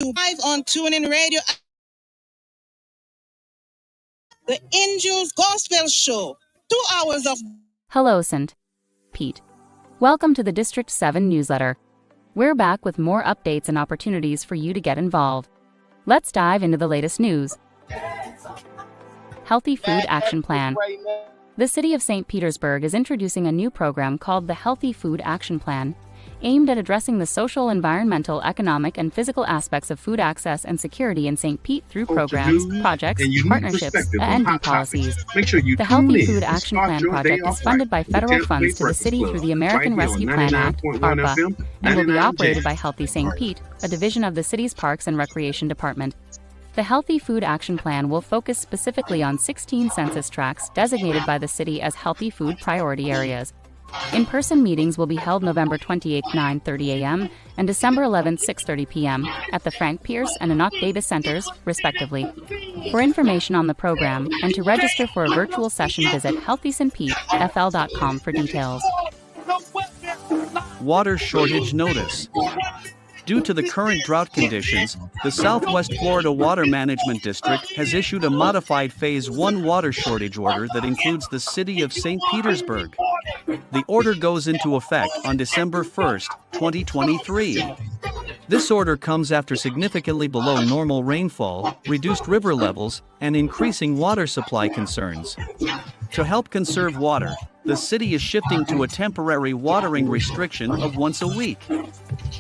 Live on TuneIn Radio, the Angels Gospel Show. 2 hours of... Hello, St. Pete. Welcome to the District 7 newsletter. We're back with more updates and opportunities for you to get involved. Let's dive into the latest news. Healthy Food Action Plan. The City of St. Petersburg is introducing a new program called the Healthy Food Action Plan, aimed at addressing the social, environmental, economic, and physical aspects of food access and security in St. Pete through programs, projects, partnerships, and policies. The Healthy Food Action Plan project is funded by federal funds to the city through the American Rescue Plan Act, ARPA, and will be operated by Healthy St. Pete, a division of the city's Parks and Recreation Department. The Healthy Food Action Plan will focus specifically on 16 census tracts designated by the city as healthy food priority areas. In-person meetings will be held November 28, 9:30 a.m. and December 11, 6:30 p.m. at the Frank Pierce and Enoch Davis Centers, respectively. For information on the program and to register for a virtual session, visit healthystpetfl.com for details. Water shortage notice. Due to the current drought conditions, the Southwest Florida Water Management District has issued a modified Phase 1 water shortage order that includes the city of St. Petersburg. The order goes into effect on December 1, 2023. This order comes after significantly below normal rainfall, reduced river levels, and increasing water supply concerns. To help conserve water, the city is shifting to a temporary watering restriction of once a week.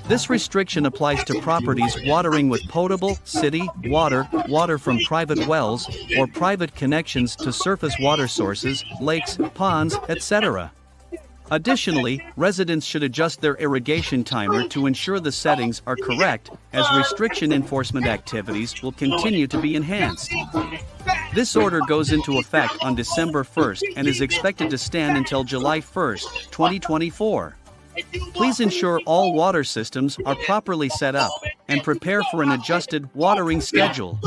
This restriction applies to properties watering with potable, city, water from private wells, or private connections to surface water sources, lakes, ponds, etc. Additionally, residents should adjust their irrigation timer to ensure the settings are correct, as restriction enforcement activities will continue to be enhanced. This order goes into effect on December 1st and is expected to stand until July 1st, 2024. Please ensure all water systems are properly set up and prepare for an adjusted watering schedule.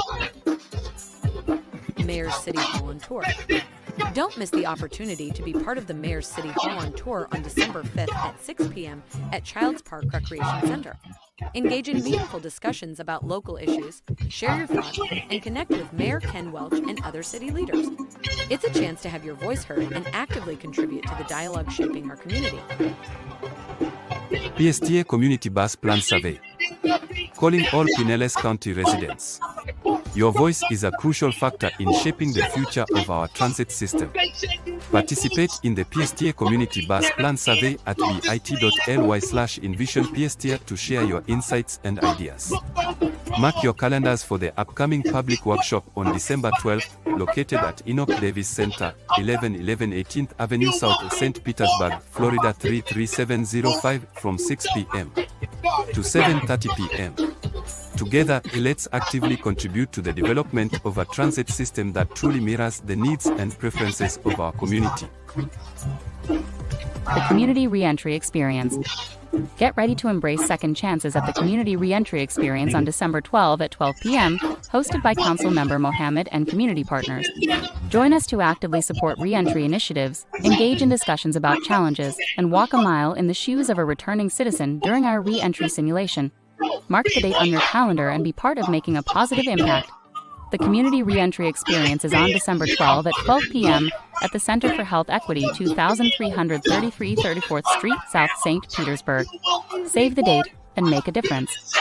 Mayor's City Hall on Tour. Don't miss the opportunity to be part of the Mayor's City Hall on Tour on December 5th at 6 p.m. at Childs Park Recreation Center. Engage in meaningful discussions about local issues, share your thoughts, and connect with Mayor Ken Welch and other city leaders. It's a chance to have your voice heard and actively contribute to the dialogue shaping our community. PSTA Community Bus Plan Survey. Calling all Pinellas County residents. Your voice is a crucial factor in shaping the future of our transit system. Participate in the PSTA Community Bus Plan Survey at bit.ly/envisionpsta to share your insights and ideas. Mark your calendars for the upcoming public workshop on December 12th, located at Enoch Davis Center, 1111 18th Avenue South, St. Petersburg, Florida 33705, from 6 p.m. to 7:30 p.m. Together, let's actively contribute to the development of a transit system that truly mirrors the needs and preferences of our community. The Community Reentry Experience. Get ready to embrace second chances at the Community Reentry Experience on December 12 at 12 p.m., hosted by Council Member Mohammed and community partners. Join us to actively support reentry initiatives, engage in discussions about challenges, and walk a mile in the shoes of a returning citizen during our reentry simulation. Mark the date on your calendar and be part of making a positive impact. The Community Reentry Experience is on December 12 at 12 p.m. at the Center for Health Equity, 2333 34th Street, South St. Petersburg. Save the date and make a difference.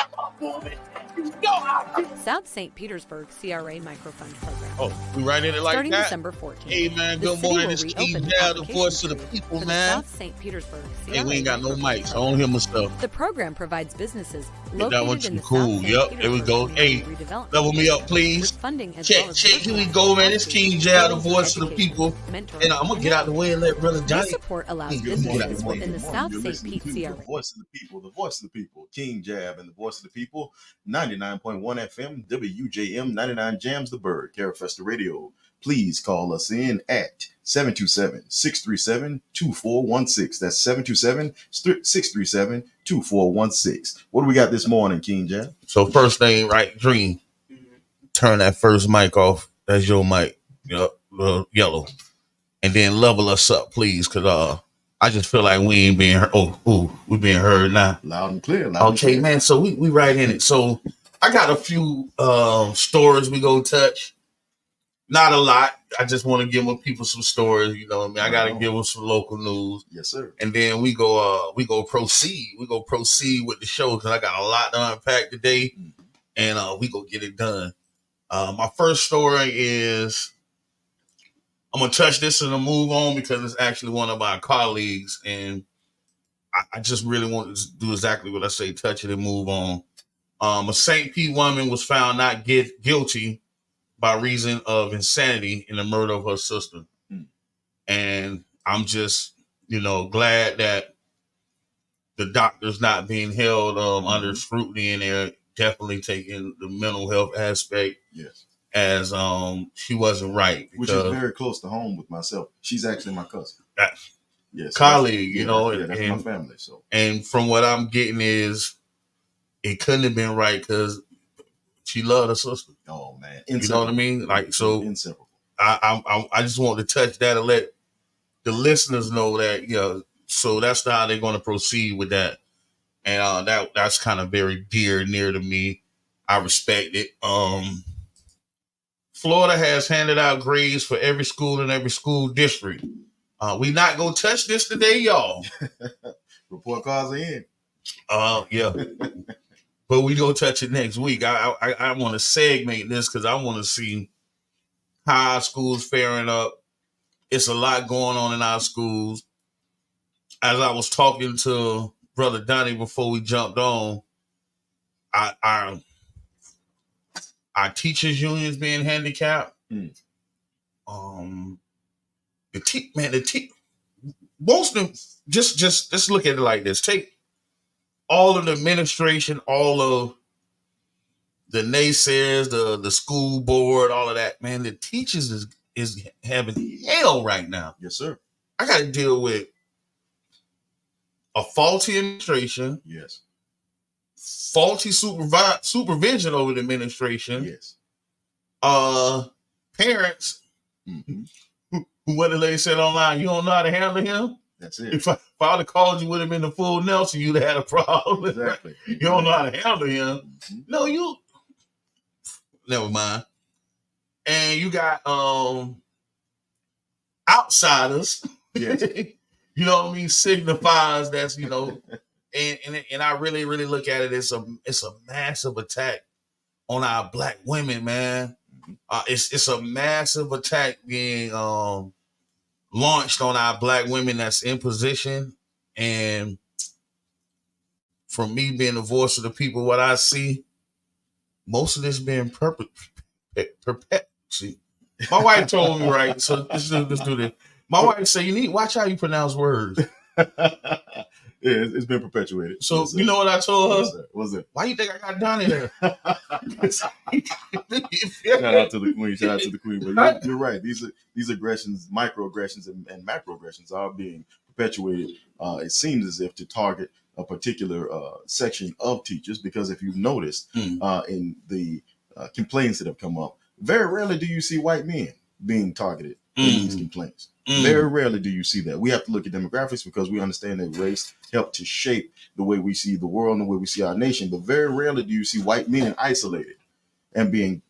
South St. Petersburg CRA Microfund Program. Oh, we right in it like Starting that? December 14th. Hey, man, the good city morning. will It's King reopen Dad, the applications voice of the for people, the man. South St. Petersburg CRA Hey, we ain't got no Microfund mics. I don't hear my stuff. The program provides businesses That one located in too the cool. South St. Yep, there we go. Petersburg Hey, community redevelopment level me up, please. with funding as Check, well as check. Here we virtual go, man. It's outreach, King Dad, the skills, voice of the education, people. mentoring, And I'm going to get out the way and let Brother Johnny. This support allows Good morning, businesses good morning, within the Good morning. South You're St. listening Pete to CRA. the voice of the people, the voice of the people, King Jab and the voice of the people, 99.1 FM, WJM, 99 Jams the Bird, Carafesta Radio. Please call us in at 727-637-2416. That's 727-637-2416. What do we got this morning, King Jab? So first thing, right, Dream. Turn that first mic off. That's your mic. Yep, yellow. And then level us up, please, because I just feel like we ain't being heard. Oh, we being heard now. Loud and clear. Loud and Okay, clear. man. So we right in it. So I got a few stories we go touch. Not a lot. I just want to give people some stories. You know what I mean? I got to give them some local news. Yes, sir. And then we go proceed. We go proceed with the show because I got a lot to unpack today, and we go get it done. My first story is I'm gonna touch this and move on because it's actually one of my colleagues, and I just really want to do exactly what I say: touch it and move on. A St. Pete woman was found not guilty by reason of insanity in the murder of her sister. And I'm just, glad that the doctor's not being held under scrutiny, and they're definitely taking the mental health aspect as she wasn't right. Which is very close to home with myself. She's actually my cousin. Yes, colleague, that's my family. So, and from what I'm getting is it couldn't have been right because she loved her sister. Oh man, you know what I mean? Like, so inseparable. I just want to touch that and let the listeners know that so that's how they're going to proceed with that, and that's kind of very near to me. I respect it. Florida has handed out grades for every school in every school district. We not gonna touch this today, y'all. Report cards are in. Yeah. But we gonna touch it next week. I want to segment this because I want to see how our schools faring up. It's a lot going on in our schools. As I was talking to Brother Donnie before we jumped on, our teachers' unions being handicapped. Most of them just look at it like this. Take all of the administration, all of the naysayers, the school board, all of that, man, the teachers is having hell right now. Yes, sir. I got to deal with a faulty administration. Yes. Faulty supervision over the administration. Yes. Parents, what the lady said online, you don't know how to handle him? That's it. If I would have called you with him in the full Nelson, you'd have had a problem. Exactly. You don't know how to handle him. No, never mind. And you got outsiders. Yes. You know what I mean? Signifies that's, and I really, really look at it as it's a massive attack on our Black women, man. It's a massive attack being launched on our Black women that's in position. And from me being the voice of the people, what I see, most of this being see. My wife told me, right? So let's do this. My wife said, you need to watch how you pronounce words. It's been perpetuated. So you know what I told her? What's it? Why you think I got Donnie there? Shout out to the queen. But you're right. These aggressions, microaggressions and macroaggressions are being perpetuated. It seems as if to target a particular section of teachers, because if you've noticed in the complaints that have come up, very rarely do you see white men being targeted in these complaints. Very rarely do you see that. We have to look at demographics because we understand that race helped to shape the way we see the world and the way we see our nation. But very rarely do you see white men isolated and being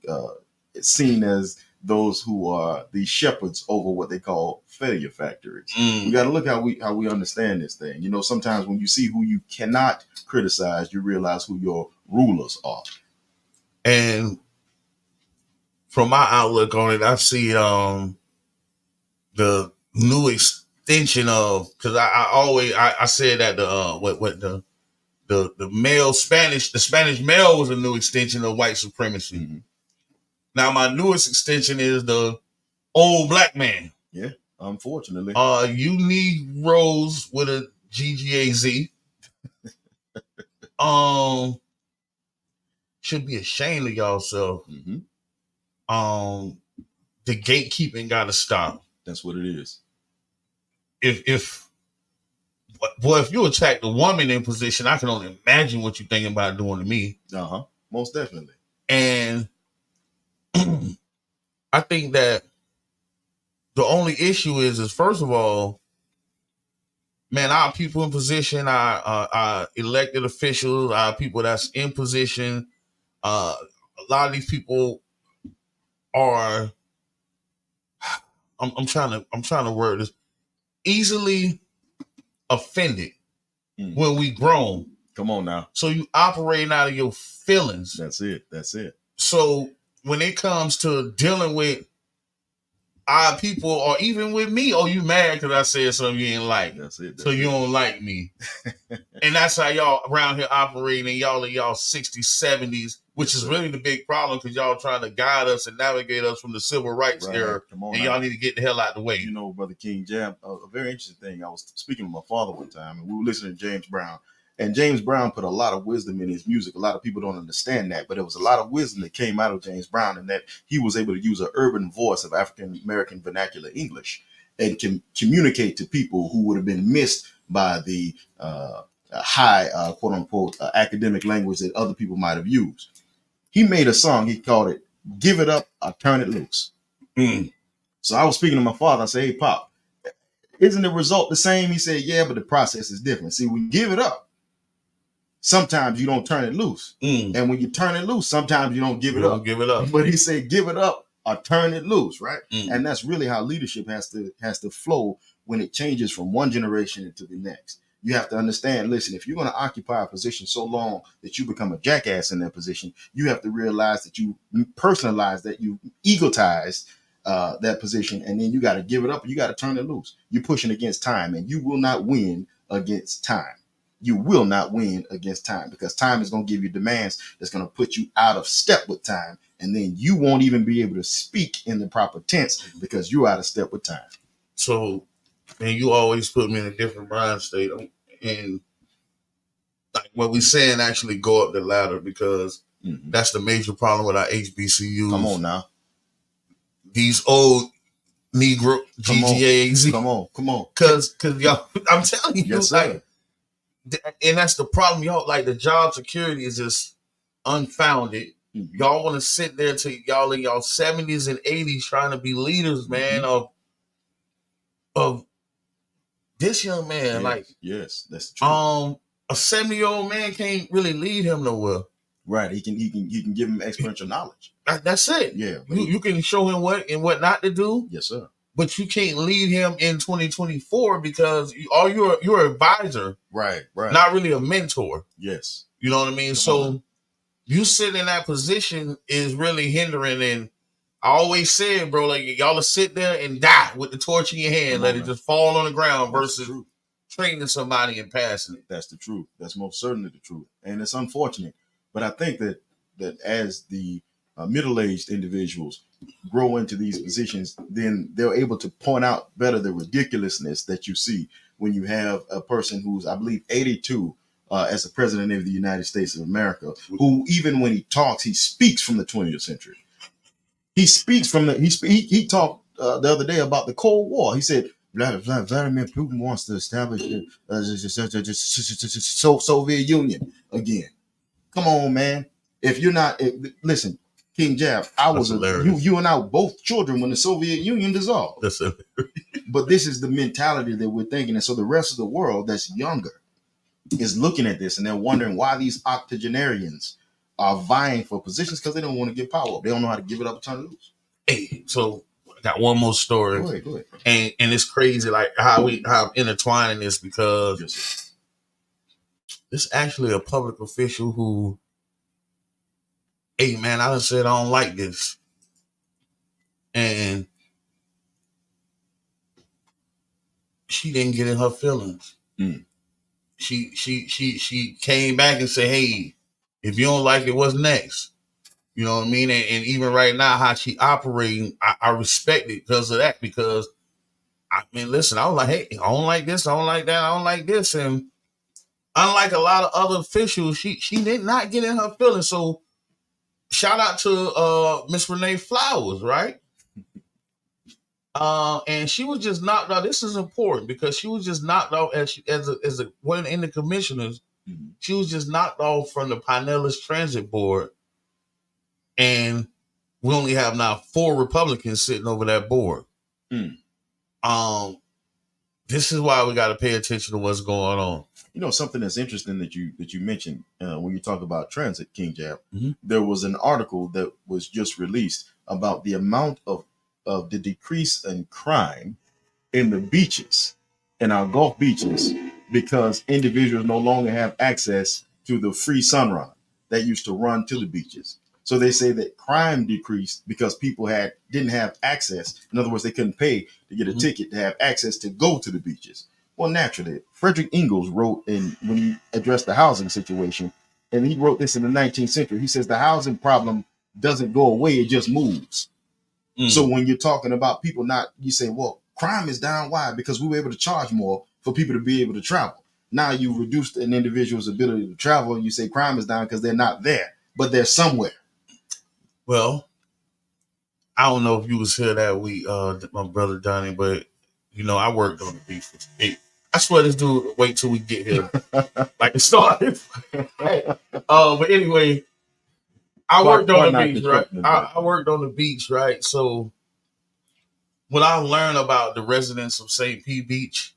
seen as those who are the shepherds over what they call failure factories. We got to look how we understand this thing. Sometimes when you see who you cannot criticize, you realize who your rulers are. And from my outlook on it, I see the new extension of, because I said that the Spanish male was a new extension of white supremacy. Now my newest extension is the old Black man. Yeah, unfortunately. You Negroes with a GGAZ should be ashamed of yourself. The gatekeeping got to stop. That's what it is. If you attack the woman in position, I can only imagine what you're thinking about doing to me. Most definitely. And I think that the only issue is first of all, man, our people in position, our elected officials, our people that's in position, A lot of these people are. I'm trying to word this, easily offended when we grown. Come on now. So you operating out of your feelings. That's it. So when it comes to dealing with our people, or even with me, oh, you mad because I said something you ain't like. That's it. So you don't like me. And that's how y'all around here operating, y'all in y'all 60s, 70s, which is really the big problem, because y'all trying to guide us and navigate us from the civil rights era. And y'all need to get the hell out the way. You know, Brother King Jab, a very interesting thing. I was speaking to my father one time, and we were listening to James Brown. And James Brown put a lot of wisdom in his music. A lot of people don't understand that, but there was a lot of wisdom that came out of James Brown, and that he was able to use an urban voice of African American vernacular English and can communicate to people who would have been missed by the high, quote unquote, academic language that other people might have used. He made a song. He called it "Give It Up or Turn It Loose." So I was speaking to my father. I said, "Hey, Pop, isn't the result the same?" He said, "Yeah, but the process is different. See, when you give it up, sometimes you don't turn it loose. And when you turn it loose, sometimes you don't give it up. But he said, give it up or turn it loose, right? And that's really how leadership has to flow when it changes from one generation into the next. You have to understand, listen, if you're going to occupy a position so long that you become a jackass in that position, you have to realize that you personalize that, you egotize that position, and then you got to give it up. You got to turn it loose. You're pushing against time, and you will not win against time. You will not win against time, because time is going to give you demands that's going to put you out of step with time. And then you won't even be able to speak in the proper tense because you're out of step with time. So, and you always put me in a different mind state. And like what we saying, actually go up the ladder, because that's the major problem with our HBCUs. Come on now. These old Negro GGAs. Come on. Cause y'all, I'm telling you, yes, like, and that's the problem, y'all. Like, the job security is just unfounded. Y'all want to sit there till y'all in y'all 70s and 80s trying to be leaders, man, of this young man. Yes, like, yes, that's true. A 70-year-old man can't really lead him nowhere. Right. He can give him experiential knowledge. That's it. Yeah. You can show him what and what not to do. Yes, sir. But you can't lead him in 2024 because you're an advisor. Right. Not really a mentor. Yes. You know what I mean? So you sit in that position is really hindering. And I always said, bro, like, y'all to sit there and die with the torch in your hand, let it just fall on the ground versus training somebody and passing it. That's the truth. That's most certainly the truth. And it's unfortunate. But I think that as the middle-aged individuals grow into these positions, then they're able to point out better the ridiculousness that you see when you have a person who's, I believe, 82 as the president of the United States of America, who, even when he talks, he speaks from the 20th century. He speaks from he talked the other day about the Cold War. He said, Vladimir Putin wants to establish the Soviet Union again. Come on, man. If you're not, listen, King Jab, you and I were both children when the Soviet Union dissolved. But this is the mentality that we're thinking. And so the rest of the world that's younger is looking at this, and they're wondering why these octogenarians are vying for positions, because they don't want to give power up. They don't know how to give it up and turn it loose. Hey, so I got one more story. Go ahead. And it's crazy, like, how I'm intertwining this, because it's actually a public official who, hey, man, I done said I don't like this. And she didn't get in her feelings. She came back and said, hey, if you don't like it, what's next? You know what I mean? And even right now, how she operating, I respect it because of that. Because, I mean, listen, I was like, hey, I don't like this, I don't like that, I don't like this. And unlike a lot of other officials, she did not get in her feelings. So shout out to Miss Renee Flowers, right? And she was just knocked out. This is important because she was just knocked out as one in the commissioners. She was just knocked off from the Pinellas Transit Board, and we only have now 4 Republicans sitting over that board. this is why we got to pay attention to what's going on. You know, something that's interesting that you mentioned when you talk about transit, King Jab. Mm-hmm. There was an article that was just released about the amount of the decrease in crime in the beaches, in our Gulf beaches, because individuals no longer have access to the free sun run that used to run to the beaches. So they say that crime decreased because people didn't have access. In other words, they couldn't pay to get a ticket to have access to go to the beaches. Well, naturally, Frederick Ingalls wrote when he addressed the housing situation, and he wrote this in the 19th century. He says the housing problem doesn't go away, it just moves. So when you're talking about people you say, well, crime is down. Why? Because we were able to charge more for people to be able to travel. Now you reduced an individual's ability to travel, and you say crime is down because they're not there, but they're somewhere. Well, I don't know if you was here that week, my brother Donnie, but you know, I worked on the beach. I swear this dude wait till we get here. Like it started. But anyway, I worked on the beach, right? I worked on the beach, right? So what I learned about the residents of St. Pete Beach,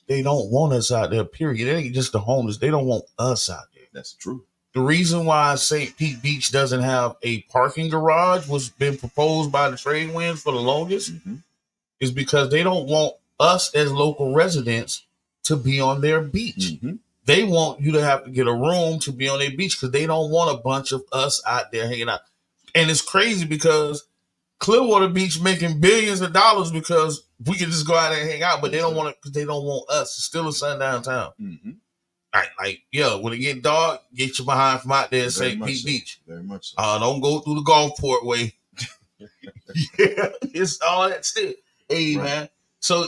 they don't want us out there, period. It ain't just the homeless. They don't want us out there. That's true. The reason why St. Pete Beach doesn't have a parking garage was been proposed by the trade winds for the longest is because they don't want us as local residents to be on their beach. They want you to have to get a room to be on their beach because they don't want a bunch of us out there hanging out. And it's crazy because Clearwater Beach making billions of dollars because we can just go out there and hang out, but they don't want it because they don't want us. It's still a sundown town. Like, when it get dark, get your behind from out there and St. Pete Beach. Very much so. Don't go through the Gulfport way. It's all that shit. Hey, man. So,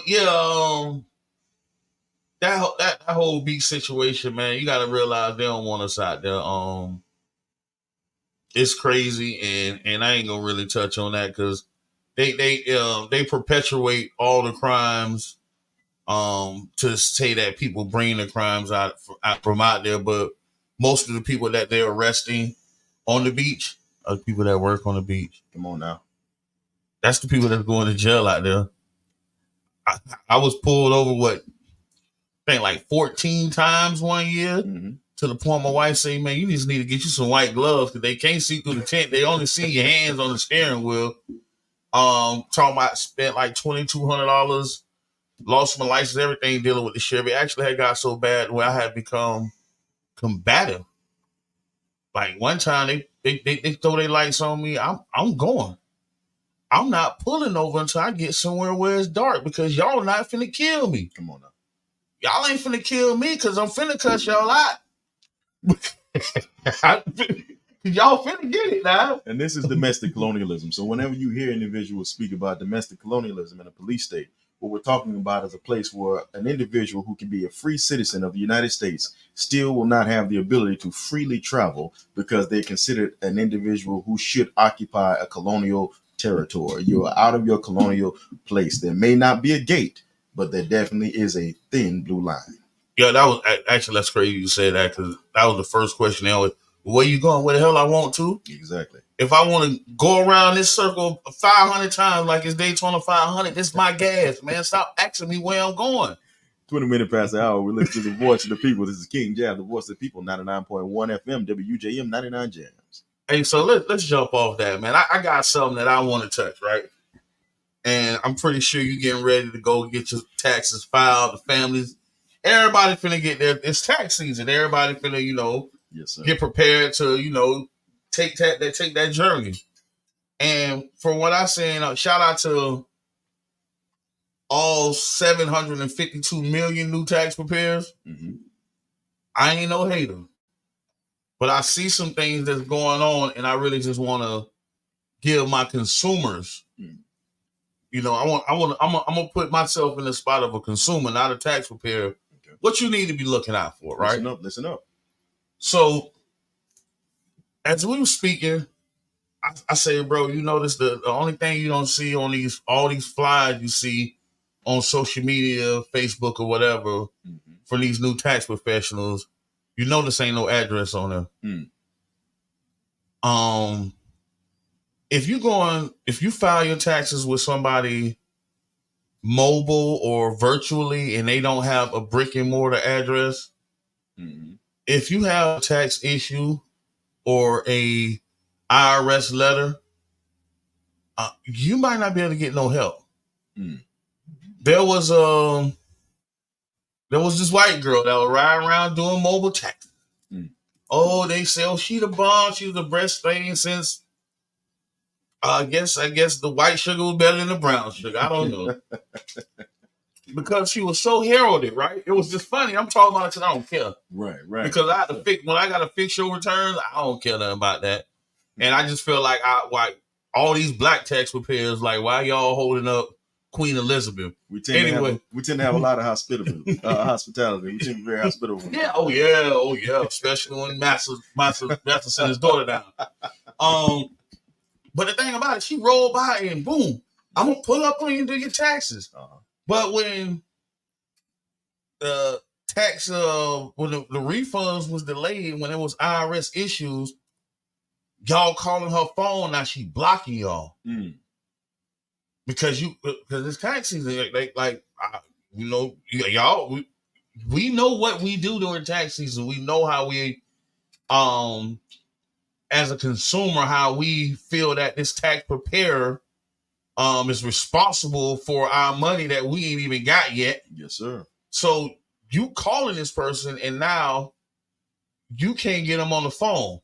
that whole beach situation, man, you got to realize they don't want us out there. It's crazy, and I ain't gonna really touch on that because they perpetuate all the crimes. To say that people bring the crimes out from out there, but most of the people that they're arresting on the beach are people that work on the beach. Come on now. That's the people that's going to jail out there. I was pulled over, I think like 14 times one year to the point my wife say, man, you just need to get you some white gloves because they can't see through the tent. They only see your hands on the steering wheel. Talking about spent like $2,200. Lost my license, everything dealing with the sheriff. It actually had got so bad where I had become combative. Like one time they throw their lights on me. I'm going. I'm not pulling over until I get somewhere where it's dark because y'all not finna kill me. Come on now. Y'all ain't finna kill me because I'm finna cuss y'all out. Y'all finna get it now. And this is domestic colonialism. So whenever you hear individuals speak about domestic colonialism in a police state, what we're talking about is a place where an individual who can be a free citizen of the United States still will not have the ability to freely travel because they're considered an individual who should occupy a colonial territory. You're out of your colonial place. There may not be a gate, but there definitely is a thin blue line. Yeah, that was actually, that's crazy you say that because that was the first question they always, where you going? Where the hell I want to? Exactly. If I want to go around this circle 500 times like it's Daytona 500, this is my gas, man. Stop asking me where I'm going. 20 minutes past the hour, we listen to the voice of the people. This is King Jab, the voice of the people, 99.1 FM, WJM 99 Jams. Hey, so let's jump off that, man. I got something that I want to touch, right? And I'm pretty sure you're getting ready to go get your taxes filed, the families. Everybody finna get there. It's tax season. Everybody finna, yes, sir, get prepared to, take that journey. And from what I seen, shout out to all 752 million new tax preparers. I ain't no hater, but I see some things that's going on, and I really just want to give my consumers. I'm gonna put myself in the spot of a consumer, not a tax preparer. Okay. What you need to be looking out for, right? Listen up. So, as we were speaking, I say, bro, you notice the only thing you don't see on all these flyers you see on social media, Facebook or whatever, for these new tax professionals, you notice ain't no address on them. If you file your taxes with somebody mobile or virtually, and they don't have a brick and mortar address, if you have a tax issue or a IRS letter, you might not be able to get no help. There was this white girl that was riding around doing mobile tax. Oh, they say, oh, she the bomb. She was the best thing since. I guess the white sugar was better than the brown sugar. I don't know. Because she was so heralded, right? It was just funny. I'm talking about it because I don't care. Right. Because I had to fix when I got to fix your returns, I don't care nothing about that. And I just feel like all these black tax preparers, like, why y'all holding up Queen Elizabeth? We tend to have a lot of hospitality. We tend to be very hospitable. Yeah, oh yeah. Especially when Master sent his daughter down. But the thing about it, she rolled by and boom, I'm gonna pull up on you and do your taxes. But when the tax, when the refunds was delayed, when it was IRS issues, y'all calling her phone, now she blocking y'all because it's tax season. Y'all, we know what we do during tax season. We know how we, as a consumer, how we feel that this tax preparer is responsible for our money that we ain't even got yet. Yes, sir. So you calling this person and now you can't get them on the phone.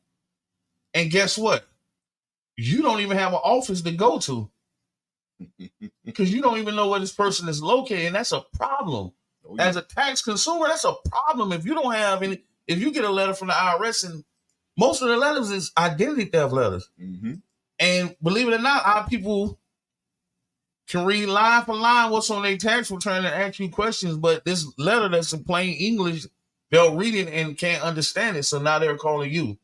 And guess what? You don't even have an office to go to because you don't even know where this person is located. And that's a problem. Oh, yeah. As a tax consumer, that's a problem. If you don't have any, if you get a letter from the IRS, and most of the letters is identity theft letters. And believe it or not, our people can read line for line what's on their tax return and ask you questions, but this letter that's in plain English, they'll read it and can't understand it. So now they're calling you.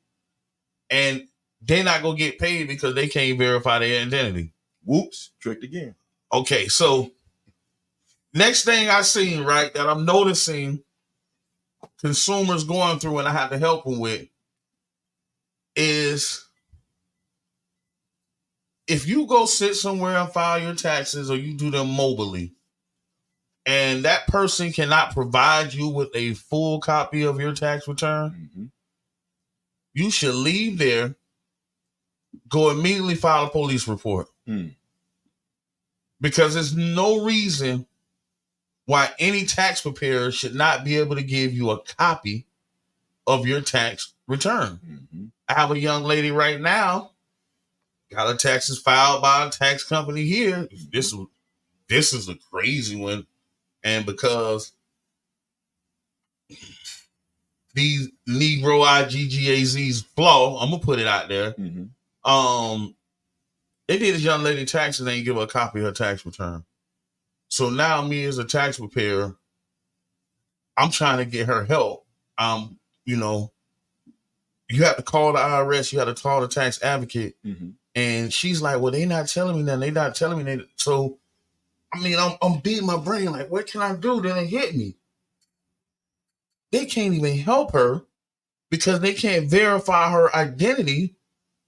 And they're not going to get paid because they can't verify their identity. Whoops, tricked again. Okay, so next thing I seen, right, that I'm noticing consumers going through and I have to help them with is if you go sit somewhere and file your taxes or you do them mobily and that person cannot provide you with a full copy of your tax return, you should leave there, go immediately file a police report. Because there's no reason why any tax preparer should not be able to give you a copy of your tax return. I have a young lady right now, got her taxes filed by a tax company here. This is a crazy one. And because these Negro IGGAZs flaw, I'm going to put it out there. They did this young lady taxes and they didn't give her a copy of her tax return. So now me as a tax preparer, I'm trying to get her help. You have to call the IRS, you have to call the tax advocate. And she's like, well, they not telling me nothing. They not telling me. So, I mean, I'm beating my brain like, what can I do? Then it hit me. They can't even help her because they can't verify her identity,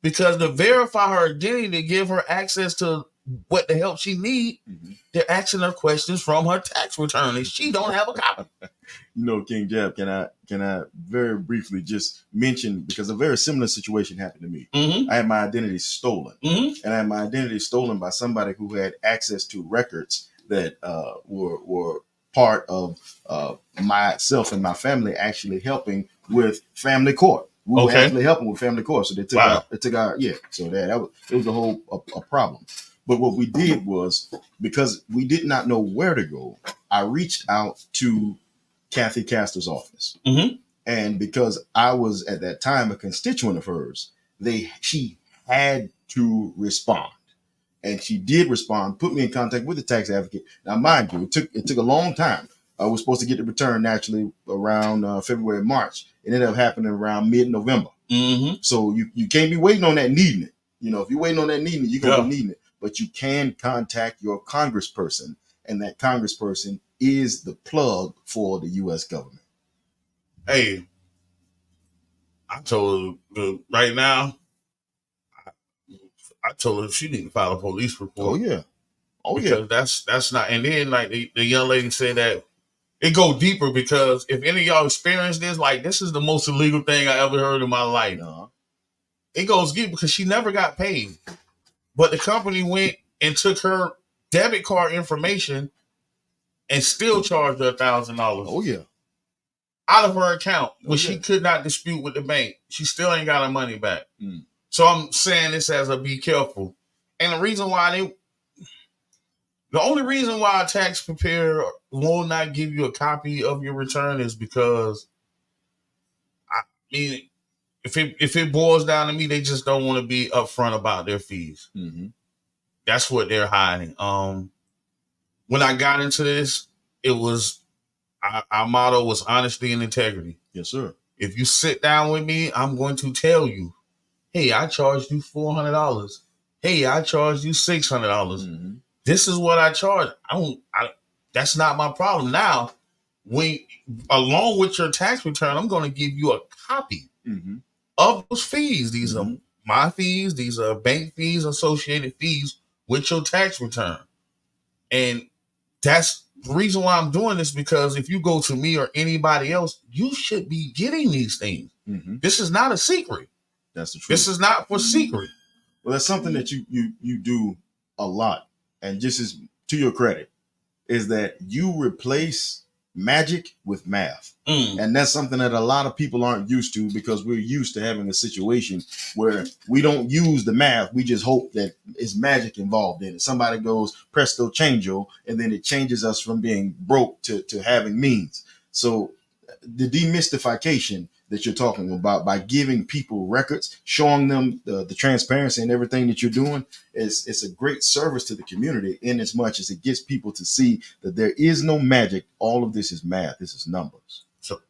because to verify her identity, to give her access to what the help she need, they're asking her questions from her tax return and she don't have a copy. King Jab, can I very briefly just mention, because a very similar situation happened to me. I had my identity stolen, and I had my identity stolen by somebody who had access to records that were part of myself and my family actually helping with family court. We were actually helping with family court, so they took out. So it was a whole a problem. But what we did was, because we did not know where to go, I reached out to Kathy Castor's office. And because I was at that time a constituent of hers, she had to respond. And she did respond, put me in contact with the tax advocate. Now, mind you, it took a long time. I was supposed to get the return naturally around February, March. It ended up happening around mid-November. So you can't be waiting on that needing it. If you're waiting on that needing it, you're going to be needing it. But you can contact your congressperson, and that congressperson is the plug for the U.S. government. Hey, I told her right now, I told her she need to file a police report. Oh because that's not. And then like the young lady said that it go deeper because if any of y'all experience this, like this is the most illegal thing I ever heard in my life. It goes deep because she never got paid, but the company went and took her debit card information and still charged her $1,000. Oh yeah. Out of her account, which she could not dispute with the bank. She still ain't got her money back. So I'm saying this as a be careful. And the only reason why a tax preparer will not give you a copy of your return is because, I mean, if it boils down to me, they just don't want to be upfront about their fees. That's what they're hiding. When I got into this, it was our motto was honesty and integrity. Yes, sir. If you sit down with me, I'm going to tell you, hey, I charged you $400. Hey, I charged you $600. This is what I charge. That's not my problem. Now, along with your tax return, I'm going to give you a copy of those fees. These are my fees. These are bank fees, associated fees with your tax return. And that's the reason why I'm doing this, because if you go to me or anybody else, you should be getting these things. This is not a secret. That's the truth. This is not for secret. Well, that's something that you do a lot. And just as to your credit, is that you replace magic with math. And that's something that a lot of people aren't used to, because we're used to having a situation where we don't use the math. We just hope that it's magic involved in it. Somebody goes presto changeo, and then it changes us from being broke to having means. So the demystification that you're talking about by giving people records, showing them the transparency and everything that you're doing, it's a great service to the community, in as much as it gets people to see that there is no magic. All of this is math. This is numbers. So,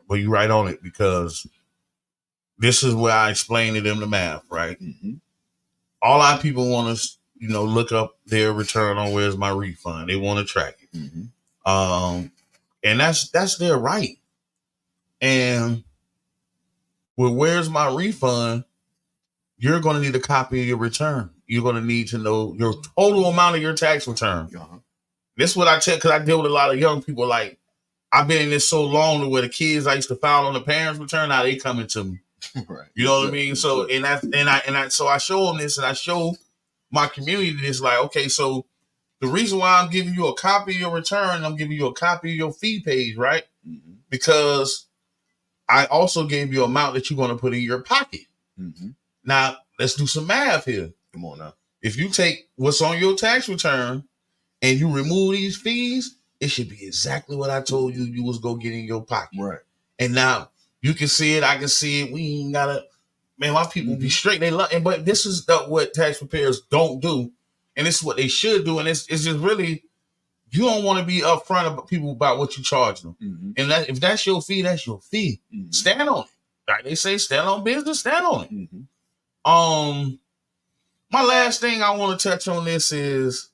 well, you're right on it, because this is where I explain to them the math, right? All our people want to, look up their return on where's my refund. They want to track it. And that's their right. And with where's my refund, you're going to need a copy of your return. You're going to need to know your total amount of your tax return. This is what I tell, because I deal with a lot of young people. Like, I've been in this so long to where the kids I used to file on the parents' return, now they coming to me. Right. You know what I mean? So so I show them this, and I show my community this. Like, okay, so the reason why I'm giving you a copy of your return, I'm giving you a copy of your fee page, right? Because I also gave you an amount that you're going to put in your pocket. Now, let's do some math here. Come on now. If you take what's on your tax return and you remove these fees, it should be exactly what I told you was going to get in your pocket. Right. And now you can see it. I can see it. We ain't got to, man, my people be straight. They love it. But this is what tax preparers don't do. And this is what they should do. And it's just really, you don't want to be upfront about people about what you charge them. And if that's your fee, that's your fee. Stand on it. Like they say, stand on business, stand on it. My last thing I want to touch on this is,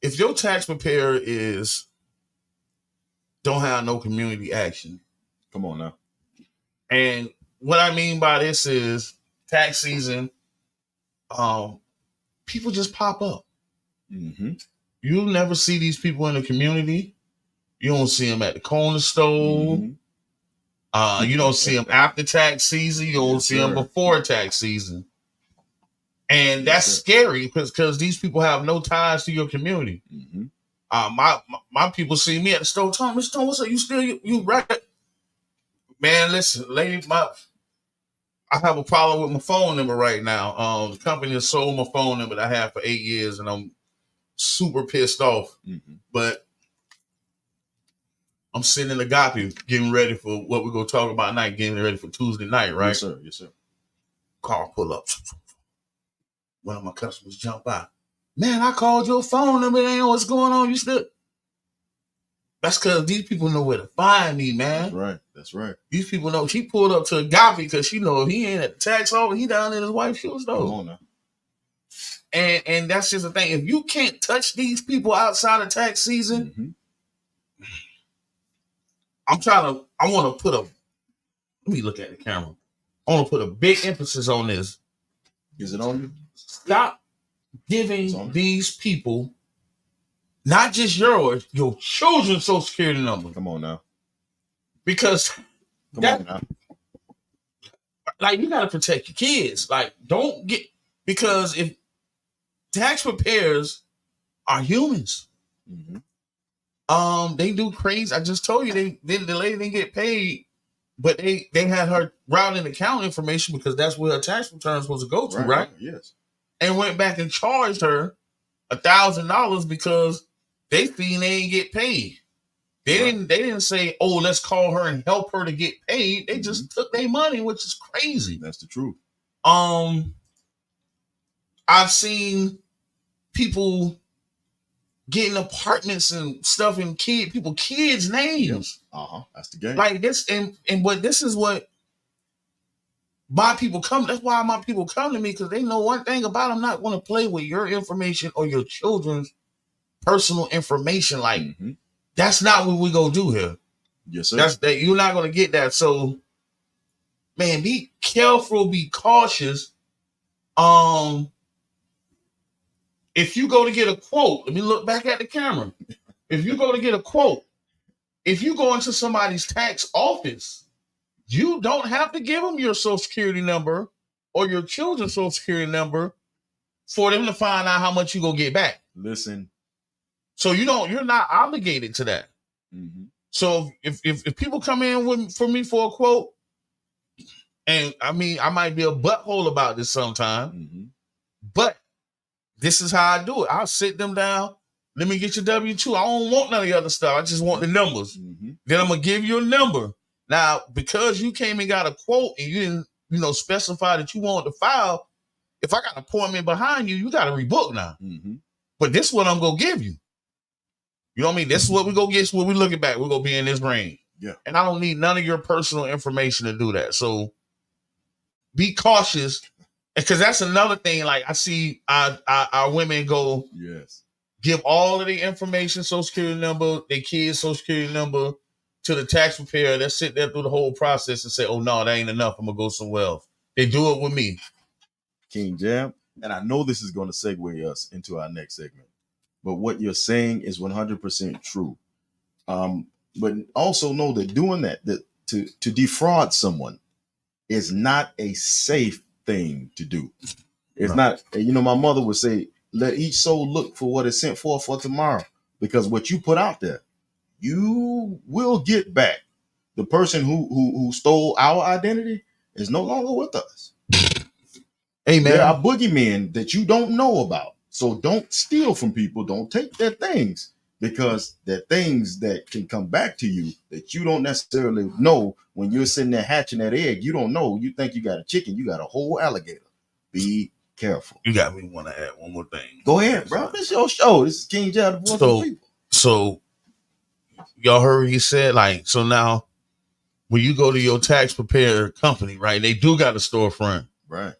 if your tax preparer don't have no community action. Come on now. And what I mean by this is, tax season, people just pop up. You'll never see these people in the community. You don't see them at the corner store. You don't see them after tax season. You don't see them before tax season. And that's scary, because these people have no ties to your community. My people see me at the store. Tom, Mr. Tom, what's up? You right? Man, listen, lady, I have a problem with my phone number right now. The company has sold my phone number that I had for 8 years, and I'm super pissed off. But I'm sitting in the Agape getting ready for what we're going to talk about tonight, getting ready for Tuesday night, right? Yes, sir. Yes, sir. Car pull up. One of my customers jump out. Man, I called your phone number. They know what's going on. You still... That's because these people know where to find me, man. That's right. That's right. These people know. She pulled up to Agape because she know if he ain't at the tax office, he down at his wife's shoe store. Come on now. And that's just the thing. If you can't touch these people outside of tax season, I want to put let me look at the camera. I want to put a big emphasis on this. Is it on you? Stop giving these people, not just yours, your children's social security number. Come on now. Because like, you gotta protect your kids. Like, don't get, because if tax preparers are humans, they do crazy. I just told you the lady didn't get paid, but they had her routing account information because that's where her tax return is supposed to go to, right? Yes. And went back and charged her $1,000 because they seen they didn't get paid. They didn't say, oh, let's call her and help her to get paid. They just took their money, which is crazy. That's the truth. I've seen people getting apartments and stuff in kids' names. That's the game. Like this, and but this is what my people come. That's why my people come to me, because they know one thing about them: not want to play with your information or your children's personal information. Like that's not what we go do here. Yes, sir. That's that you're not gonna get that. So, man, be careful, be cautious. If you go to get a quote, let me look back at the camera. If you go to get a quote, if you go into somebody's tax office, you don't have to give them your social security number or your children's social security number for them to find out how much you gonna get back. Listen. So you're not obligated to that. So if people come in for me for a quote, and I mean, I might be a butthole about this sometime, but this is how I do it. I'll sit them down. Let me get your W-2. I don't want none of the other stuff. I just want the numbers. Then I'm going to give you a number. Now, because you came and got a quote and you didn't, specify that you wanted to file, if I got an appointment behind you, you got to rebook now. But this is what I'm going to give you. You know what I mean? This is what we go get. When we looking back, we're going to be in this range. Yeah. And I don't need none of your personal information to do that. So be cautious. Because that's another thing. Like, I see our women go, give all of the information, social security number, their kids' social security number, to the tax preparer. They sit there through the whole process and say, oh, no, that ain't enough. I'm going to go somewhere else. They do it with me. King Jam. And I know this is going to segue us into our next segment. But what you're saying is 100% true. But also know that doing that to defraud someone is not a safe thing to do. It's not, my mother would say, let each soul look for what is sent for tomorrow, because what you put out there, you will get back. The person who stole our identity is no longer with us. Amen. There are boogeymen that you don't know about. So don't steal from people. Don't take their things, because they're things that can come back to you that you don't necessarily know. When you're sitting there hatching that egg, you don't know. You think you got a chicken, you got a whole alligator. Be careful. You got me want to add one more thing. Go ahead, bro. This is your show. This is King Jam, the voice of the people. So y'all heard he said, like, so now when you go to your tax preparer company, right, they do got a storefront. Right.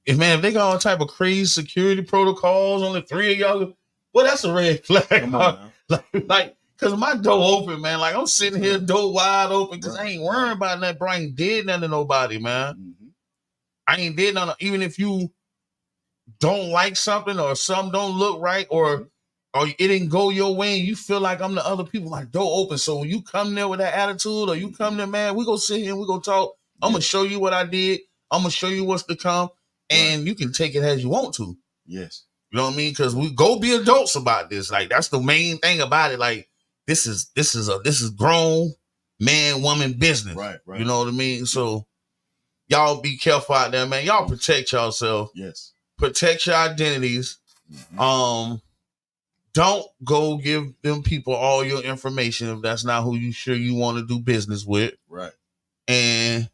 If they got all type of crazy security protocols, only 3 of y'all, well, that's a red flag. Come on now. like, cause my door open, man. Like, I'm sitting here, door wide open, cause I ain't worrying about that. Bro, I ain't did nothing to nobody, man. I ain't did nothing. Even if you don't like something or something don't look right, or it didn't go your way, and you feel like I'm the other people, like, door open. So when you come there with that attitude, or you come there, man, we go sit here and we go talk. I'm gonna show you what I did. I'm gonna show you what's to come. And you can take it as you want to. Yes. You know what I mean? Because we go be adults about this. Like, that's the main thing about it. Like, this is grown man, woman business. Right. You know what I mean? So y'all be careful out there, man. Y'all protect yourself. Yes. Protect your identities. Don't go give them people all your information if that's not who you want to do business with. Right. And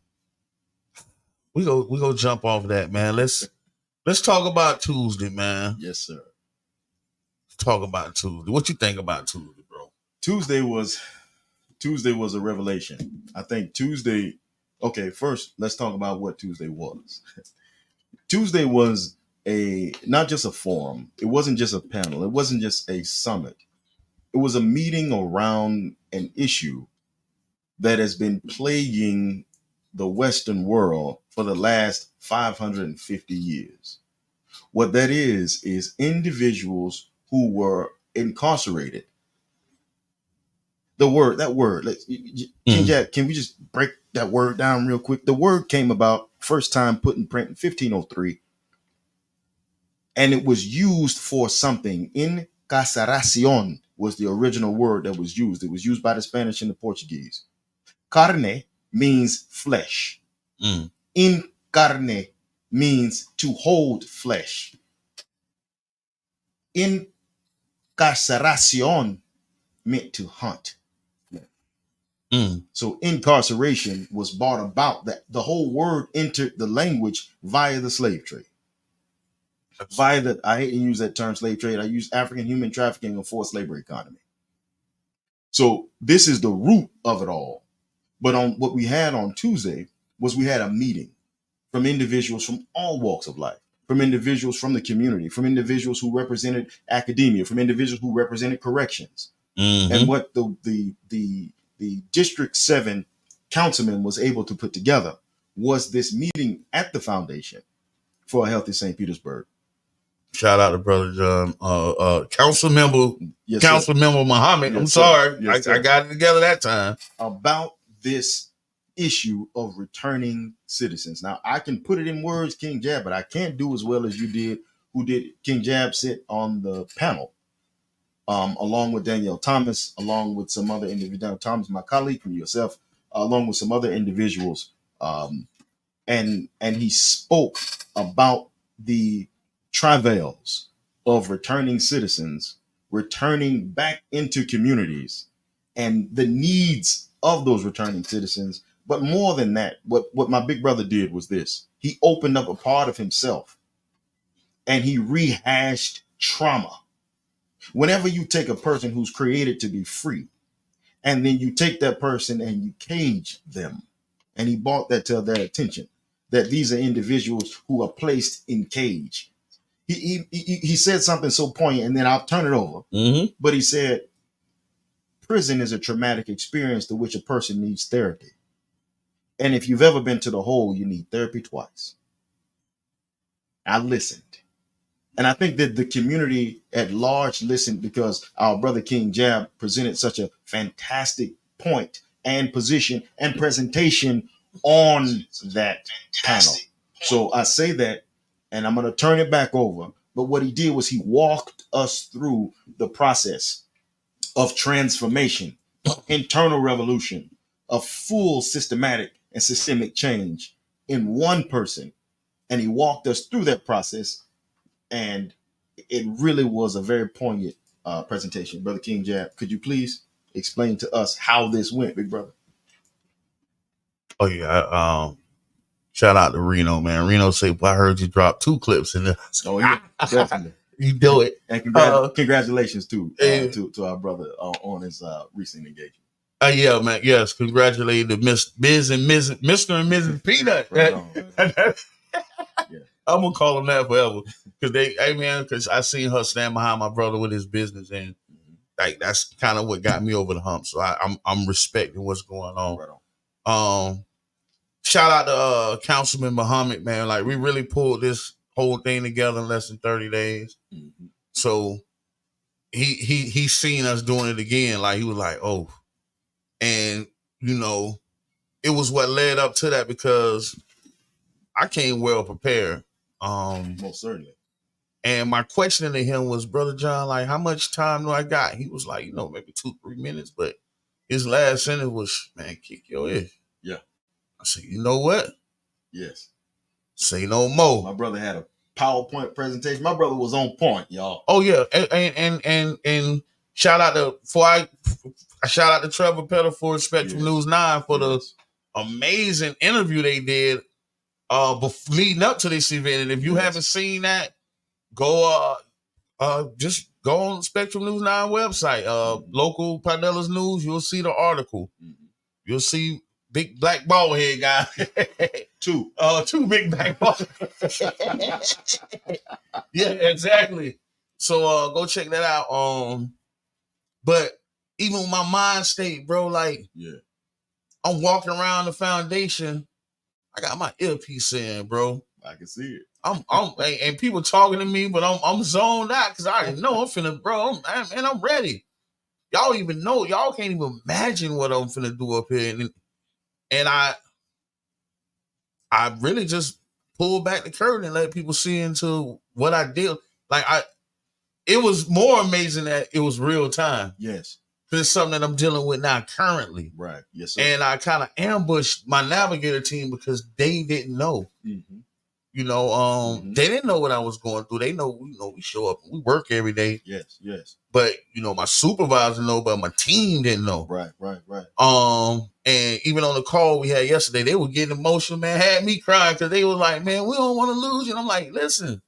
we go jump off that, man. Let's talk about Tuesday, man. Yes, sir. Let's talk about Tuesday. What you think about Tuesday, bro? Tuesday was a revelation. I think Tuesday. Okay, first let's talk about what Tuesday was. Tuesday was not just a forum. It wasn't just a panel. It wasn't just a summit. It was a meeting around an issue that has been plaguing the Western world for the last 550 years. What that is individuals who were incarcerated. That word, King Jack, can we just break that word down real quick? The word came about first time put in print in 1503, and it was used for something. Incarceración was the original word that was used. It was used by the Spanish and the Portuguese. Carne means flesh. In carne means to hold flesh. Incarceración meant to hunt. So incarceration was brought about, that the whole word entered the language via the slave trade. I hate to use that term slave trade. I use African human trafficking and forced labor economy. So this is the root of it all. But on what we had on Tuesday was we had a meeting from individuals from all walks of life, from individuals from the community, from individuals who represented academia, from individuals who represented corrections. And what the District 7 councilman was able to put together was this meeting at the Foundation for a Healthy St. Petersburg. Shout out to Brother John, Council Member Muhammad. Yes, I'm sir. sorry, Yes, I got it together that time. About this issue of returning citizens. Now, I can put it in words, King Jab, but I can't do as well as you did, who did. King Jab sit on the panel, along with Danielle Thomas, along with some other individuals. Danielle Thomas, my colleague, from yourself, along with some other individuals. And he spoke about the travails of returning citizens, returning back into communities, and the needs of those returning citizens. But more than that, what my big brother did was this. He opened up a part of himself and he rehashed trauma. Whenever you take a person who's created to be free, and then you take that person and you cage them, and he brought that to their attention, that these are individuals who are placed in cage. He said something so poignant, and then I'll turn it over. But he said, prison is a traumatic experience to which a person needs therapy. And if you've ever been to the hole, you need therapy twice. I listened. And I think that the community at large listened, because our brother King Jab presented such a fantastic point and position and presentation on that panel. So I say that, and I'm going to turn it back over. But what he did was he walked us through the process of transformation, internal revolution, of full systematic and systemic change in one person. And he walked us through that process. And it really was a very poignant presentation. Brother King Jab, could you please explain to us how this went, big brother? Oh yeah, shout out to Reno, man. Reno said, well, I heard you drop 2 clips in there. Oh yeah, definitely. You do it. And congratulations to our brother on his recent engagement. Yeah, man. Yes, congratulations to Mr. and Mrs. Peanut. Right on, right on. Yeah. I'm gonna call them that forever, because I seen her stand behind my brother with his business, and like that's kind of what got me over the hump. So I'm respecting what's going on. Right on. Shout out to Councilman Muhammad, man. Like, we really pulled this whole thing together in less than 30 days. So he seen us doing it again. Like, he was like, oh, and it was what led up to that, because I came well prepared. Most certainly. And my question to him was, Brother John, like, how much time do I got? He was like, maybe 2-3 minutes. But his last sentence was, man, kick your ass. Yeah. I said, you know what? Yes. Say no more. My brother had a PowerPoint presentation. My brother was on point, y'all. Oh yeah, and shout out to Trevor Pettit for Spectrum News 9 for the amazing interview they did leading up to this event. And if you haven't seen that, go just go on Spectrum News 9 website, local Pinellas News. You'll see the article. You'll see big black bald head guy. Two big black bald. Yeah, exactly. So go check that out. But even with my mind state, bro, like, I'm walking around the foundation. I got my earpiece in, bro. I can see it. And people talking to me, but I'm zoned out because I already know I'm finna, bro. I'm ready. Y'all even know, y'all can't even imagine what I'm finna do up here, and I really just pulled back the curtain and let people see into what I did. Like it was more amazing that it was real time. Yes. Because it's something that I'm dealing with now currently. Right. Yes, sir. And I kind of ambushed my navigator team because they didn't know. Mm-hmm. You know, they didn't know what I was going through. They know, we show up, we work every day. Yes, yes. But my supervisor know, but my team didn't know. Right. And even on the call we had yesterday, they were getting emotional, man, had me crying because they was like, man, we don't want to lose you. And I'm like, listen,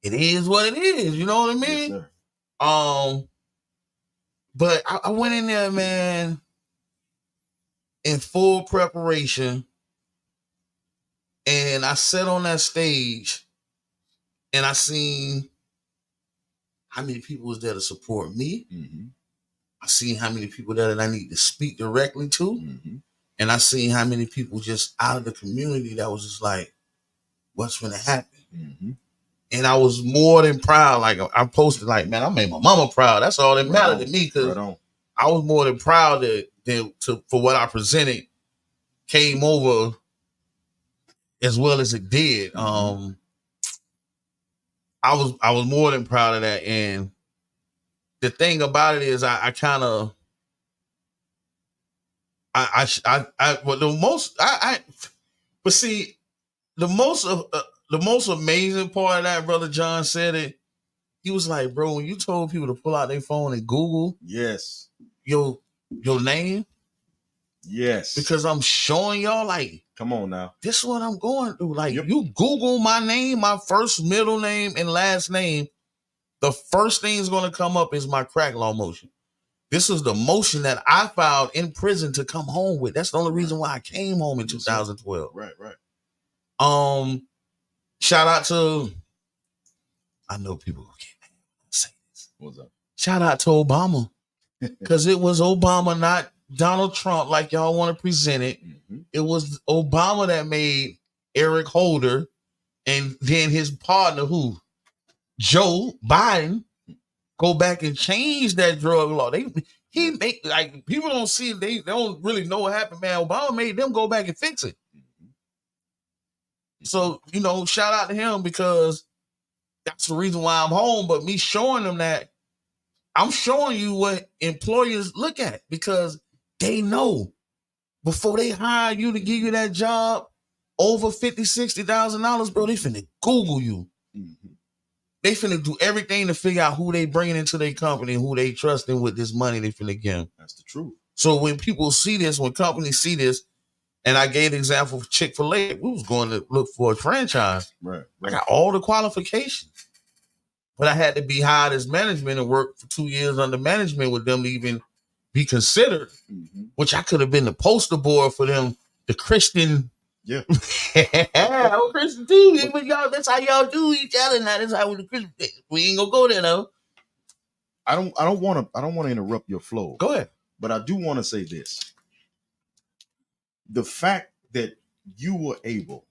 it is what it is. You know what I mean? Yes, sir. But I went in there, man, in full preparation. And I sat on that stage and I seen how many people was there to support me. Mm-hmm. I seen how many people there that I need to speak directly to. Mm-hmm. And I seen how many people just out of the community that was just like, what's going to happen? Mm-hmm. And I was more than proud. Like I posted like, man, I made my mama proud. That's all that mattered to me because I was more than proud for what I presented came over as well as it did. Mm-hmm. I was more than proud of that. And the thing about it is I kind of the most amazing part of that, Brother John said it. He was like, bro, when you told people to pull out their phone and Google your name. Yes. Because I'm showing y'all, like, come on now. This is what I'm going through. Like, you Google my name, my first, middle name, and last name, the first thing is going to come up is my crack law motion. This is the motion that I filed in prison to come home with. That's the only reason why I came home in 2012. Right. Shout out to, I know people who can't say this. What's up? Shout out to Obama. Because it was Obama, not Donald Trump, like y'all want to present it. Mm-hmm. It was Obama that made Eric Holder and then his partner, Joe Biden, go back and change that drug law. He make, like, people don't see it, they don't really know what happened, man. Obama made them go back and fix it. So, shout out to him because that's the reason why I'm home. But me showing them that, I'm showing you what employers look at because they know before they hire you to give you that job over $50,000, $60,000, bro, they finna Google you. Mm-hmm. They finna do everything to figure out who they bringing into their company, who they trusting with this money they finna give them. That's the truth. So when people see this, when companies see this, and I gave the example of Chick-fil-A, we was going to look for a franchise. Right. I got all the qualifications. But I had to be hired as management and work for 2 years under management with them to even be considered, which I could have been the poster boy for them, the Christian. Yeah. I'm Christian too. But y'all, that's how y'all do each other now. That's how we the Christian. We ain't gonna go there though. I don't want to interrupt your flow. Go ahead. But I do want to say this. The fact that you were able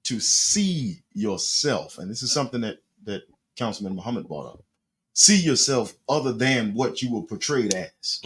to see yourself, and this is something that Councilman Muhammad brought up, see yourself other than what you were portrayed as,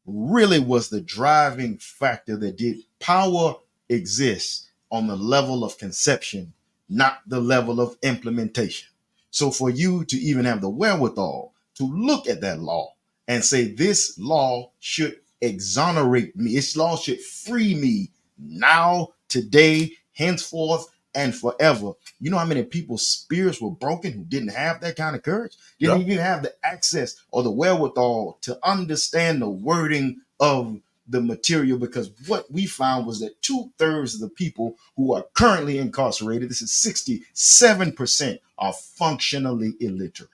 really was the driving factor that did power exist on the level of conception, not the level of implementation. So for you to even have the wherewithal to look at that law and say, this law should exonerate me, this law should free me now, today, henceforth, and forever. You know how many people's spirits were broken who didn't have that kind of courage? Didn't even have the access or the wherewithal to understand the wording of the material, because what we found was that 2/3 of the people who are currently incarcerated, this is 67%, are functionally illiterate.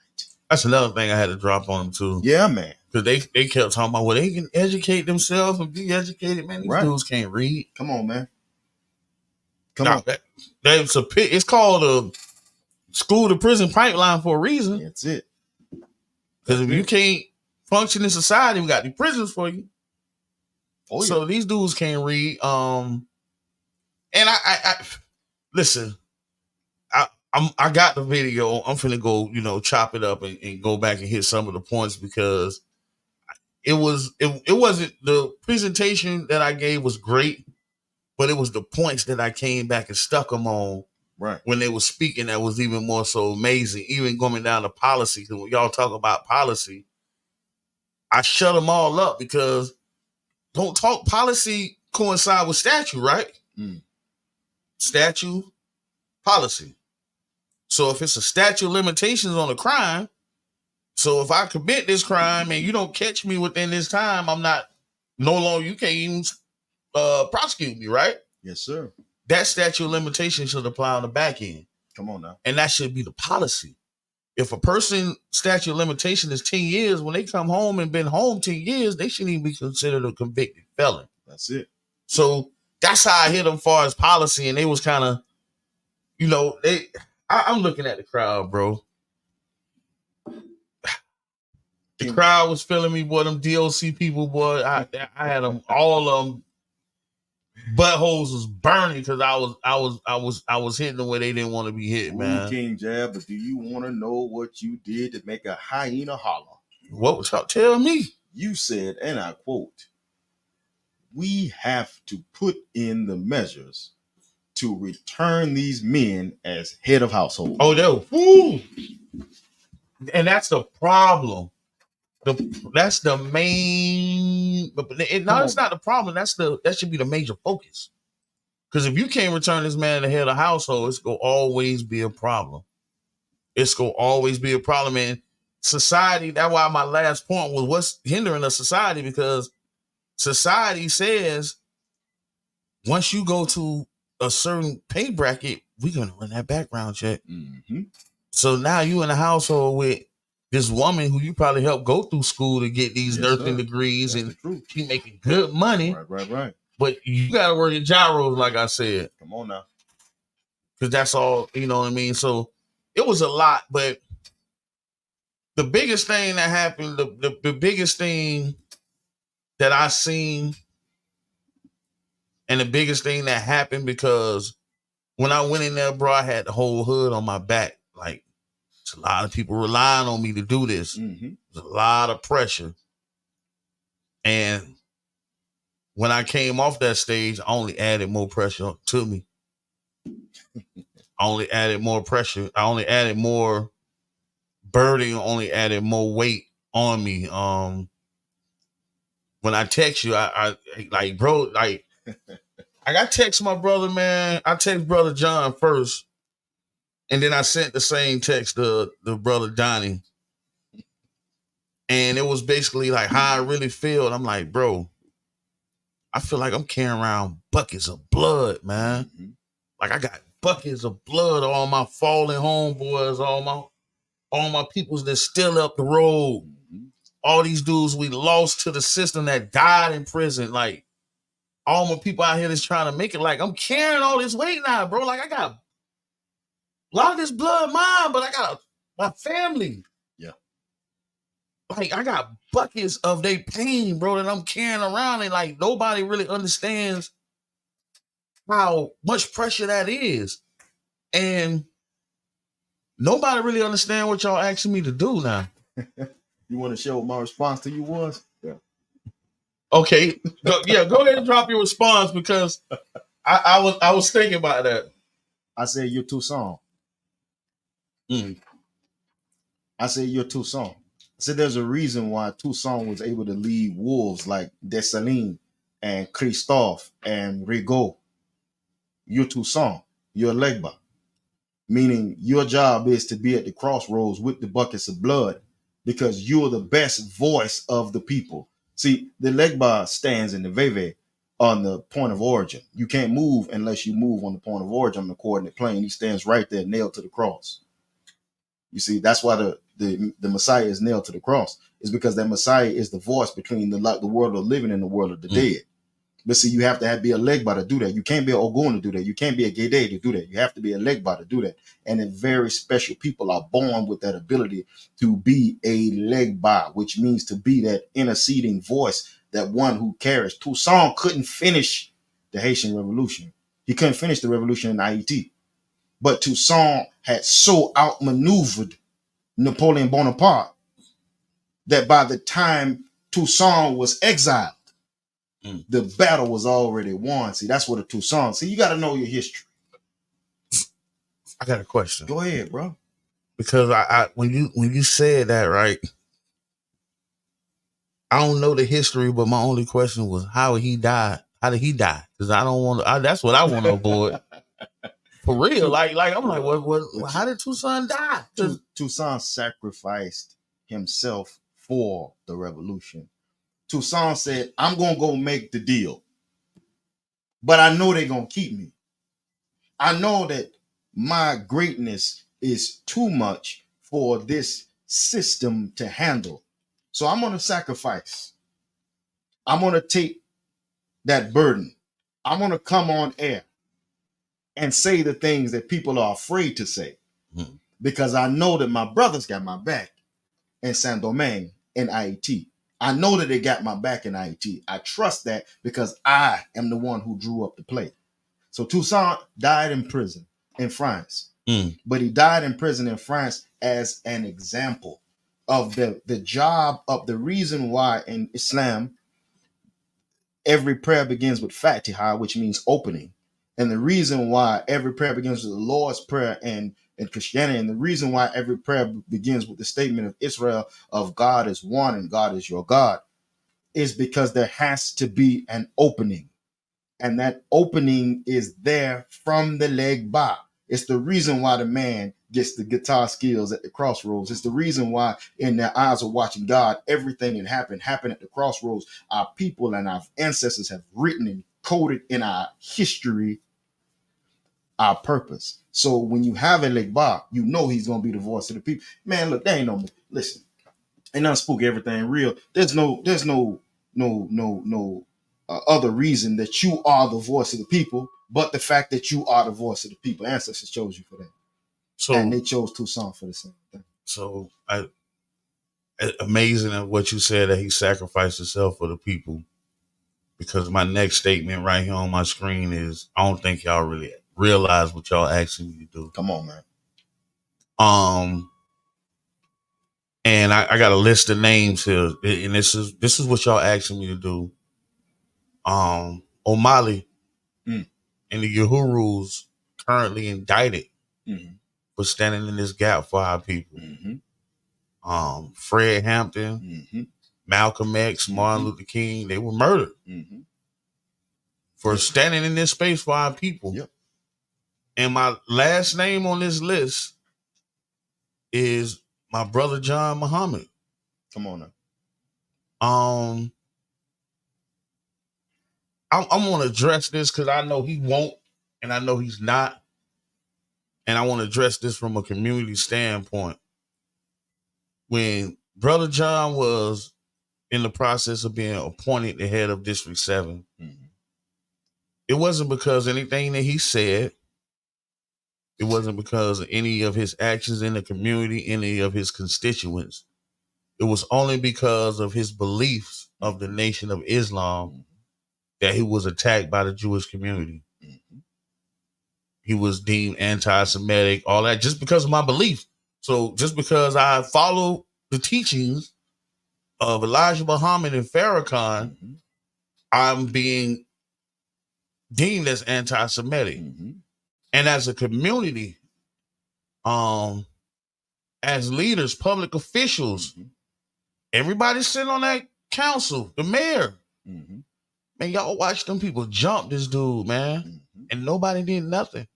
That's another thing I had to drop on them too. Yeah, man. Because they kept talking about, well, they can educate themselves and be educated. Man, these dudes can't read. Come on, man. Come on. It's called a school to prison pipeline for a reason. That's it. Because if you can't function in society, we got the prisons for you. So these dudes can't read. And I listen. I got the video. I'm finna go, chop it up and go back and hit some of the points because it wasn't the presentation that I gave was great, but it was the points that I came back and stuck them on Right. when they were speaking that was even more so amazing. Even going down to policy, because when y'all talk about policy, I shut them all up because don't talk policy coincide with statute, right? Statute, policy. So if it's a statute of limitations on a crime, so if I commit this crime and you don't catch me within this time, I'm not no longer, you can't even prosecute me, right? Yes, sir. That statute of limitations should apply on the back end. Come on now. And that should be the policy. If a person statute of limitation is 10 years, when they come home and been home 10 years, they shouldn't even be considered a convicted felon. That's it. So that's how I hit them far as policy. And they was kind of, I'm looking at the crowd, bro. The crowd was feeling me, boy. Them DLC people, boy. I had them, all of them. Buttholes was burning because I was hitting them where they didn't want to be hit, man. King Jab, but do you want to know what you did to make a hyena holler? What was y'all tell me? You said, and I quote, "We have to put in the measures to return these men as head of household." Oh, no. Woo! And that's the problem. That's the main. It's not the problem. That should be the major focus. Because if you can't return this man to head of the household, it's gonna always be a problem. It's gonna always be a problem in society. That's why my last point was what's hindering the society, because society says once you go to a certain pay bracket, we're gonna run that background check. Mm-hmm. So now you in a household with this woman who you probably helped go through school to get these nursing degrees, that's and she making good money. Right. But you gotta work in gyros, like I said. Come on now. Because that's all, you know what I mean? So it was a lot, but the biggest thing that happened, the biggest thing that I seen, and the biggest thing that happened, because when I went in there, bro, I had the whole hood on my back. Like, there's a lot of people relying on me to do this. Mm-hmm. There's a lot of pressure. And when I came off that stage, I only added more pressure to me. I only added more pressure. I only added more burden, only added more weight on me. When I text you, I like, bro, like, I got text my brother, man. I text brother John first, and then I sent the same text to the brother Donnie. And it was basically like how I really feel. And I'm like, bro, I feel like I'm carrying around buckets of blood, man. Mm-hmm. Like I got buckets of blood, all my fallen homeboys, all my peoples that still up the road. Mm-hmm. All these dudes we lost to the system that died in prison. Like all my people out here that's trying to make it. Like I'm carrying all this weight now, bro. Like I got a lot of this blood mine, but I got my family. Yeah. Like I got buckets of their pain, bro, that I'm carrying around, and like nobody really understands how much pressure that is. And nobody really understand what y'all asking me to do now. You want to share what my response to you was? Yeah. Okay. Go ahead and drop your response, because I was thinking about that. I said you're too soft. I said you're too soft. I said there's a reason why Toussaint was able to lead wolves like Dessalines and Christophe and Rigaud. You're Toussaint. You're Legba. Meaning your job is to be at the crossroads with the buckets of blood, because you're the best voice of the people. See, the Legba stands in the Veve on the point of origin. You can't move unless you move on the point of origin on the coordinate plane. He stands right there, nailed to the cross. You see, that's why the Messiah is nailed to the cross. Is because that Messiah is the voice between the world of the living and the world of the dead. But see, you have to be a Legba to do that. You can't be an Ogun to do that. You can't be a Gede to do that. You have to be a Legba to do that. And then very special people are born with that ability to be a Legba, which means to be that interceding voice, that one who carries. Toussaint couldn't finish the Haitian Revolution. He couldn't finish the revolution in IET. But Toussaint had so outmaneuvered Napoleon Bonaparte that by the time Toussaint was exiled, the battle was already won. See, that's what a Toussaint. See, you got to know your history. I got a question. Go ahead, bro. Because I when you said that, right, I don't know the history, but my only question was how he died. How did he die? Because I don't want to. That's what I want to avoid. For real, like I'm like, what? How did Toussaint die? Toussaint sacrificed himself for the revolution. Toussaint said, "I'm gonna go make the deal, but I know they're gonna keep me. I know that my greatness is too much for this system to handle. So I'm gonna sacrifice. I'm gonna take that burden. I'm gonna come on air and say the things that people are afraid to say, because I know that my brothers got my back in Saint Domingue in IET. I know that they got my back in IET. I trust that because I am the one who drew up the play." So Toussaint died in prison in France, but he died in prison in France as an example of the job of the reason why in Islam every prayer begins with Fatiha, which means opening. And the reason why every prayer begins with the Lord's Prayer in Christianity, and the reason why every prayer begins with the statement of Israel of God is one and God is your God, is because there has to be an opening. And that opening is there from the leg ba. It's the reason why the man gets the guitar skills at the crossroads. It's the reason why in their eyes of watching God, everything that happened at the crossroads. Our people and our ancestors have written and coded in our history our purpose. So when you have a leg ba, you know he's going to be the voice of the people. Man, look, they ain't no, listen, ain't nothing spooky, everything real. There's no other reason that you are the voice of the people, but the fact that you are the voice of the people. Ancestors chose you for that. So, and they chose Toussaint for the same thing. So amazing at what you said, that he sacrificed himself for the people. Because my next statement right here on my screen is, I don't think y'all really realize what y'all asking me to do. Come on, man. And I got a list of names here, and this is what y'all asking me to do. O'Malley and the Uhurus currently indicted for standing in this gap for our people. Fred Hampton, Malcolm X, Martin Luther King, they were murdered for standing in this space for our people. Yep. And my last name on this list is my brother John Muhammad. Come on now. I'm going to address this because I know he won't, and I know he's not. And I want to address this from a community standpoint. When Brother John was in the process of being appointed the head of District 7, it wasn't because anything that he said. It wasn't because of any of his actions in the community, any of his constituents. It was only because of his beliefs of the Nation of Islam that he was attacked by the Jewish community. He was deemed anti-Semitic, all that, just because of my belief. So just because I follow the teachings of Elijah Muhammad and Farrakhan, I'm being deemed as anti-Semitic. And as a community, as leaders, public officials, everybody sitting on that council, the mayor, man, y'all watch them people jump this dude, man, and nobody did nothing.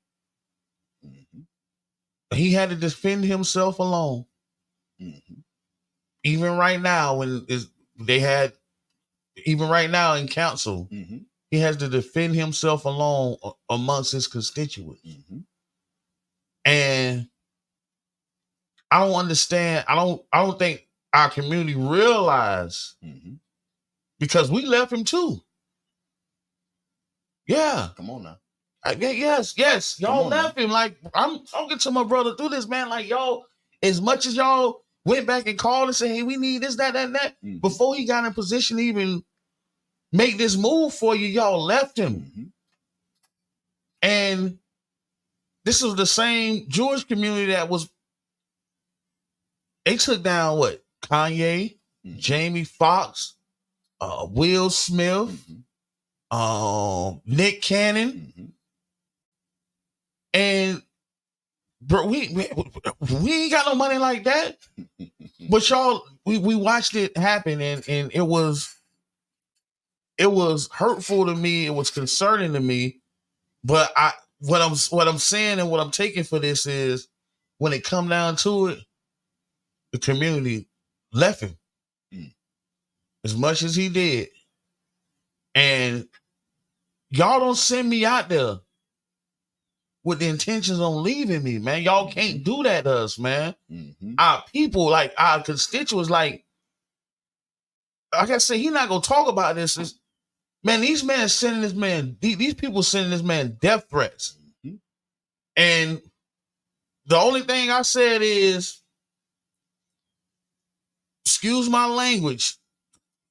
He had to defend himself alone. Even right now, even right now in council, he has to defend himself alone amongst his constituents. And I don't understand. I don't think our community realize, because we left him too. Yeah. Come on now. Yes. Y'all left him. Like, I'm talking to my brother through this, man. Like, y'all, as much as y'all went back and called and said, hey, we need this, that, and that, before he got in position to even make this move for you, y'all left him. And this was the same Jewish community that was, they took down what? Kanye, Jamie Foxx, Will Smith, Nick Cannon. And bro, we ain't got no money like that. But y'all, we watched it happen, and it was hurtful to me. It was concerning to me. But what I'm saying and what I'm taking for this is, when it come down to it, the community left him as much as he did. And y'all don't send me out there with the intentions on leaving me, man. Y'all can't do that to us, man. Our people, like our constituents, like I said, he not gonna talk about this. Man, these men sending this man, these people sending this man death threats. And the only thing I said is, excuse my language,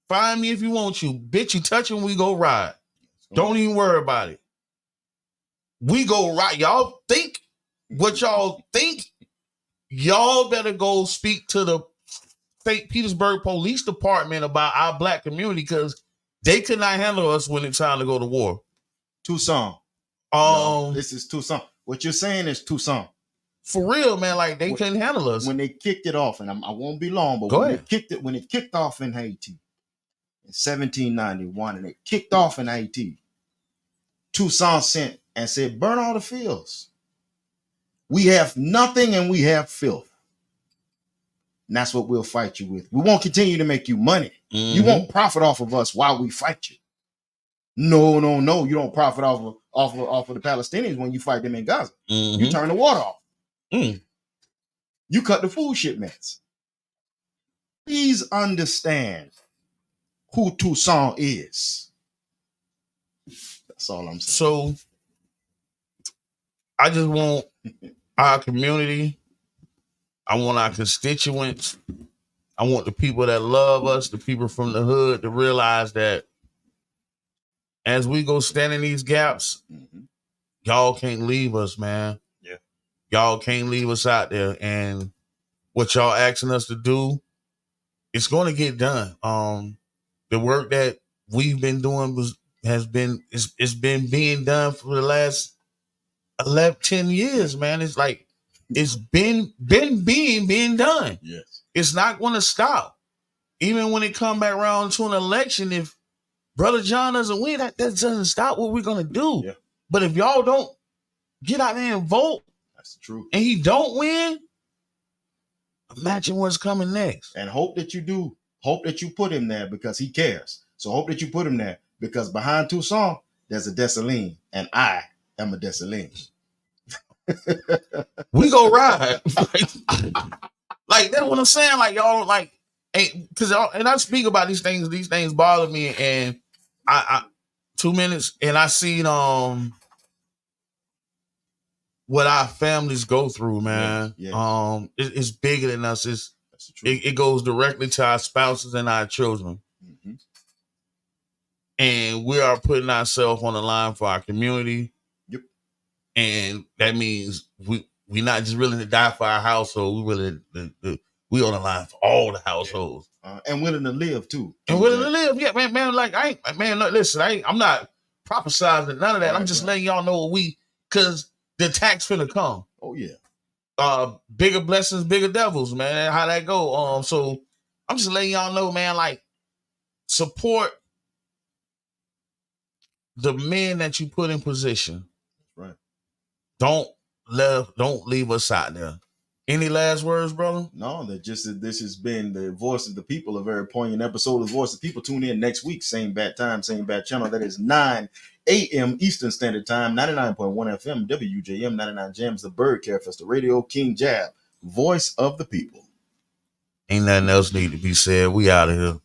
find me if you want to. Bitch, you touch him, we go ride. Don't even worry about it. We go ride. Y'all think what y'all think? Y'all better go speak to the St. Petersburg Police Department about our black community, because they could not handle us when it's time to go to war. Tucson. No, this is Tucson. What you're saying is Tucson. For real, man. Like, they couldn't handle us. When they kicked it off, and I won't be long, but when it kicked off in Haiti in 1791, and it kicked off in Haiti, Tucson sent and said, burn all the fields. We have nothing and we have filth. And that's what we'll fight you with. We won't continue to make you money. You won't profit off of us while we fight you. No. You don't profit off of the Palestinians when you fight them in Gaza. You turn the water off. You cut the food shipments. Please understand who Tucson is. That's all I'm saying. So I just want our community, I want our constituents, I want the people that love us, the people from the hood, to realize that as we go stand in these gaps, y'all can't leave us, man. Yeah. Y'all can't leave us out there. And what y'all asking us to do, it's going to get done. The work that we've been doing has been being done for the last 10 years, man. It's like, it's been being done. Yes. It's not going to stop. Even when it come back around to an election, if Brother John doesn't win, that doesn't stop what we're going to do. Yeah. But if y'all don't get out there and vote, that's the truth, and he don't win, imagine what's coming next. And hope that you do. Hope that you put him there because he cares. So hope that you put him there, because behind Tucson, there's a Dessalines, and I am a Dessalines. We go ride. Like, that's what I'm saying. Like, y'all, like, because and I speak about these things bother me, and I 2 minutes, and I seen what our families go through, man. Yes. It's bigger than us. It goes directly to our spouses and our children. And we are putting ourselves on the line for our community. Yep. And that means we not just willing to die for our household. We on the line for all the households. And willing to live too. And willing to live. Yeah, man. Like, I'm not prophesizing none of that. I'm just letting y'all know because the attack's finna come. Oh yeah. Bigger blessings, bigger devils, man. How that go? So I'm just letting y'all know, man, like, support the men that you put in position. Right. Don't leave us out there. Any last words, brother? No, this has been the Voice of the People, a very poignant episode of the Voice of the People. Tune in next week, same bad time, same bad channel. That is 9 a.m. Eastern Standard Time, 99.1 FM, WJM 99 Jams, the Bird Care Festival, Radio King Jab, Voice of the People. Ain't nothing else need to be said. We out of here.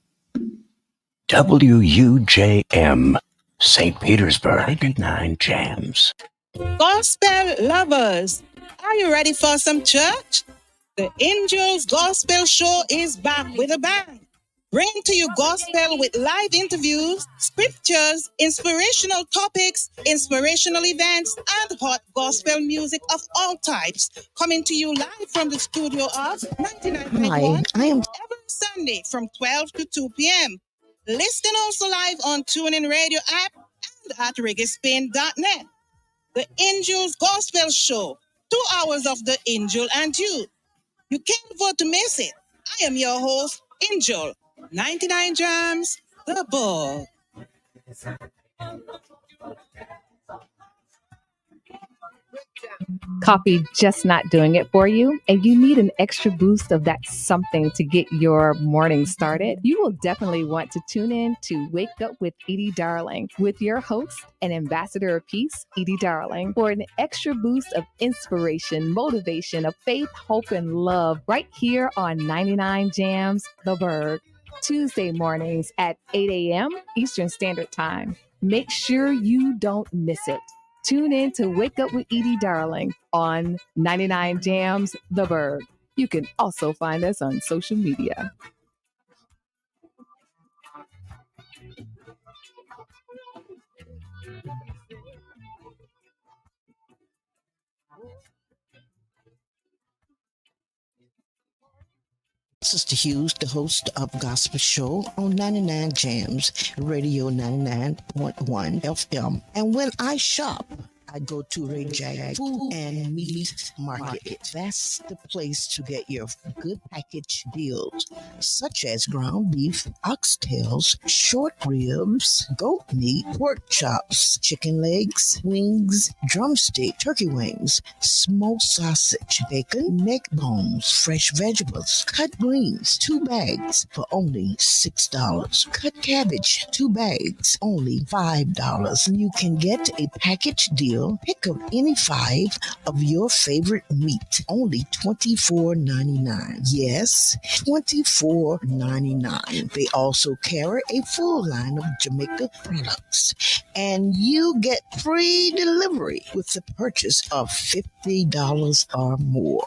WUJM, St. Petersburg, 99 Jams. Gospel lovers, are you ready for some church? The Angels Gospel Show is back with a bang. Bringing to you gospel with live interviews, scriptures, inspirational topics, inspirational events, and hot gospel music of all types. Coming to you live from the studio of 99.1 every Sunday from 12 to 2 p.m. Listen also live on TuneIn Radio app and at reggaespin.net. The Angels Gospel Show. 2 hours of the angel and you. You can't afford to miss it. I am your host, Angel. 99 Jams, the ball. Coffee just not doing it for you, and you need an extra boost of that something to get your morning started, you will definitely want to tune in to Wake Up with Edie Darling with your host and ambassador of peace, Edie Darling, for an extra boost of inspiration, motivation, of faith, hope, and love right here on 99 Jams, The Berg, Tuesday mornings at 8 a.m. Eastern Standard Time. Make sure you don't miss it. Tune in to Wake Up with Edie Darling on 99 Jams, The Berg. You can also find us on social media. Sister Hughes, the host of Gospel Show on 99 Jams, Radio 99.1 FM. And when I shop, I go to Ray Jag Food and Meat Market. That's the place to get your good package deals, such as ground beef, oxtails, short ribs, goat meat, pork chops, chicken legs, wings, drumstick, turkey wings, smoked sausage, bacon, neck bones, fresh vegetables, cut greens, 2 bags for only $6. Cut cabbage, 2 bags, only $5. You can get a package deal. Pick up any 5 of your favorite meat, only $24.99. Yes, $24.99. They also carry a full line of Jamaica products, and you get free delivery with the purchase of $50 or more.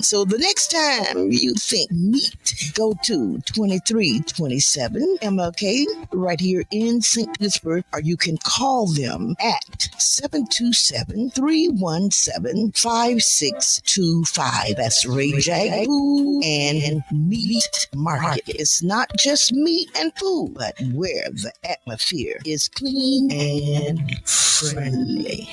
So the next time you think meat, go to 2327 MLK right here in St. Petersburg, or you can call them at 727-317-5625. That's Ray Jag Food and Meat Market. It's not just meat and food, but where the atmosphere is clean and friendly.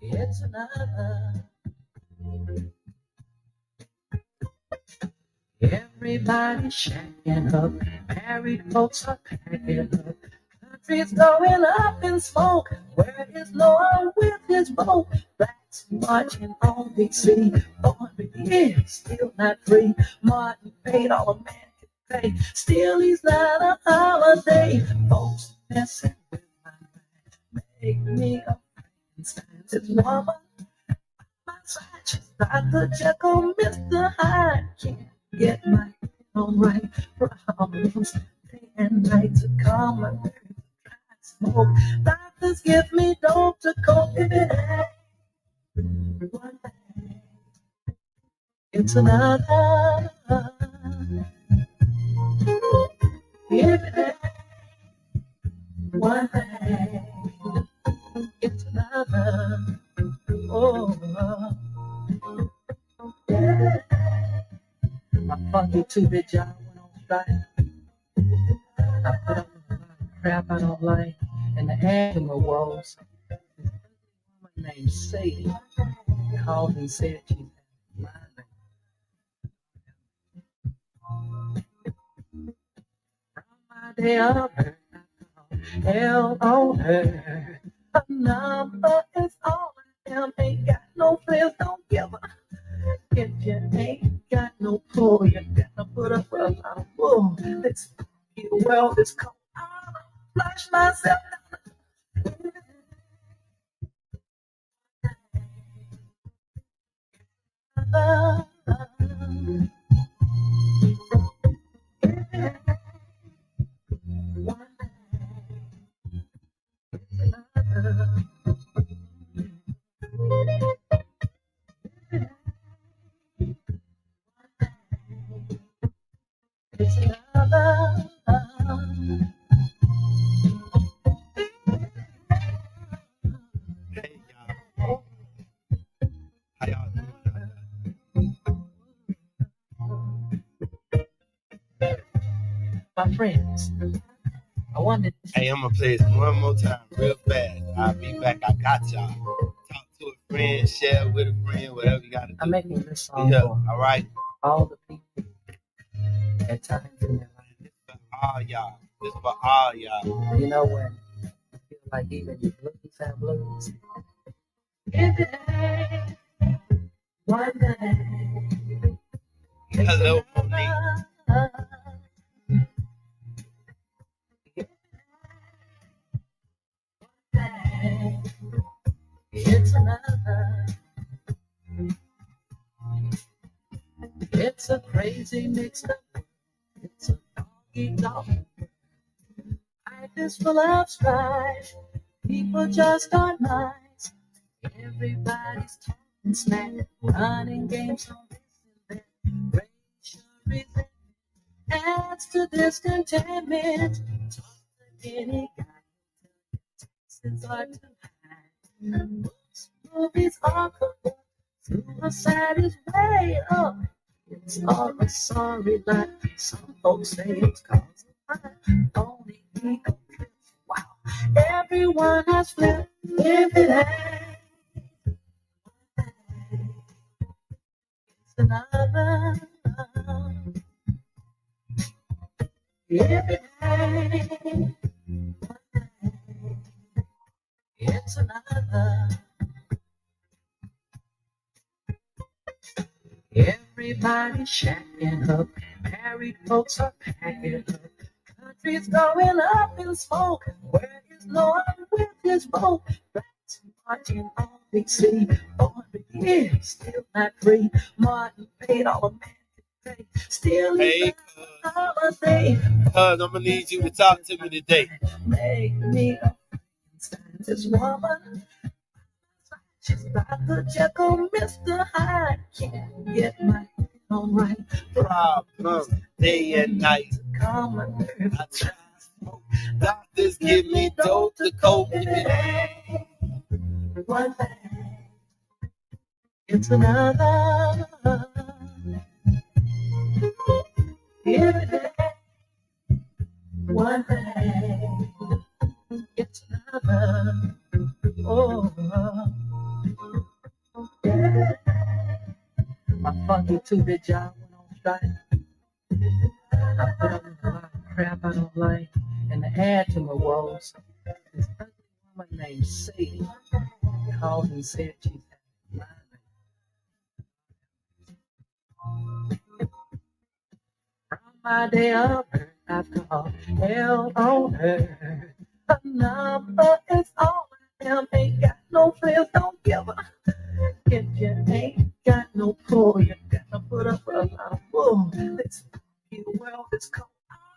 It's another. Everybody's shacking up. Married folks are packing up. Country's going up in smoke. Where is Noah with his boat? Blacks marching on D.C. Born is still not free. Martin paid all a man could pay. Still he's not a holiday. Folks messing with my mind. Make me a Frankenstein's woman. My side, she's Dr. Jekyll, Mr. Hyde. Can't get my head on right. Problems day and night to calm my nerves. Smoke. Doctors give me dope to cope if it ain't one thing. It's another. If it ain't one thing, it's another. Oh, yeah. My funky 2-bit job went on strike. I put up with a lot of crap I don't like. And the animal was a woman named Sadie called and said she's having from my day of her, hell on her. A number is all I am. Ain't got no friends, don't give a. If you ain't got no pull, you gotta put up with a lot of bull. This world is cold. I'll flush myself down. friends. I wanted. Hey, I'm gonna play this one more time, real fast. I'll be back. I got y'all. Talk to a friend, share with a friend, whatever you gotta do. I'm making this song for all right. All the people at times in their life. This for all y'all. This for all y'all. You know when you feel like even your blues have blues. If it ain't one day. Hello, Monique. It's another. It's a crazy mix up. It's a doggy dog. Life is full of strife. People just aren't nice. Everybody's talking smack, running games on this and that. Racial resentment adds to discontentment. Talk to any guy. Taxes are too high. Books, movies are corrupt. Suicide is way up. It's all a sorry life. Some folks say it's cause of my only ego trip. Wow, everyone has flipped. If it ain't, it's another. If it ain't, it's another. Everybody's shacking up. Married folks are packing up. Country's going up in smoke. Where is Lord with his boat? Blacks marching on DC. 400 years, still not free. Martin paid all the man to pay. Still hey, holiday. Cuz I'm gonna need you to talk to me today. Make me a this woman. She's Dr. Jekyll, Mr. Hyde. Can't get my head on right. Problems day and night. Common nerves. I try to smoke. Doctors give me dope to cope. If it ain't one thing, it's another. If it ain't one thing, it's another. Oh. My funky two-bit job went on strike. I put up with a lot of crap I don't like. And to add to my woes, this ugly woman named Sadie called and said she's having from my day of birth, I've called hell on her. A number is all I am. Ain't got no friends, don't give a. If you ain't got no pull, you gotta put up a lot of bull. This world is cold.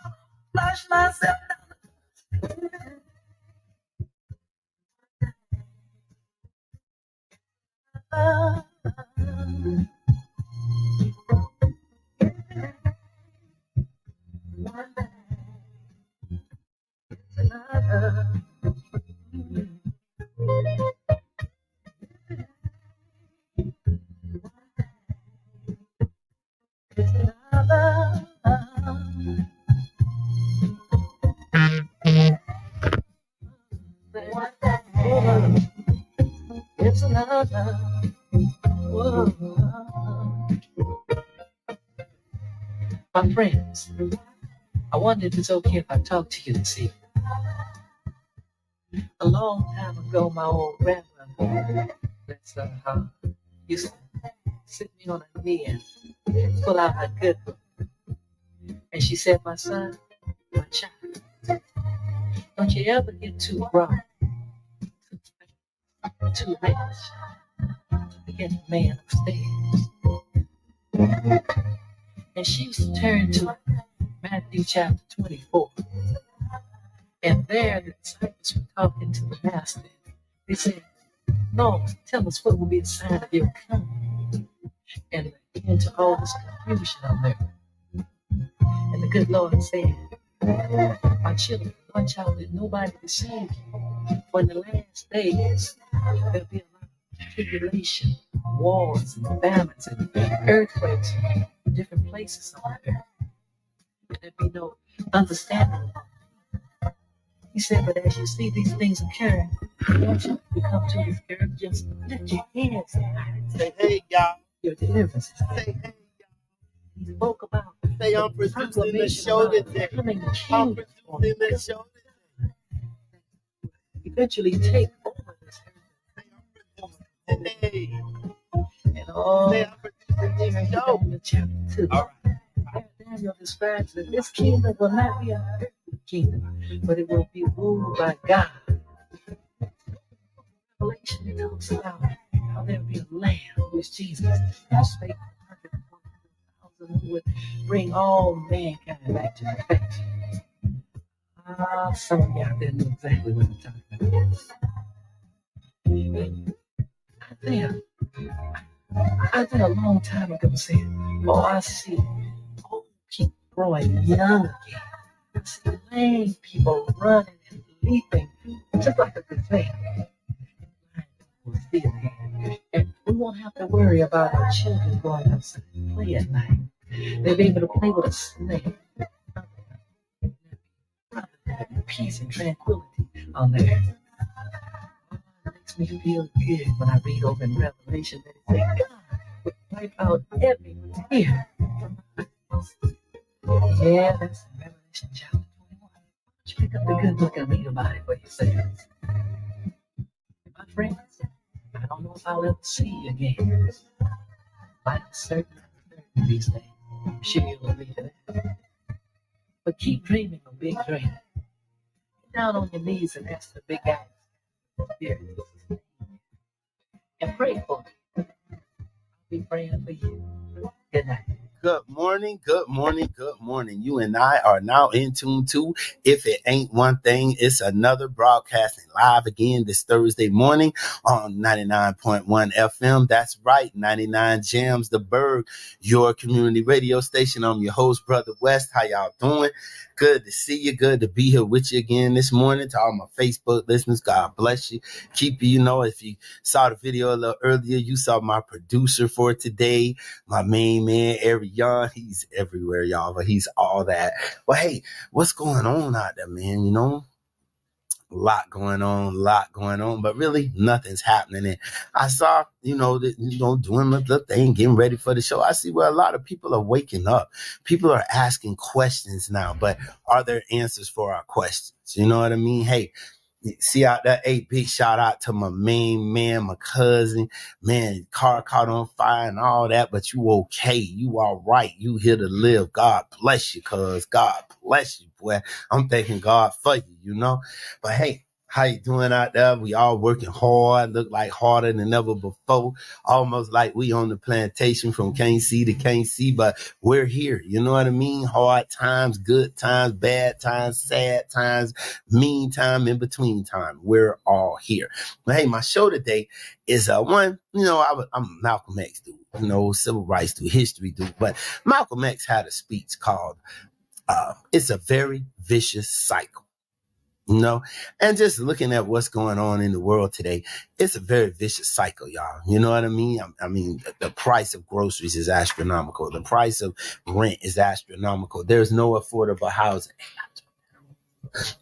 I'll flush myself down. One day, it's another. It's another. It's another. Whoa. My friends, I wonder if it's okay if I talk to you this evening. A long time ago, my old grandmother used to sit me on her knee and pull out her good book. And she said, my son, my child, don't you ever get too broad, too rich, to get a man upstairs. And she used to turn to Matthew chapter 24. And there the disciples were talking to the master. They said, Lord, tell us what will be the sign of your coming and the end to all this confusion on earth. And the good Lord said, my children, watch out that nobody deceives you. For in the last days, there'll be a lot of tribulation, wars, and famines, and earthquakes in different places on earth. There'll be no understanding. He said, but as you see these things occurring, don't you become too discouraged. Just lift your hands and say, hey, y'all. Your deliverance. Say, hey, y'all. He spoke about. Say, I'm producing the show today. I'm producing the show today. Eventually take over this earth. Hey. And all Daniel chapter 2. All right. Daniel describes that this kingdom will not be a earthly kingdom, but it will be ruled by God. Revelation talks about how there will be a lamb who is Jesus, who spake who would bring all mankind back to the faith. Some of you out there know exactly what I'm talking about. I think a long time ago said, oh, I see old people growing young again. I see lame people running and leaping, just like a gazelle. And we won't have to worry about our children going outside to play at night. They'll be able to play with a snake. Peace and tranquility on there. It makes me feel good when I read over in Revelation that it says God would wipe out every tear from my eyes. Yeah, that's in Revelation chapter 21. You pick up the good book and read about it for yourselves. My friends, I don't know if I'll ever see you again. I'm certain these days. I'm sure you'll agree to that. But keep dreaming a big dream. Get down on your knees and ask the big guy. Spirit. And pray for me. I'll be praying for you. Good night. Good morning, good morning, good morning. You and I are now in tune to If It Ain't One Thing, It's Another, broadcasting live again this Thursday morning on 99.1 FM. That's right, 99 Jams, the Berg, your community radio station. I'm your host, Brother West. How y'all doing? Good to see you. Good to be here with you again this morning. To all my Facebook listeners, God bless you. Keep you, if you saw the video a little earlier, you saw my producer for today, my main man, Arion. He's everywhere, y'all, but he's all that. Well, hey, what's going on out there, man? A lot going on, but really nothing's happening. And I saw, doing the thing, getting ready for the show. I see where a lot of people are waking up. People are asking questions now, but are there answers for our questions? You know what I mean? Hey, see out there, hey, big shout out to my main man, my cousin, man, car caught on fire and all that, but you okay. You all right. You here to live. God bless you, cuz. God bless you, boy. I'm thanking God for you, But hey, how you doing out there? We all working hard, look like harder than ever before. Almost like we on the plantation from can't see to can't see, but we're here. You know what I mean? Hard times, good times, bad times, sad times, mean time, in between time. We're all here. But hey, my show today is one, I'm a Malcolm X dude, civil rights dude, history dude. But Malcolm X had a speech called It's a Very Vicious Cycle. And just looking at what's going on in the world today, it's a very vicious cycle, y'all. You know what I mean? I mean, the price of groceries is astronomical. The price of rent is astronomical. There's no affordable housing.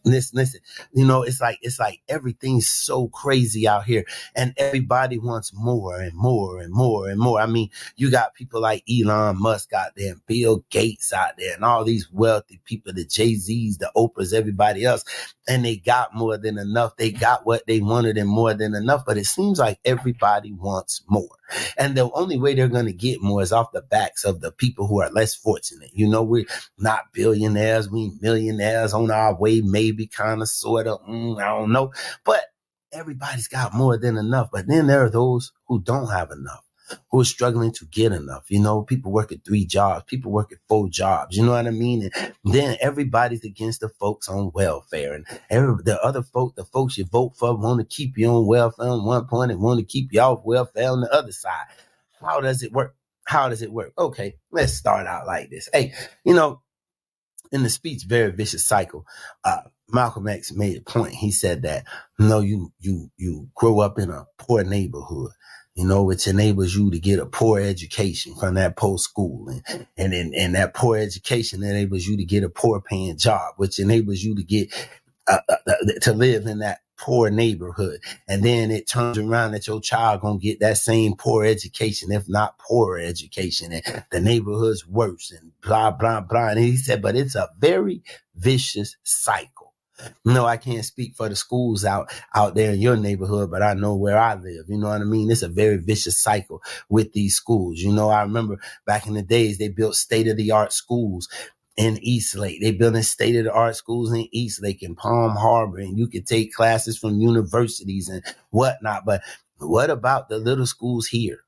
Listen, it's like everything's so crazy out here, and everybody wants more and more and more and more. I mean, you got people like Elon Musk out there, and Bill Gates out there, and all these wealthy people, the Jay-Z's, the Oprahs, everybody else, and they got more than enough. They got what they wanted and more than enough, but it seems like everybody wants more. And the only way they're going to get more is off the backs of the people who are less fortunate. We're not billionaires, we millionaires on our way, maybe, kind of, sort of, I don't know. But everybody's got more than enough. But then there are those who don't have enough, who are struggling to get enough. People working 3 jobs, people working 4 jobs. You know what I mean? And then everybody's against the folks on welfare. And the other folk, the folks you vote for, want to keep you on welfare on one point and want to keep you off welfare on the other side. How does it work? Okay, let's start out like this. Hey, in the speech, Very Vicious Cycle, Malcolm X made a point. He said that, you grow up in a poor neighborhood. which enables you to get a poor education from that post school. And that poor education enables you to get a poor paying job, which enables you to get to live in that poor neighborhood. And then it turns around that your child gonna get that same poor education, if not poorer education, and the neighborhood's worse, and blah, blah, blah. And he said, but it's a very vicious cycle. No, I can't speak for the schools out there in your neighborhood, but I know where I live. You know what I mean? It's a very vicious cycle with these schools. I remember back in the days, they built state-of-the-art schools in Eastlake. They building state-of-the-art schools in Eastlake and Palm Harbor, and you could take classes from universities and whatnot. But what about the little schools here?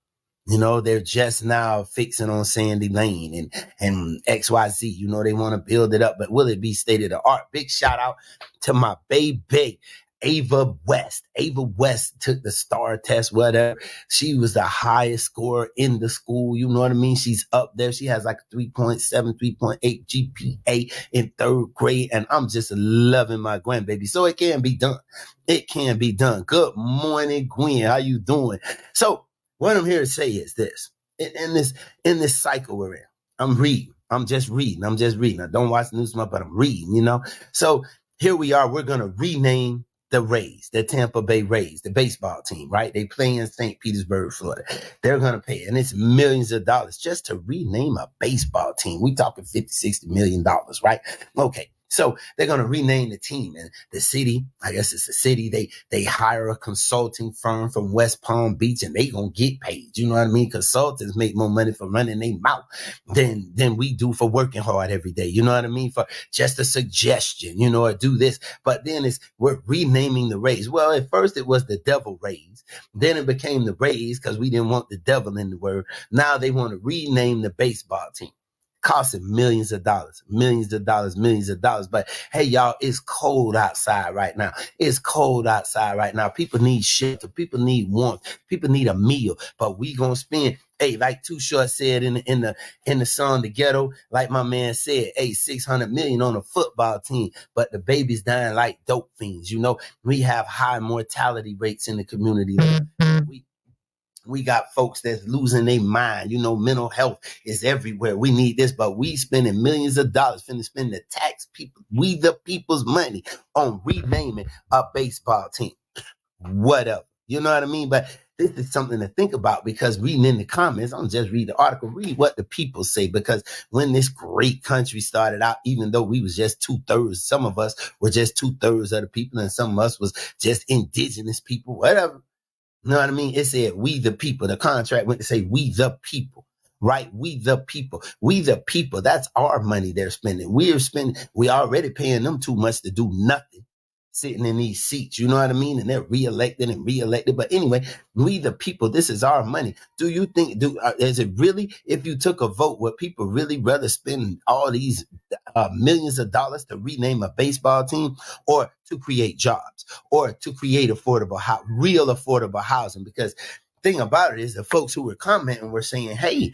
They're just now fixing on Sandy Lane and XYZ. They want to build it up, but will it be state-of-the-art? Big shout out to my baby, Ava West. Ava West took the STAR test, whatever. She was the highest scorer in the school. You know what I mean? She's up there. She has like a 3.7, 3.8 GPA in third grade. And I'm just loving my grandbaby. So it can be done. It can be done. Good morning, Gwen. How you doing? So what I'm here to say is this. In this cycle we're in, I'm reading. I'm just reading. I don't watch the news much, but I'm reading, So here we are. We're going to rename the Rays, the Tampa Bay Rays, the baseball team, right? They play in St. Petersburg, Florida. They're going to pay, and it's millions of dollars just to rename a baseball team. We talking $50-60 million, right? Okay. So they're going to rename the team, and the city, I guess it's a city, they hire a consulting firm from West Palm Beach, and they going to get paid. You know what I mean? Consultants make more money for running their mouth than we do for working hard every day. You know what I mean? For just a suggestion, or do this. But then we're renaming the Rays. Well, at first it was the Devil Rays. Then it became the Rays because we didn't want the devil in the word. Now they want to rename the baseball team. Costing millions of dollars. But hey, y'all, it's cold outside right now. People need shelter. People need warmth. People need a meal. But we gonna spend, hey, like Too Short said in the song The Ghetto, like my man said, hey, $600 million on a football team, but the baby's dying like dope fiends. We have high mortality rates in the community. We got folks that's losing their mind. Mental health is everywhere. We need this, but we spending millions of dollars, finna spend the tax people, we the people's money on renaming a baseball team. Whatever. You know what I mean? But this is something to think about, because reading in the comments, I'm just reading the article, read what the people say, because when this great country started out, even though we was just 2/3, some of us were just 2/3 of the people, and some of us was just indigenous people, whatever. You know what I mean? It said, we the people. The contract went to say, we the people, right? We the people. We the people. That's our money they're spending. We already paying them too much to do nothing, sitting in these seats. You know what I mean? And they're reelected. But anyway, we the people, this is our money. Do you think, is it really, if you took a vote, would people really rather spend all these millions of dollars to rename a baseball team, or to create jobs, or to create real affordable housing? Because thing about it is, the folks who were commenting were saying, hey,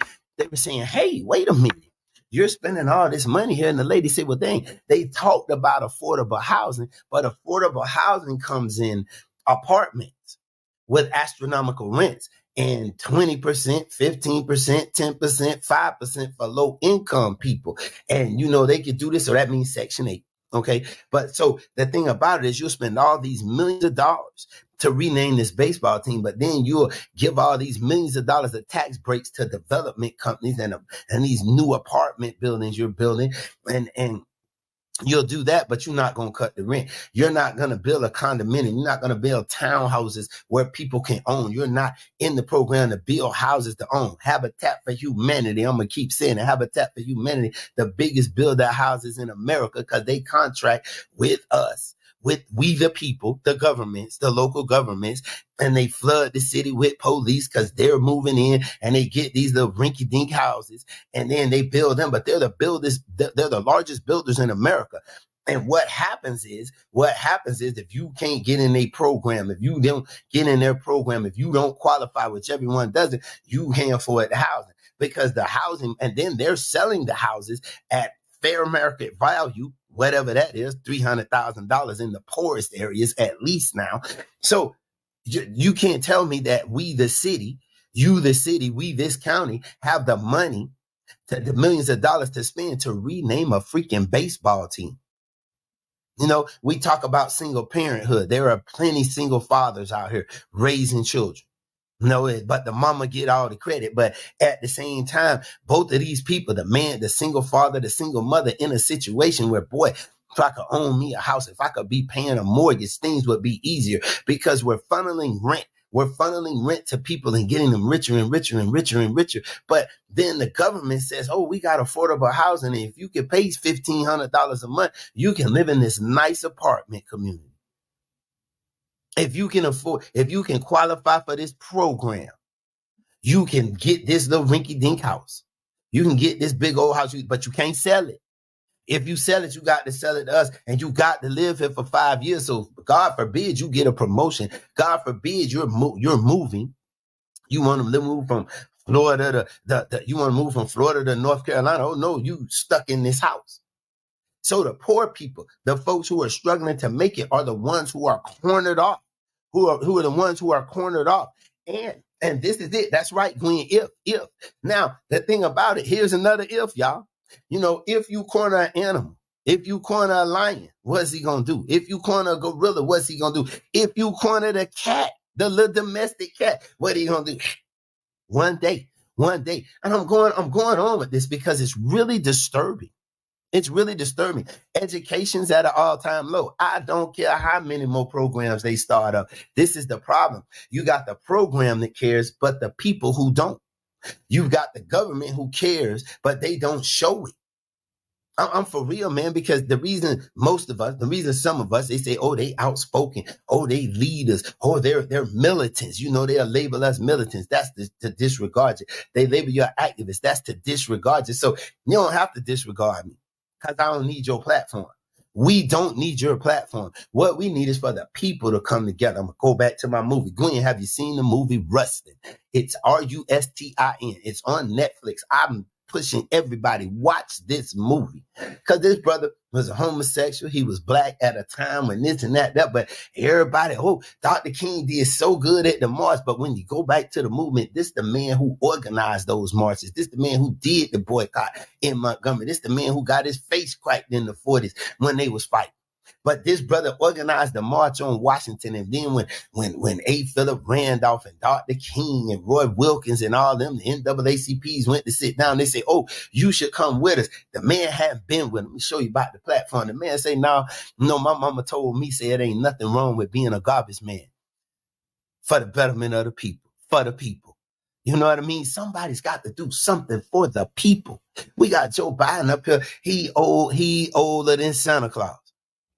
wait a minute. You're spending all this money here. And the lady said, well, they talked about affordable housing, but affordable housing comes in apartments with astronomical rents, and 20%, 15%, 10%, 5% for low income people. And, they could do this. So that means Section 8. Okay. But so the thing about it is, you'll spend all these millions of dollars to rename this baseball team, but then you'll give all these millions of dollars of tax breaks to development companies and these new apartment buildings you're building, and you'll do that, but you're not going to cut the rent. You're not going to build a condominium. You're not going to build townhouses where people can own. You're not in the program to build houses to own. Habitat for Humanity, I'm going to keep saying it, Habitat for Humanity, the biggest builder houses in America, because they contract with us, with we the people, the governments, the local governments, and they flood the city with police because they're moving in, and they get these little rinky-dink houses, and then they build them. But they're the largest builders in America. And what happens is if you can't get in a program, if you don't get in their program, if you don't qualify, which everyone doesn't, you can't afford the housing, because the housing, and then they're selling the houses at fair market value, whatever that is, $300,000 in the poorest areas at least now. So You can't tell me that we, the city, you, the city, we, this county, have the money, the millions of dollars to spend to rename a freaking baseball team. You know, we talk about single parenthood. There are plenty single fathers out here raising children. No, but the mama get all the credit. But at the same time, both of these people, the man, the single father, the single mother, in a situation where, boy, if I could own me a house, if I could be paying a mortgage, things would be easier because we're funneling rent. We're funneling rent to people and getting them richer and richer and richer and richer. But then the government says, oh, we got affordable housing. And if you can pay $1,500 a month, you can live in this nice apartment community. If you can afford, if you can qualify for this program, you can get this little rinky-dink house. You can get this big old house, but you can't sell it. If you sell it, you got to sell it to us, and you got to live here for 5 years. So God forbid you get a promotion. God forbid you're moving. You want to move from Florida to you want to move from Florida to North Carolina. Oh no, you stuck in this house. So the poor people, the folks who are struggling to make it, are the ones who are cornered off. Who are the ones who are cornered off. And this is it. That's right, Gwen. If. Now, the thing about it, here's another if, y'all. You know, if you corner an animal, if you corner a lion, what's he going to do? If you corner a gorilla, what's he going to do? If you corner the cat, the little domestic cat, what are you going to do? One day. And I'm going on with this because it's really disturbing. It's really disturbing. Education's at an all-time low. I don't care how many more programs they start up. This is the problem. You got the program that cares, but the people who don't. You've got the government who cares, but they don't show it. I'm for real, man, because the reason some of us, they say, oh, they outspoken. Oh, they leaders. Oh, they're militants. You know, they'll label us militants. That's to disregard you. They label you an activist. That's to disregard you. So you don't have to disregard me because I don't need your platform. We don't need your platform. What we need is for the people to come together. I'm going to go back to my movie. Gwen, have you seen the movie Rustin? It's Rustin. It's on Netflix. I'm pushing everybody, watch this movie. Because this brother was a homosexual. He was black at a time when this and that. But everybody, oh, Dr. King did so good at the march. But when you go back to the movement, this the man who organized those marches. This the man who did the boycott in Montgomery. This the man who got his face cracked in the 40s when they was fighting. But this brother organized the march on Washington. And then when A. Philip Randolph and Dr. King and Roy Wilkins and all them, the NAACPs went to sit down, they say, oh, you should come with us. The man hadn't been with him. Let me show you about the platform. The man say, no, my mama told me, say it ain't nothing wrong with being a garbage man for the betterment of the people, for the people. You know what I mean? Somebody's got to do something for the people. We got Joe Biden up here. He older than Santa Claus.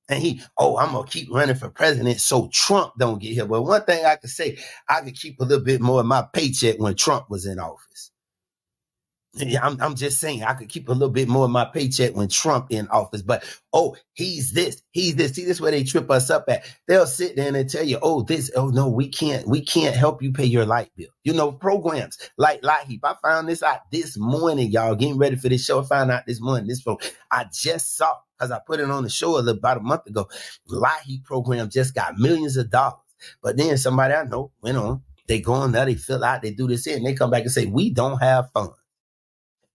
And I'm going to keep running for president so Trump don't get here. But one thing I could say, I could keep a little bit more of my paycheck when Trump was in office. Yeah, I'm just saying I could keep a little bit more of my paycheck when Trump in office. But, he's this. See, this is where they trip us up at. They'll sit there and tell you, no, we can't help you pay your light bill. You know, programs like Light Heap. I found this out this morning, y'all, getting ready for this show. I found out this morning, this phone I just saw, because I put it on the show about a month ago. Light Heap program just got millions of dollars. But then somebody I know went on, they go on there, they fill out, they do this here, and they come back and say, we don't have funds.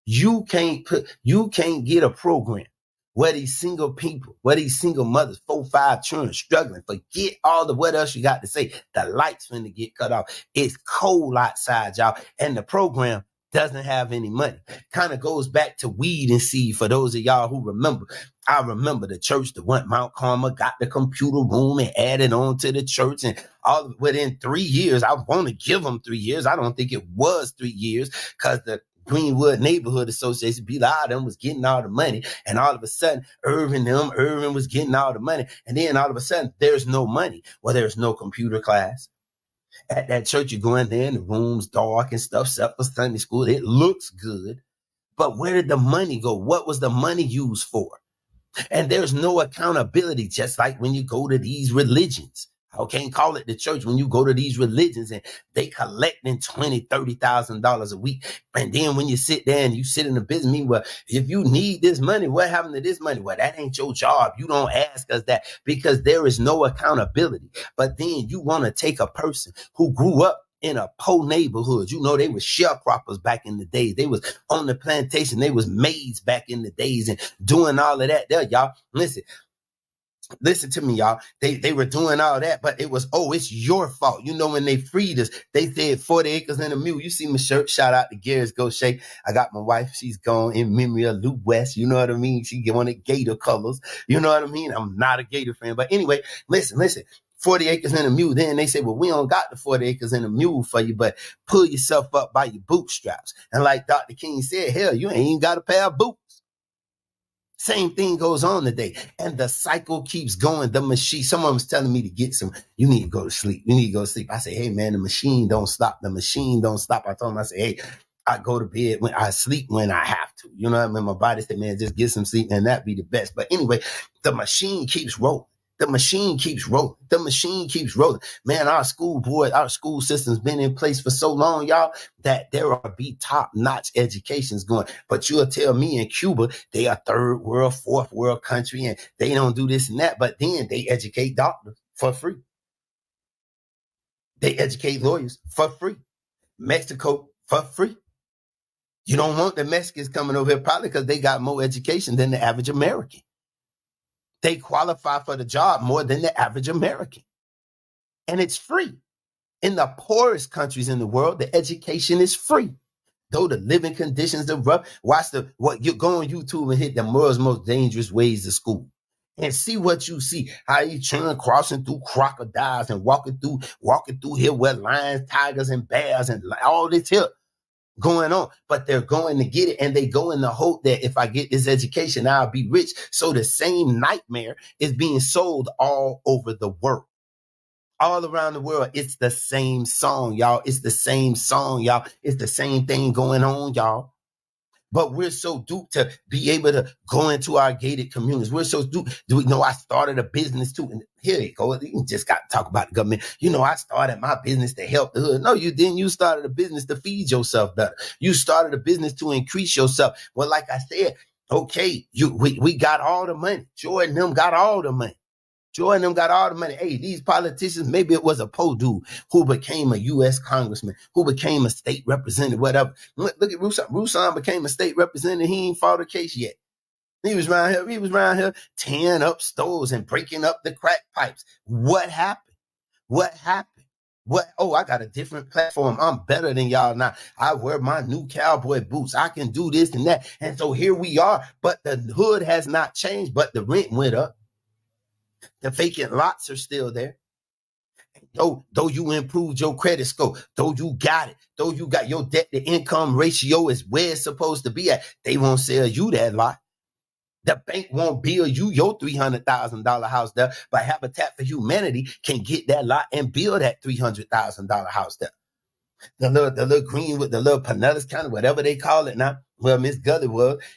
You can't get a program where these single people, where these single mothers, 4, 5 children struggling. Forget all the what else you got to say. The lights finna get cut off. It's cold outside, y'all. And the program doesn't have any money. Kind of goes back to weed and seed for those of y'all who remember. I remember the church that went Mount Carmel, got the computer room and added on to the church. And all within 3 years, I want to give them 3 years. I don't think it was 3 years because the Greenwood Neighborhood Association, them was getting all the money. And all of a sudden, Irvin was getting all the money. And then all of a sudden, there's no money. Well, there's no computer class. At that church, you go in there and the room's dark and stuff, except for Sunday school. It looks good. But where did the money go? What was the money used for? And there's no accountability, just like when you go to these religions. I can't call it the church when you go to these religions and they collecting $20,000, $30,000 a week. And then when you sit there and you sit in the business meeting, well, if you need this money, what happened to this money? Well, that ain't your job. You don't ask us that because there is no accountability. But then you want to take a person who grew up in a poor neighborhood. You know, they were sharecroppers back in the days. They was on the plantation. They was maids back in the days and doing all of that. There, y'all, listen to me, y'all. They were doing all that, but it was, it's your fault. You know, when they freed us, they said 40 acres and a mule. You see my shirt, shout out to Gary's Go Shake. I got my wife, she's gone in memory of Lou West. You know what I mean? She wanted Gator colors. You know what I mean? I'm not a Gator fan, but anyway, listen. 40 acres and a mule. Then they say, well, we don't got the 40 acres and a mule for you, but pull yourself up by your bootstraps. And like Dr. King said, hell, you ain't even got a pair of boots. Same thing goes on today. And the cycle keeps going. The machine, someone was telling me to get some, you need to go to sleep. You need to go to sleep. I say, hey, man, the machine don't stop. The machine don't stop. I told him, I say, hey, I go to bed when I sleep when I have to. You know what I mean? My body said, man, just get some sleep and that be the best. But anyway, the machine keeps rolling. The machine keeps rolling. The machine keeps rolling. Man, our school board, our school system's been in place for so long, y'all, that there are top-notch educations going. But you'll tell me in Cuba, they are third world, fourth world country, and they don't do this and that. But then they educate doctors for free. They educate lawyers for free. Mexico for free. You don't want the Mexicans coming over here probably because they got more education than the average American. They qualify for the job more than the average American. And it's free. In the poorest countries in the world, the education is free. Though the living conditions are rough, you go on YouTube and hit the world's most dangerous ways to school. And see what you see. How you crossing through crocodiles and walking through here where lions, tigers, and bears and all this here going on, but they're going to get it, and they go in the hope that if I get this education, I'll be rich. So the same nightmare is being sold all over the world. All around the world, it's the same song, y'all. It's the same song, y'all. It's the same thing going on, y'all. But we're so duped to be able to go into our gated communities. We're so duped. Do we know I started a business too? And here you go. You just got to talk about the government. You know, I started my business to help the hood. No, you didn't. You started a business to feed yourself better. You started a business to increase yourself. Well, like I said, okay, we got all the money. Jordan them got all the money. Jordan them got all the money. Hey, these politicians, maybe it was a poor dude who became a U.S. congressman, who became a state representative, whatever. Look at Rusan. Rusan became a state representative. He ain't fought a case yet. He was around here tearing up stores and breaking up the crack pipes. What happened? I got a different platform. I'm better than y'all now. I wear my new cowboy boots. I can do this and that. And so here we are. But the hood has not changed, but the rent went up. The vacant lots are still there. Though you improved your credit score, though you got it, though you got your debt to income ratio is where it's supposed to be at, they won't sell you that lot. The bank won't build you your $300,000 house there, but Habitat for Humanity can get that lot and build that $300,000 house there. The little green with the little Pinellas County, whatever they call it now. Well, Miss Gully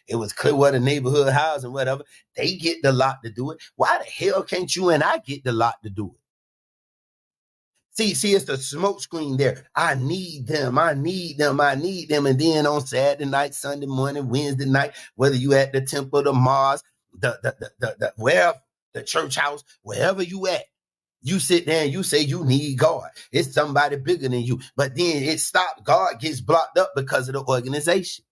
it was Clearwater neighborhood housing, whatever. They get the lot to do it. Why the hell can't you and I get the lot to do it? See, it's the smoke screen there. I need them. And then on Saturday night, Sunday morning, Wednesday night, whether you at the Temple of Mars, wherever, the church house, wherever you at, you sit there and you say you need God. It's somebody bigger than you. But then it stops. God gets blocked up because of the organization.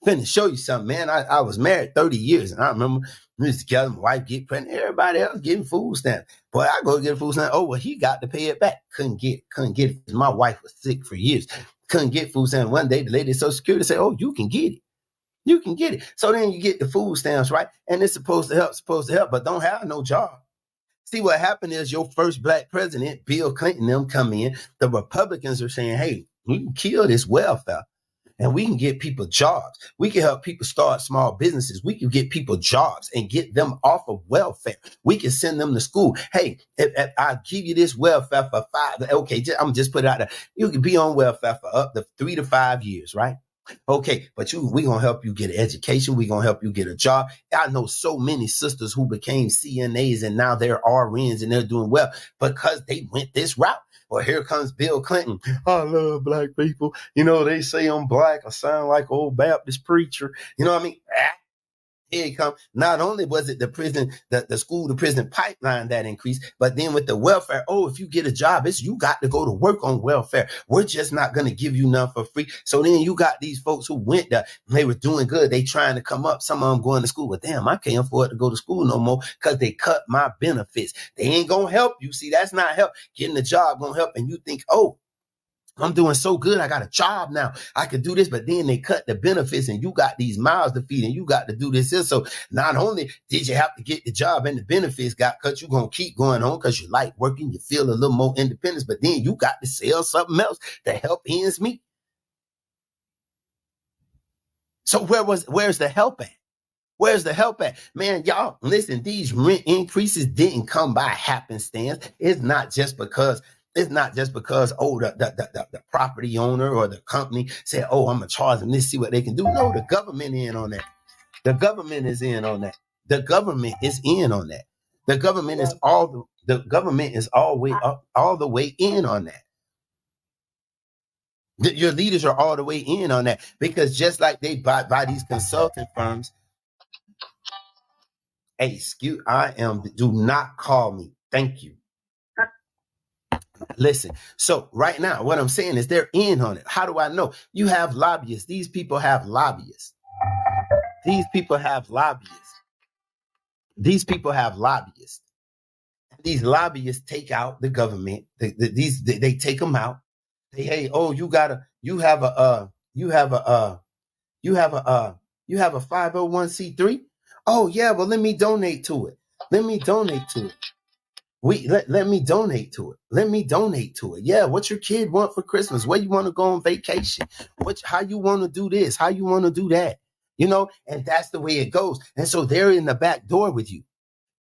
Finna show you something, man. I was married 30 years, and I remember we used to together, my wife get pregnant, everybody else getting food stamps. Boy, I go get a food stamp. Oh, well, he got to pay it back. Couldn't get it. My wife was sick for years. Couldn't get food stamps. One day, the lady at Social Security said, oh, you can get it. You can get it. So then you get the food stamps, right? And it's supposed to help, but don't have no job. See, what happened is your first black president, Bill Clinton, them come in. The Republicans are saying, hey, we can kill this welfare and we can get people jobs. We can help people start small businesses. We can get people jobs and get them off of welfare. We can send them to school. Hey, if I give you this welfare for I'm just put it out there. You can be on welfare for up to 3 to 5 years, right? Okay, but we gonna help you get an education. We gonna help you get a job. I know so many sisters who became CNAs and now they're RNs and they're doing well because they went this route. Well, here comes Bill Clinton. I love black people. You know, they say I'm black. I sound like old Baptist preacher. You know what I mean? Here it comes. Not only was it the prison, the school to prison pipeline that increased, but then with the welfare, if you get a job, you got to go to work on welfare. We're just not going to give you none for free. So then you got these folks who went there, they were doing good. They trying to come up. Some of them going to school, but damn, I can't afford to go to school no more because they cut my benefits. They ain't going to help you. See, that's not help. Getting a job going to help. And you think, I'm doing so good. I got a job now. I could do this, but then they cut the benefits and you got these miles to feed and you got to do this here. So not only did you have to get the job and the benefits got cut, you're going to keep going on because you like working, you feel a little more independence, but then you got to sell something else to help ends meet. So where's the help at? Where's the help at? Man, y'all, listen, these rent increases didn't come by happenstance. It's not just because the property owner or the company said, I'm going to charge them this, see what they can do. No, the government in on that. The government is in on that. The government is in on that. The government is all the way in on that. Your leaders are all the way in on that because just like they buy these consulting firms. Hey, do not call me. Thank you. Listen, so right now, what I'm saying is they're in on it. How do I know? You have lobbyists. These people have lobbyists. These people have lobbyists. These people have lobbyists. These lobbyists take out the government. They take them out. You have a 501c3. Oh yeah, well let me donate to it. Let me donate to it. Let me donate to it. Let me donate to it. Yeah, what your kid want for Christmas? Where you want to go on vacation? How you want to do this? How you want to do that? You know, and that's the way it goes. And so they're in the back door with you.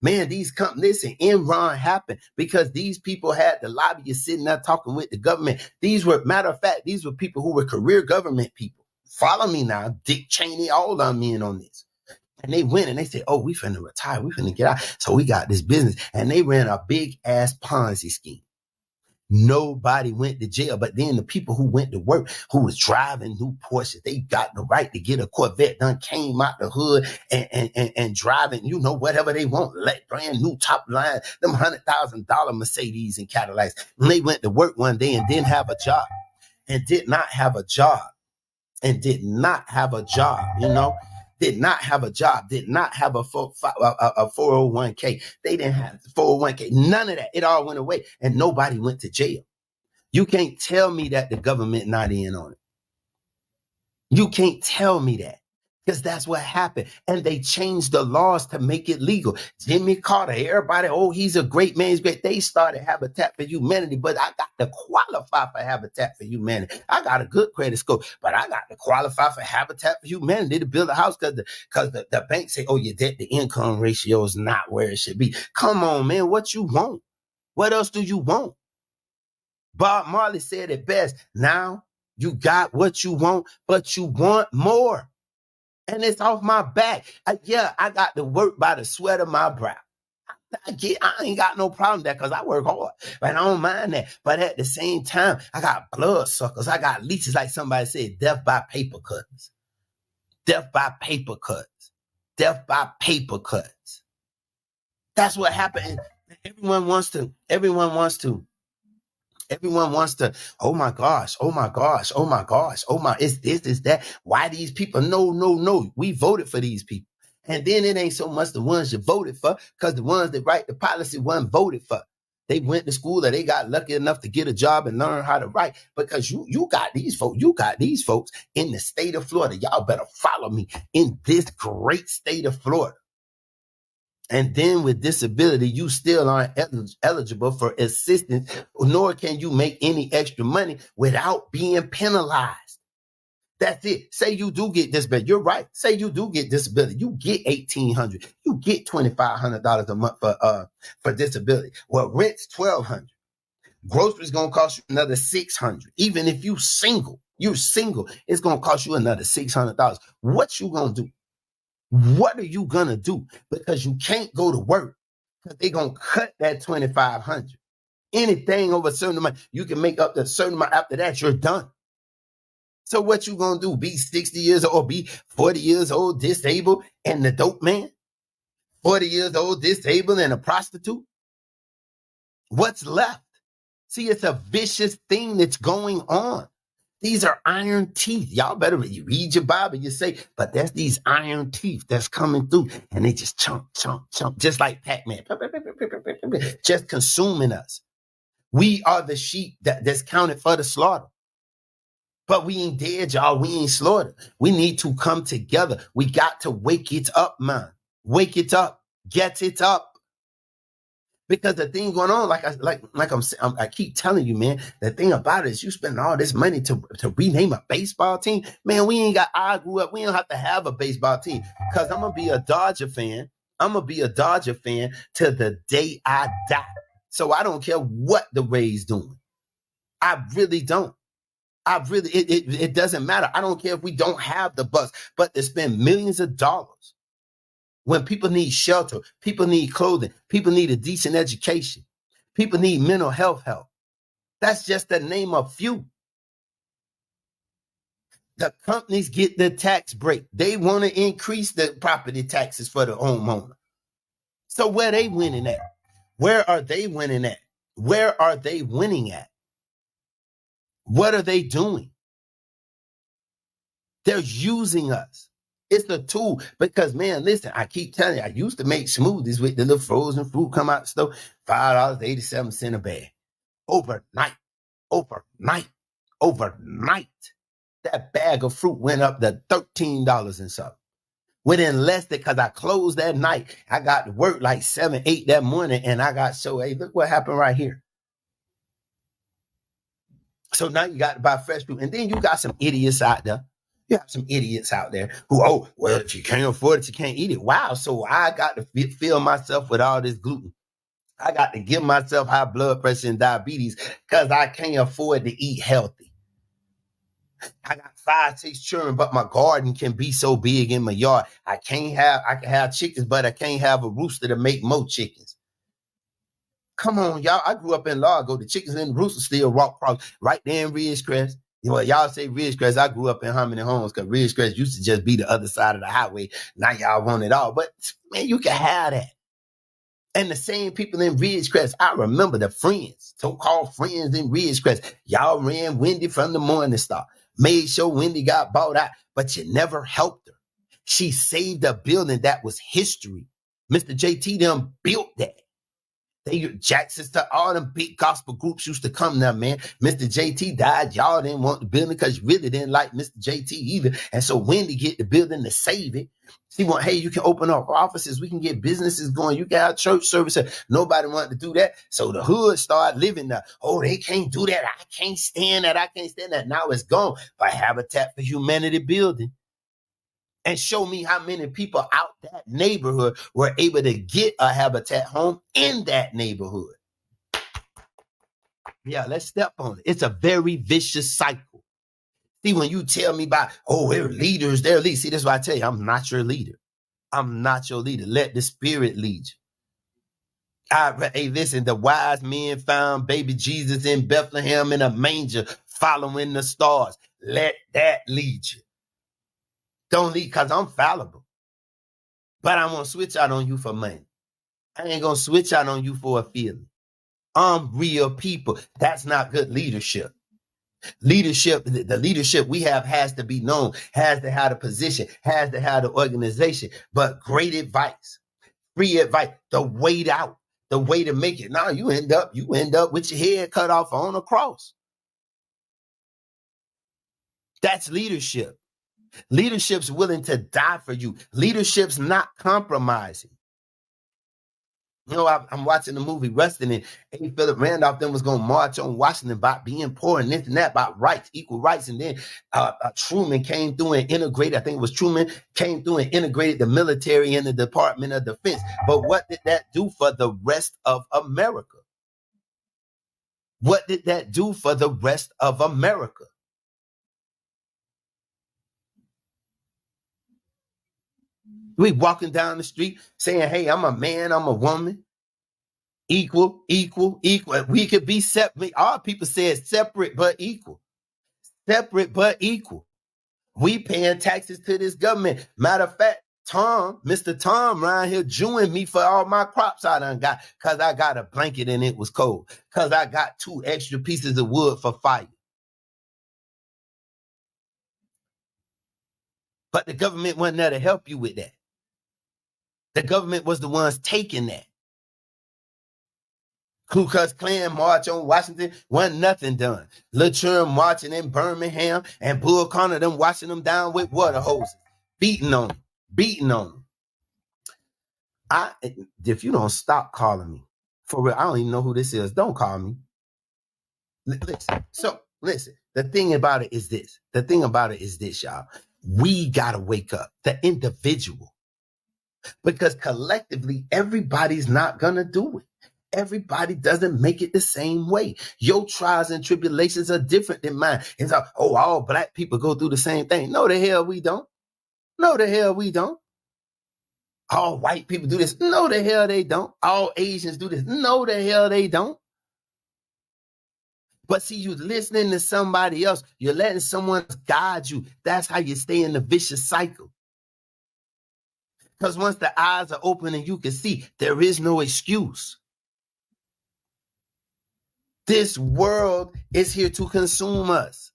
Man, these companies, listen, Enron happened because these people had the lobbyists sitting there talking with the government. Matter of fact, these were people who were career government people. Follow me now. Dick Cheney, all of them in on this. And they went and they said, we finna retire. We finna get out. So we got this business. And they ran a big ass Ponzi scheme. Nobody went to jail. But then the people who went to work, who was driving new Porsches, they got the right to get a Corvette done, came out the hood and driving, whatever they want, like brand new top line, them $100,000 Mercedes and Cadillacs. And they went to work one day and didn't have a job and did not have a job. Did not have a job, did not have a 401k. They didn't have 401k, none of that. It all went away and nobody went to jail. You can't tell me that the government not in on it. You can't tell me that because that's what happened. And they changed the laws to make it legal. Jimmy Carter, everybody, he's a great man. He's great. They started Habitat for Humanity, but I got to qualify for Habitat for Humanity. I got a good credit score, but I got to qualify for Habitat for Humanity to build a house because the bank say, your debt to income ratio is not where it should be. Come on, man. What you want? What else do you want? Bob Marley said it best. Now you got what you want, but you want more. And it's off my back. I got to work by the sweat of my brow. I ain't got no problem with that because I work hard, but I don't mind that. But at the same time, I got blood suckers. I got leeches, like somebody said, death by paper cuts. Death by paper cuts. Death by paper cuts. That's what happened. Everyone wants to, oh my gosh, it's this, it's that. Why these people? No. We voted for these people. And then it ain't so much the ones you voted for, because the ones that write the policy weren't voted for. They went to school or they got lucky enough to get a job and learn how to write. Because you got these folks in the state of Florida. Y'all better follow me in this great state of Florida. And then with disability, you still aren't eligible for assistance, nor can you make any extra money without being penalized. That's it. Say you do get disability. You're right. Say you do get disability. You get $1,800. You get $2,500 a month for disability. Well, rent's $1,200. Groceries gonna cost you another $600. Even if you single, You're single. It's going to cost you another $600. What you going to do? What are you going to do? Because you can't go to work because they're going to cut that $2,500. Anything over a certain amount, you can make up to a certain amount. After that, you're done. So what you going to do? Be 60 years old, be 40 years old, disabled, and the dope man? 40 years old, disabled, and a prostitute? What's left? See, it's a vicious thing that's going on. These are iron teeth. Y'all better read your Bible. You say, but that's these iron teeth that's coming through, and they just chomp, chomp, chomp, just like Pac-Man, just consuming us. We are the sheep that's counted for the slaughter. But we ain't dead, y'all. We ain't slaughtered. We need to come together. We got to wake it up, man. Wake it up. Get it up. Because the thing going on, I keep telling you, man, the thing about it is you spend all this money to rename a baseball team. Man, I grew up, we don't have to have a baseball team. Because I'm going to be a Dodger fan. I'm going to be a Dodger fan till the day I die. So I don't care what the Rays doing. I really don't. It doesn't matter. I don't care if we don't have the Bucks, but to spend millions of dollars when people need shelter, people need clothing, people need a decent education, people need mental health help. That's just to name a few. The companies get the tax break. They want to increase the property taxes for the homeowner. So where are they winning at? Where are they winning at? Where are they winning at? What are they doing? They're using us. It's a tool because, man, listen, I keep telling you, I used to make smoothies with the little frozen fruit come out the store, $5.87 a bag. Overnight, that bag of fruit went up to $13 and something. Within less than, because I closed that night, I got to work like 7, 8 that morning, and I got hey, look what happened right here. So now you got to buy fresh fruit. And then you got some idiots out there. You have some idiots out there who, well, if you can't afford it, you can't eat it. Wow. So I got to fill myself with all this gluten. I got to give myself high blood pressure and diabetes because I can't afford to eat healthy. I got 5, 6 children, but my garden can be so big in my yard. I can have chickens, but I can't have a rooster to make more chickens. Come on, y'all. I grew up in Largo. The chickens and the roosters still walk across right there in Ridgecrest. You know, y'all say Ridgecrest. I grew up in Harmony Homes because Ridgecrest used to just be the other side of the highway. Now y'all want it all. But, man, you can have that. And the same people in Ridgecrest, I remember the friends, so-called friends in Ridgecrest. Y'all ran Wendy from the Morning Star. Made sure Wendy got bought out, but you never helped her. She saved a building that was history. Mr. JT them built that. Jackson's to all them big gospel groups used to come there, man. Mr. JT died. Y'all didn't want the building because you really didn't like Mr. JT either. And so Wendy get the building to save it. She want, hey, you can open up offices. We can get businesses going. You can have church services. Nobody wanted to do that. So the hood started living there. Oh, they can't do that. I can't stand that. I can't stand that. Now it's gone. By Habitat for Humanity building. And show me how many people out that neighborhood were able to get a Habitat home in that neighborhood. Yeah, let's step on it. It's a very vicious cycle. See, when you tell me about, they're leaders, they're leaders. See, that's why I tell you, I'm not your leader. I'm not your leader. Let the Spirit lead you. Hey, listen, the wise men found baby Jesus in Bethlehem in a manger following the stars. Let that lead you. Don't lead because I'm fallible. But I'm going to switch out on you for money. I ain't going to switch out on you for a feeling. I'm real people. That's not good leadership. Leadership, the leadership we have has to be known, has to have the position, has to have the organization. But great advice, free advice, the way out, the way to make it. Now you end up with your head cut off on a cross. That's leadership. Leadership's willing to die for you. Leadership's not compromising. You know, I'm watching the movie Rustin, and A. Philip Randolph then was going to march on Washington about being poor and this and that, about rights, equal rights. And then Truman came through and integrated, I think it was Truman, came through and integrated the military in the Department of Defense. But what did that do for the rest of America? What did that do for the rest of America? We walking down the street saying, hey, I'm a man, I'm a woman. Equal, equal, equal. We could be separate. All people said separate but equal. Separate but equal. We paying taxes to this government. Matter of fact, Mr. Tom around here Jewing me for all my crops I done got because I got a blanket and it was cold. Because I got 2 extra pieces of wood for fire. But the government wasn't there to help you with that. The government was the ones taking that. Ku Klux Klan march on Washington, wasn't nothing done. Laturin marching in Birmingham and Bull Connor them washing them down with water hoses. Beating on them. If you don't stop calling me, for real, I don't even know who this is. Don't call me. Listen. The thing about it is this, y'all. We gotta wake up, the individual. Because collectively, everybody's not gonna do it. Everybody doesn't make it the same way. Your trials and tribulations are different than mine. It's like, oh, all black people go through the same thing. No, the hell we don't. No, the hell we don't. All white people do this. No, the hell they don't. All Asians do this. No, the hell they don't. But see, you're listening to somebody else. You're letting someone guide you. That's how you stay in the vicious cycle. Because once the eyes are open and you can see, there is no excuse. This world is here to consume us.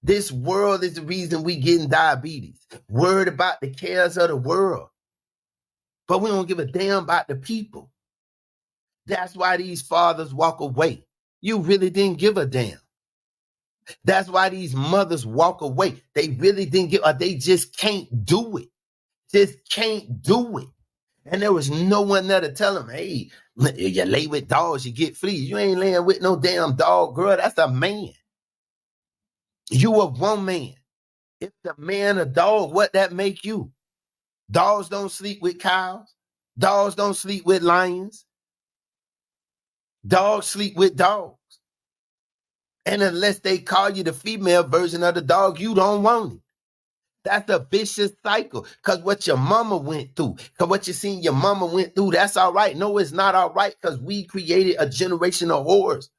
This world is the reason we getting diabetes. Worried about the cares of the world. But we don't give a damn about the people. That's why these fathers walk away. You really didn't give a damn. That's why these mothers walk away. They really didn't give, or they just can't do it. Just can't do it. And there was no one there to tell them, hey, you lay with dogs, you get fleas. You ain't laying with no damn dog, girl. That's a man. You a woman. If the man a dog, what that make you? Dogs don't sleep with cows. Dogs don't sleep with lions. Dogs sleep with dogs. And unless they call you the female version of the dog, you don't want it. That's a vicious cycle. Because what your mama went through, because what you seen your mama went through, that's all right. No, it's not all right because we created a generation of whores.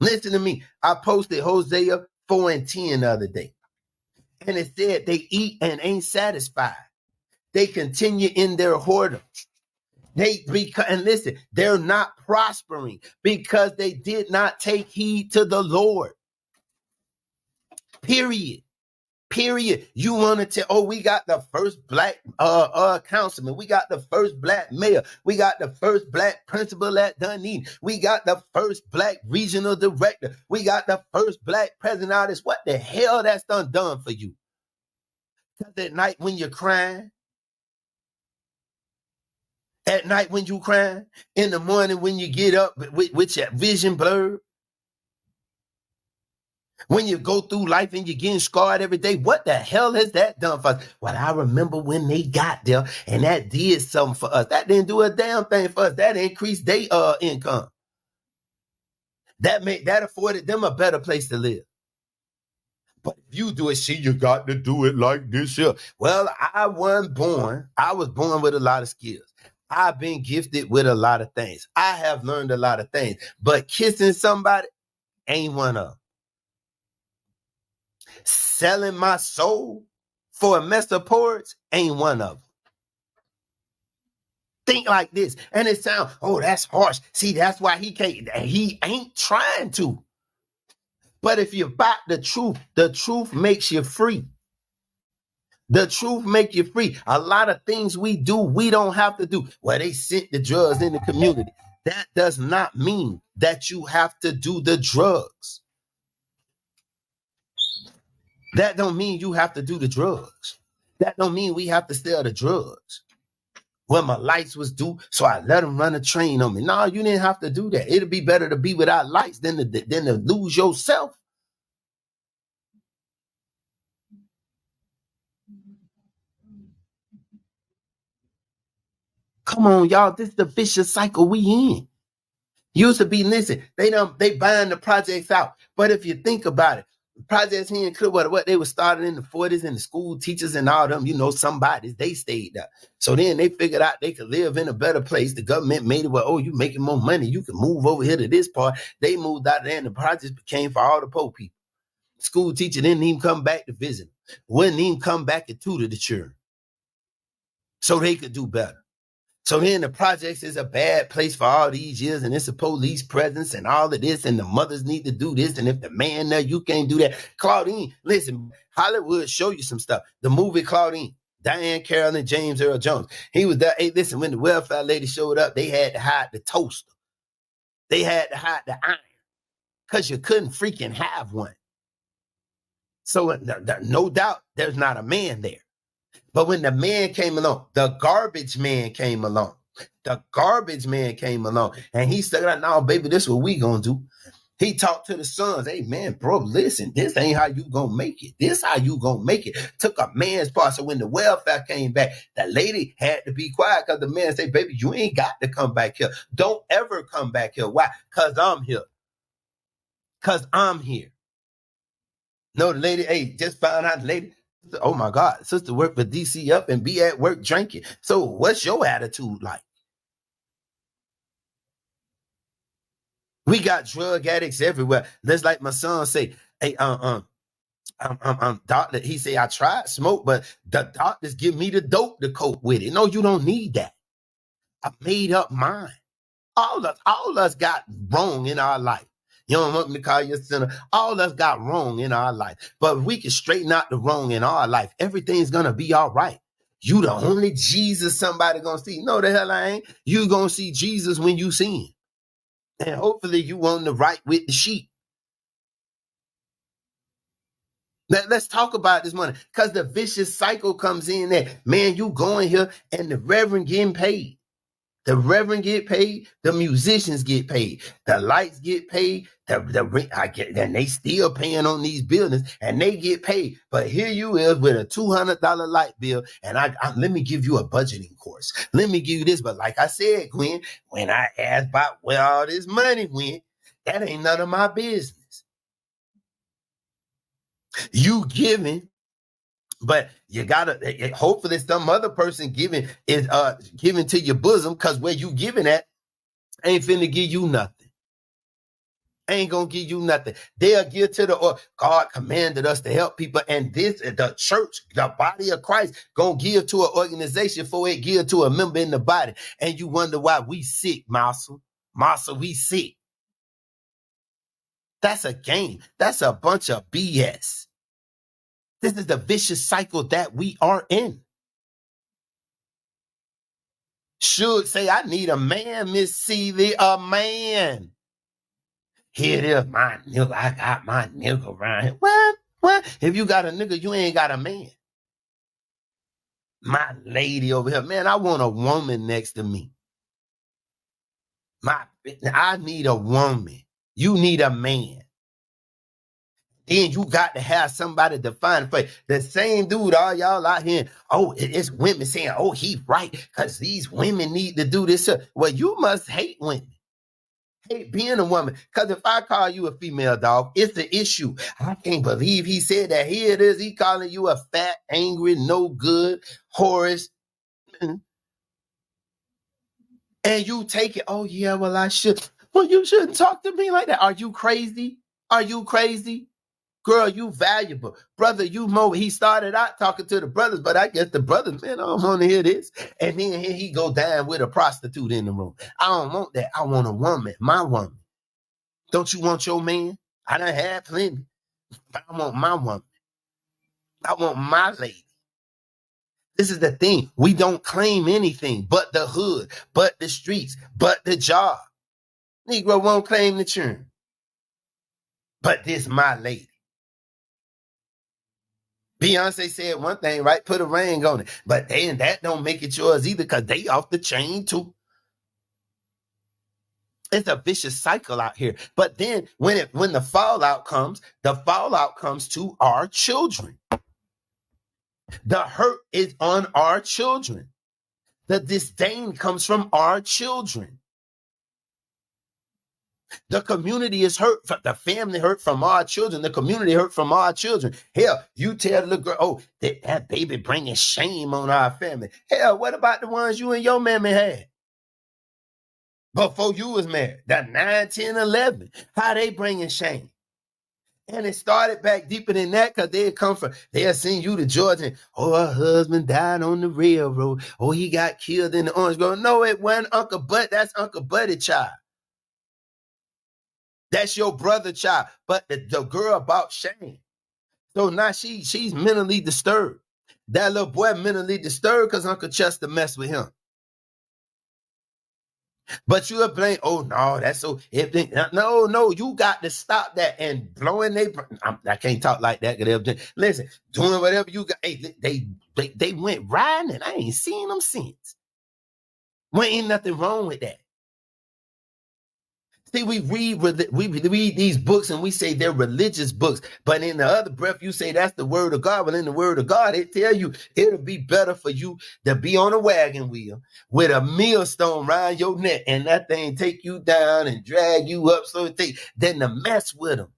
Listen to me. I posted Hosea 4:10 the other day. And it said they eat and ain't satisfied. They continue in their whoredom. And listen, they're not prospering because they did not take heed to the Lord. Period. You wanted to, we got the first black councilman. We got the first black mayor. We got the first black principal at Dunedin. We got the first black regional director. We got the first black president of this. What the hell that's done for you? Because at night when you're crying, in the morning when you get up with your vision blurred, when you go through life and you're getting scarred every day, what the hell has that done for us? Well, I remember when they got there and that did something for us. That didn't do a damn thing for us. That increased their income. That afforded them a better place to live. But if you do it, you got to do it like this here. Well, I was born with a lot of skills. I've been gifted with a lot of things. I have learned a lot of things. But kissing somebody ain't one of them. Selling my soul for a mess of porridge ain't one of them. Think like this. And it sounds, that's harsh. See, that's why he ain't trying to. But if you're about the truth makes you free. The truth make you free. A lot of things we do, we don't have to do. Well, they sent the drugs in the community. That does not mean that you have to do the drugs. That don't mean you have to do the drugs. That don't mean we have to sell the drugs. Well, my lights was due, so I let them run a train on me. No, you didn't have to do that. It'd be better to be without lights than to lose yourself. Come on, y'all. This is the vicious cycle we in. Used to be, listen, they buying the projects out. But if you think about it, Projects here in Clearwater, what they were started in the 40s, and the school teachers and all them, somebody, they stayed there. So then they figured out they could live in a better place. The government made it where, oh, you making more money, you can move over here to this part. They moved out there, and the projects became for all the poor people. School teacher didn't even come back to visit them. Wouldn't even come back to tutor the children so they could do better. So then the projects is a bad place for all these years, and it's a police presence and all of this, and the mothers need to do this, and if the man there, you can't do that. Claudine, listen, Hollywood show you some stuff. The movie Claudine, Diane Carroll and James Earl Jones. He was there. Hey, listen, when the welfare lady showed up, they had to hide the toaster. They had to hide the iron because you couldn't freaking have one. So no doubt there's not a man there. But when the man came along, the garbage man came along. The garbage man came along. And he said, no, baby, this is what we gonna do. He talked to the sons. Hey, man, bro, listen, this ain't how you gonna make it. This how you gonna make it. Took a man's part. So when the welfare came back, the lady had to be quiet because the man said, baby, you ain't got to come back here. Don't ever come back here. Why? Because I'm here. Because I'm here. No, the lady, hey, just found out the lady, oh my God, sister work for DC up and be at work drinking. So what's your attitude like? We got drug addicts everywhere. That's like my son say, hey, doctor, he say, I tried smoke, but the doctors give me the dope to cope with it. No, you don't need that. I made up mine. All of us got wrong in our life. You don't want me to call you a sinner. All of us got wrong in our life. But if we can straighten out the wrong in our life, everything's going to be all right. You the only Jesus somebody going to see. No, the hell I ain't. You going to see Jesus when you see him. And hopefully you on the right with the sheep. Let's talk about this money. Because the vicious cycle comes in there. Man, you going here and the reverend getting paid. The reverend get paid, the musicians get paid, the lights get paid, and they still paying on these buildings, and they get paid. But here you is with a $200 light bill, and I let me give you a budgeting course. Let me give you this. But like I said, Gwen, when I asked about where all this money went, that ain't none of my business. You giving. But you gotta hopefully some other person giving is giving to your bosom, because where you giving at ain't finna give you nothing. Ain't gonna give you nothing. They'll give to the God commanded us to help people, and the church, the body of Christ, gonna give to an organization before it give to a member in the body. And you wonder why we sick, Marshall. Marshall, we sick. That's a game. That's a bunch of BS. This is the vicious cycle that we are in. Should say, I need a man, Miss Seeley, a man. Here it is, my nigga. I got my nigga around here. What? If you got a nigga, you ain't got a man. My lady over here, man, I want a woman next to me. I need a woman. You need a man. Then you got to have somebody to find for the same dude. All y'all out here, it's women saying, he right, because these women need to do this. Well, you must hate women. Hate being a woman. Because if I call you a female dog, it's an issue. I can't believe he said that. Here it is. He calling you a fat, angry, no good, Horace. And you take it, oh yeah, well I should. Well, you shouldn't talk to me like that. Are you crazy? Are you crazy? Girl, you valuable. Brother, you more. He started out talking to the brothers, but I guess the brothers, man, I don't want to hear this. And then here he go down with a prostitute in the room. I don't want that. I want a woman, my woman. Don't you want your man? I done had plenty. But I want my woman. I want my lady. This is the thing. We don't claim anything but the hood, but the streets, but the job. Negro won't claim the churn. But this my lady. Beyonce said one thing, right? Put a ring on it. But that don't make it yours either, because they off the chain too. It's a vicious cycle out here. But then when the fallout comes to our children. The hurt is on our children. The disdain comes from our children. The community is hurt. The family hurt from our children. The community hurt from our children. Hell, you tell the girl, oh, that baby bringing shame on our family. Hell, what about the ones you and your mammy had before you was married? That 9, 10, 11. How they bringing shame? And it started back deeper than that because they'll send you to Georgia. And, oh, her husband died on the railroad. Oh, he got killed in the Orange Grove. No, it wasn't Uncle Bud. That's Uncle Buddy child. That's your brother child. But the girl about shame. So now she's mentally disturbed. That little boy mentally disturbed because Uncle Chester messed with him. But you'll blame, oh, no, that's so, no, you got to stop that and blowing I can't talk like that. Listen, doing whatever you got. Hey, they went riding and I ain't seen them since. Well, ain't nothing wrong with that. See, we read these books and we say they're religious books, but in the other breath, you say that's the word of God. But in the word of God, it tell you it'll be better for you to be on a wagon wheel with a millstone around your neck and that thing take you down and drag you up than to mess with them.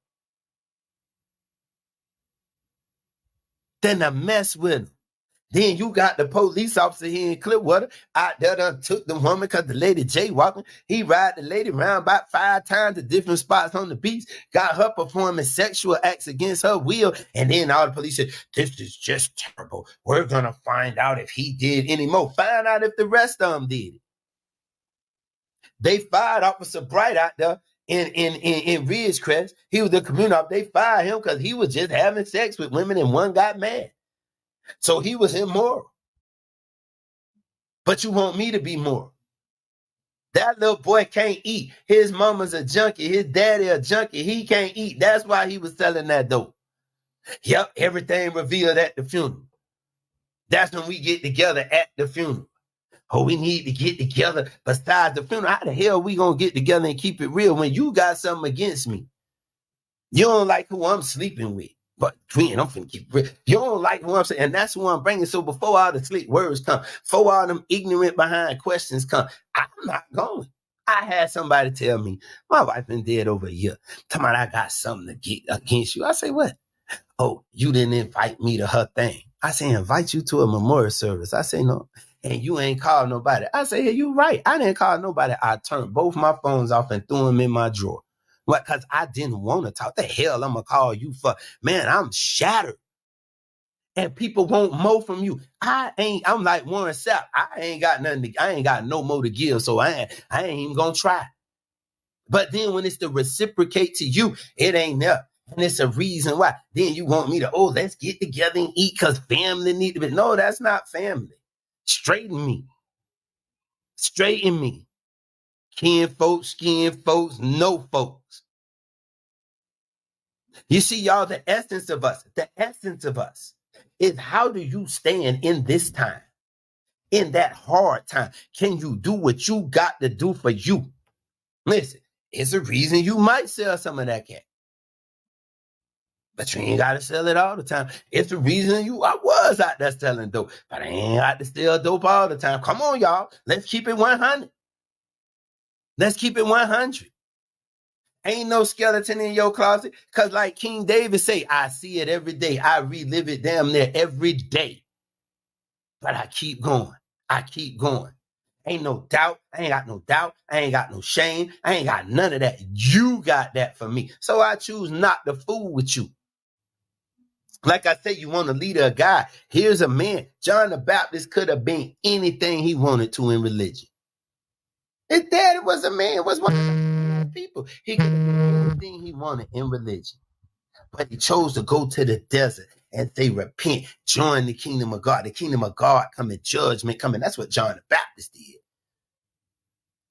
Then you got the police officer here in Clearwater out there done took the woman because the lady jaywalking. He ride the lady around about 5 times to different spots on the beach, got her performing sexual acts against her will. And then all the police said, this is just terrible. We're going to find out if he did any more. Find out if the rest of them did it. They fired Officer Bright out there in Ridgecrest. He was the community officer. They fired him because he was just having sex with women and one got mad. So he was immoral. But you want me to be moral. That little boy can't eat. His mama's a junkie. His daddy a junkie. He can't eat. That's why he was selling that dope. Yep, everything revealed at the funeral. That's when we get together at the funeral. Oh, we need to get together besides the funeral. How the hell we gonna get together and keep it real when you got something against me? You don't like who I'm sleeping with. But twin, I'm finna keep real. You don't like who I'm saying, and that's who I'm bringing. So before all the sleep words come, before all them ignorant behind questions come, I'm not going. I had somebody tell me, my wife been dead over a year. Come on, I got something to get against you. I say, what? Oh, you didn't invite me to her thing. I say, invite you to a memorial service. I say, no. And you ain't called nobody. I say, hey, you right. I didn't call nobody. I turned both my phones off and threw them in my drawer. What? Because I didn't want to talk. The hell I'm going to call you for? Man, I'm shattered. And people want more from you. I'm like Warren Sapp. I ain't got no more to give. So I ain't even going to try. But then when it's to reciprocate to you, it ain't there. And it's a reason why. Then you want me to, let's get together and eat because family need to be. No, that's not family. Straighten me. Kin folks, skin folks, no folks. You see, y'all, the essence of us is how do you stand in this time, in that hard time? Can you do what you got to do for you? Listen, it's a reason you might sell some of that cat. But you ain't got to sell it all the time. It's the reason I was out there selling dope, but I ain't got to sell dope all the time. Come on, y'all. Let's keep it 100. Let's keep it 100. Ain't no skeleton in your closet. Because like King David say, I see it every day. I relive it damn near every day. But I keep going. Ain't no doubt. I ain't got no doubt. I ain't got no shame. I ain't got none of that. You got that for me. So I choose not to fool with you. Like I said, you want to lead a guy. Here's a man. John the Baptist could have been anything he wanted to in religion. His daddy was a man, was one of the people. He could have been anything he wanted in religion. But he chose to go to the desert and say, repent, join the kingdom of God. The kingdom of God coming, judgment coming. That's what John the Baptist did.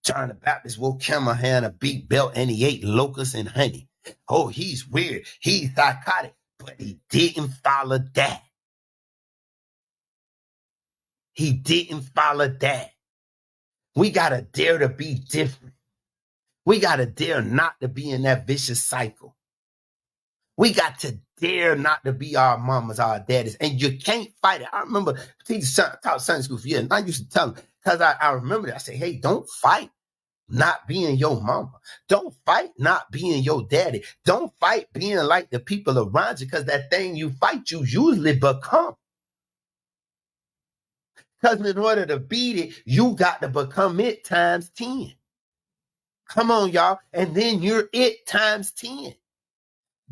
John the Baptist wore camel hair and a big belt, and he ate locusts and honey. Oh, he's weird. He's psychotic. But he didn't follow that. We got to dare to be different. We got to dare not to be in that vicious cycle. We got to dare not to be our mamas, our daddies. And you can't fight it. I remember teaching taught Sunday school for years. And I used to tell them, because I remember that. I say, hey, don't fight. not being your mama. Don't fight not being your daddy. Don't fight being like the people around you, because that thing you fight, you usually become. Because in order to beat it, you got to become it times 10. Come on, y'all. And then you're it times 10.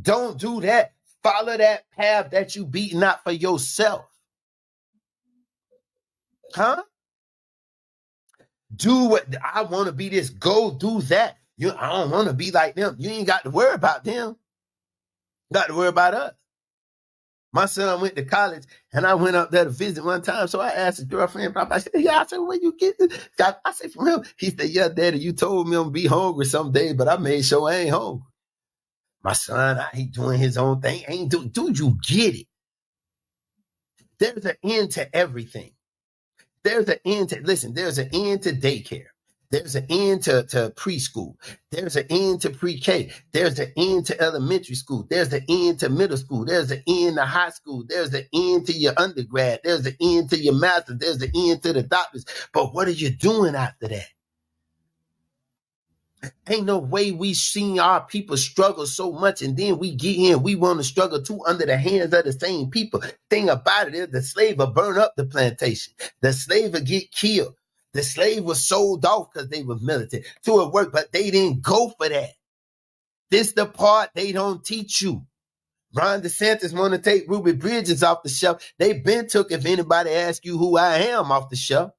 Don't do that. Follow that path that you beating out for yourself. Huh? Do what I want to be this. Go do that. I don't want to be like them. You ain't got to worry about them. Got to worry about us. My son went to college, and I went up there to visit one time. So I asked his girlfriend, I said, yeah, I said, where you get this? I said, from him. He said, yeah, daddy, you told me I'm going to be hungry someday, but I made sure I ain't hungry. My son, he doing his own thing. Dude, you get it. There's an end to everything. There's an end to daycare. There's an end to preschool. There's an end to pre-K. There's an end to elementary school. There's an end to middle school. There's an end to high school. There's an end to your undergrad. There's an end to your master's. There's an end to the doctors. But what are you doing after that? Ain't no way we seen our people struggle so much, and then we get in, we want to struggle too under the hands of the same people. Thing about it is the slave will burn up the plantation. The slave will get killed. The slave was sold off because they were militant to a work, but they didn't go for that. This the part they don't teach you. Ron DeSantis want to take Ruby Bridges off the shelf. They been took if anybody asks you who I am off the shelf.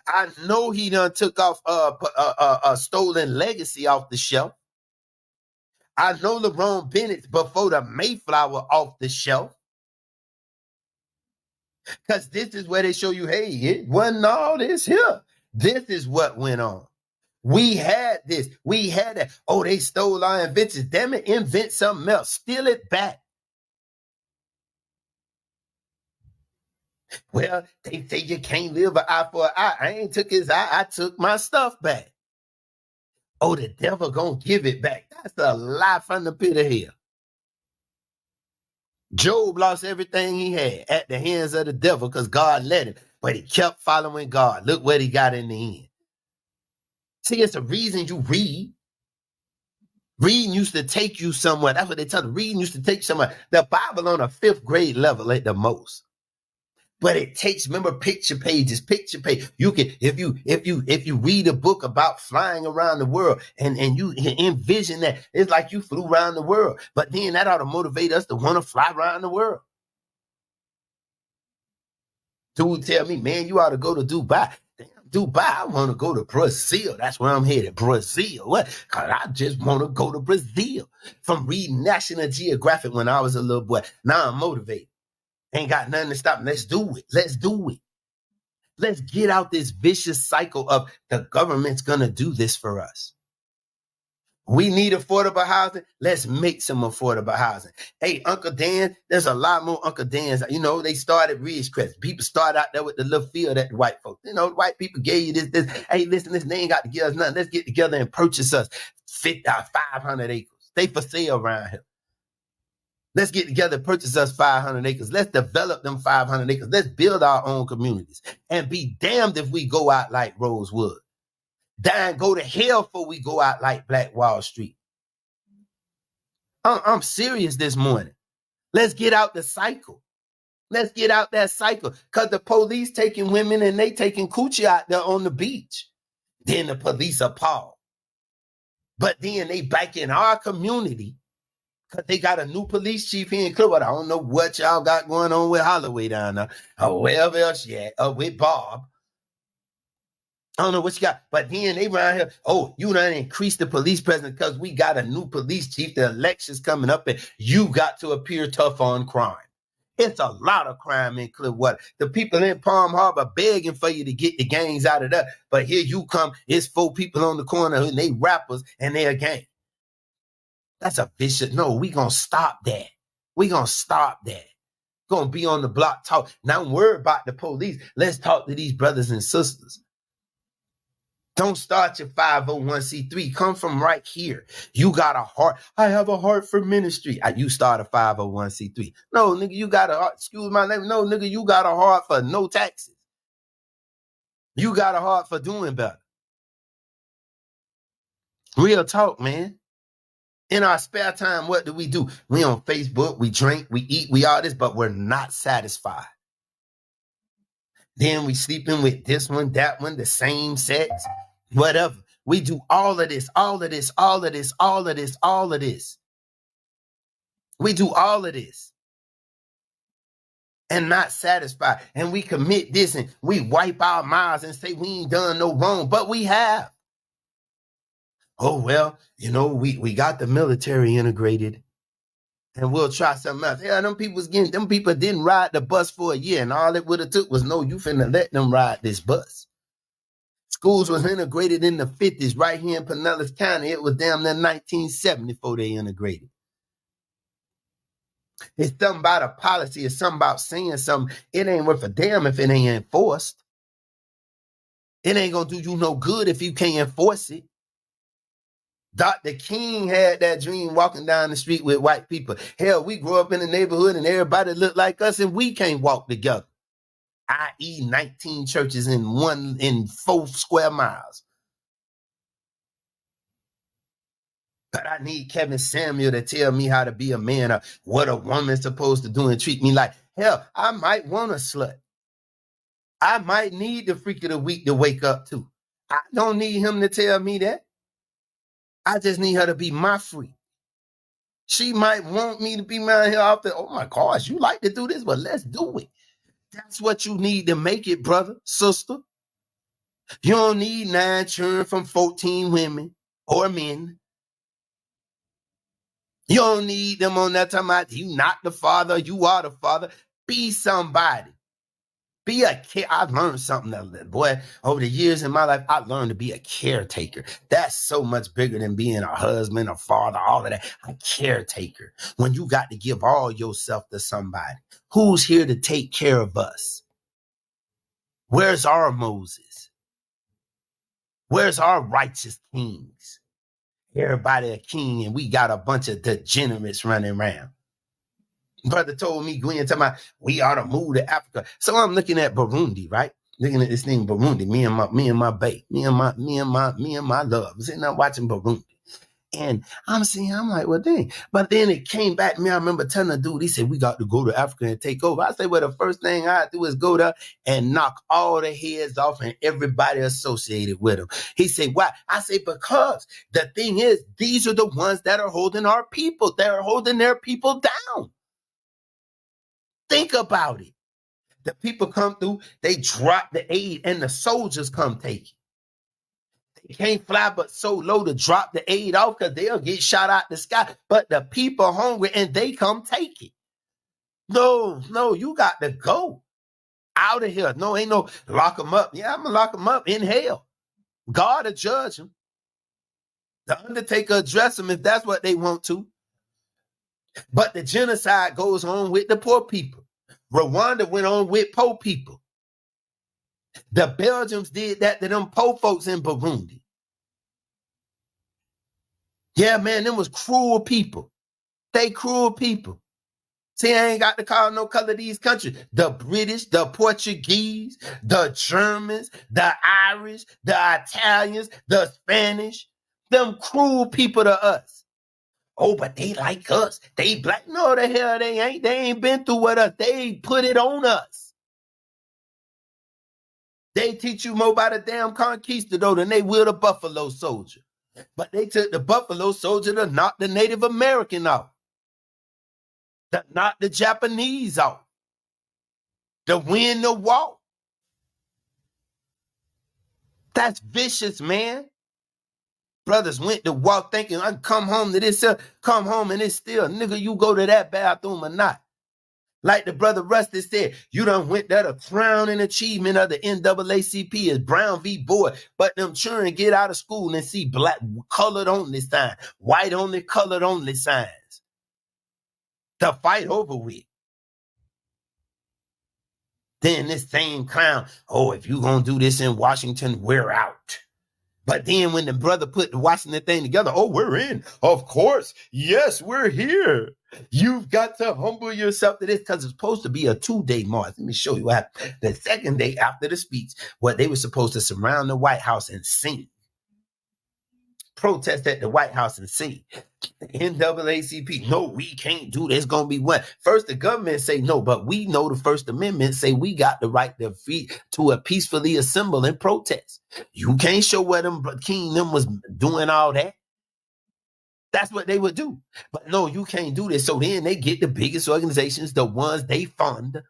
I know he done took off a Stolen Legacy off the shelf. I know LeBron Bennett before the Mayflower off the shelf. Because this is where they show you, hey, it wasn't all this here. This is what went on. We had this. We had that. Oh, they stole our inventions. Damn it, invent something else. Steal it back. Well, they say you can't live an eye for an eye. I ain't took his eye. I took my stuff back. Oh, the devil gonna give it back. That's a lie from the pit of hell. Job lost everything he had at the hands of the devil because God let him, but he kept following God. Look what he got in the end. See, it's a reason you read. Reading used to take you somewhere. That's what they tell you. Reading used to take you somewhere. The Bible on a 5th grade level at the most. But it takes, remember, picture page. You can, if you read a book about flying around the world and you envision that, it's like you flew around the world. But then that ought to motivate us to want to fly around the world. Dude tell me, man, you ought to go to Dubai. Damn, Dubai, I want to go to Brazil. That's where I'm headed, Brazil. What? Because I just want to go to Brazil. From reading National Geographic when I was a little boy. Now I'm motivated. Ain't got nothing to stop. Let's do it. Let's do it. Let's get out this vicious cycle of the government's going to do this for us. We need affordable housing. Let's make some affordable housing. Hey, Uncle Dan, there's a lot more Uncle Dan's. You know, they started Ridgecrest. People start out there with the little field at the white folks. You know, the white people gave you this. Hey, listen, they ain't got to give us nothing. Let's get together and purchase us 500 acres. They for sale around here. Let's get together, purchase us 500 acres. Let's develop them 500 acres. Let's build our own communities. And be damned if we go out like Rosewood. Damn, go to hell before we go out like Black Wall Street. I'm serious this morning. Let's get out the cycle. Let's get out that cycle. Because the police taking women and they taking coochie out there on the beach. Then the police appalled. But then they back in our community. Because they got a new police chief here in Clearwater. I don't know what y'all got going on with Holloway down there. Or wherever else you at. With Bob. I don't know what you got. But then they around here, oh, you done increased the police presence because we got a new police chief. The election's coming up and you got to appear tough on crime. It's a lot of crime in Clearwater. The people in Palm Harbor begging for you to get the gangs out of there. But here you come. It's 4 people on the corner and they rappers and they're a gang. That's a vicious. No, we gonna stop that. We gonna stop that. Gonna be on the block talk. Now don't worry about the police. Let's talk to these brothers and sisters. Don't start your 501c3. Come from right here. You got a heart. I have a heart for ministry. You start a 501c3. No, nigga, you got a heart. Excuse my name. No, nigga, you got a heart for no taxes. You got a heart for doing better. Real talk, man. In our spare time, what do? We on Facebook, we drink, we eat, we all this, but we're not satisfied. Then we sleeping with this one, that one, the same sex, whatever. We do all of this, all of this, all of this, all of this, all of this. We do all of this and not satisfied. And we commit this and we wipe our mouths and say we ain't done no wrong, but we have. Oh, well, you know, we got the military integrated and we'll try something else. Yeah, them people didn't ride the bus for a year and all it would have took was no, you finna let them ride this bus. Schools was integrated in the 50s right here in Pinellas County. It was damn near 1970 before they integrated. It's something about a policy. It's something about saying something. It ain't worth a damn if it ain't enforced. It ain't gonna do you no good if you can't enforce it. Dr. King had that dream walking down the street with white people. Hell, we grew up in the neighborhood and everybody looked like us and we can't walk together. i.e. 19 churches in 4 square miles. But I need Kevin Samuel to tell me how to be a man or what a woman's supposed to do and treat me like. Hell, I might want a slut. I might need the freak of the week to wake up to. I don't need him to tell me that. I just need her to be my freak. She might want me to be around here off the, oh my gosh, you like to do this, but let's do it. That's what you need to make it, brother, sister. You don't need 9 children from 14 women or men. You don't need them on that time about you not the father, you are the father. Be somebody. Be a care. I've learned something, boy, over the years in my life. I learned to be a caretaker. That's so much bigger than being a husband, a father, all of that. A caretaker. When you got to give all yourself to somebody. Who's here to take care of us? Where's our Moses? Where's our righteous kings? Everybody a king and we got a bunch of degenerates running around. Brother told me, Gwen, talking about we ought to move to Africa. So I'm looking at Burundi, right? Looking at this thing, Burundi, me and my babe, me and my love. I'm sitting there watching Burundi. And I'm like, well, dang. But then it came back to me. I remember telling the dude, he said, we got to go to Africa and take over. I said, well, the first thing I do is go there and knock all the heads off and everybody associated with them. He said, why? I say, because the thing is, these are the ones that are holding our people. They're holding their people down. Think about it. The people come through, they drop the aid and the soldiers come take it. They can't fly but so low to drop the aid off because they'll get shot out the sky. But the people hungry and they come take it. No, you got to go out of here. No, ain't no lock them up. Yeah, I'm going to lock them up in hell. God will judge them. The Undertaker address them if that's what they want to. But the genocide goes on with the poor people. Rwanda went on with poor people. The Belgians did that to them poor folks in Burundi. Yeah, man, them was cruel people. They cruel people. See, I ain't got to call no color these countries. The British, the Portuguese, the Germans, the Irish, the Italians, the Spanish. Them cruel people to us. Oh, but they like us. They black. No, the hell they ain't. They ain't been through with us. They put it on us. They teach you more about a damn conquistador than they will the Buffalo Soldier. But they took the Buffalo Soldier to knock the Native American off. To knock the Japanese off. To win the war. That's vicious, man. Brothers went to war thinking, I can come home to this, come home and it's still, nigga, you go to that bathroom or not. Like the brother Rusty said, you done went there, the crowning achievement of the NAACP is Brown v. Boyd, but them children get out of school and see black colored only signs, white only, colored only signs. The fight over with. Then this same clown, oh, if you gonna do this in Washington, we're out. But then when the brother put the Washington thing together, oh, we're in. Of course. Yes, we're here. You've got to humble yourself to this because it's supposed to be a 2-day march. Let me show you what happened. The second day after the speech, where they were supposed to surround the White House and sing. protest at the White House and see NAACP, no, we can't do this. It's gonna be one. First, the government say no, but we know the First Amendment say we got the right to peacefully assemble and protest. You can't show where them King them was doing all that. That's what they would do. But no, you can't do this. So then they get the biggest organizations, the ones they fund,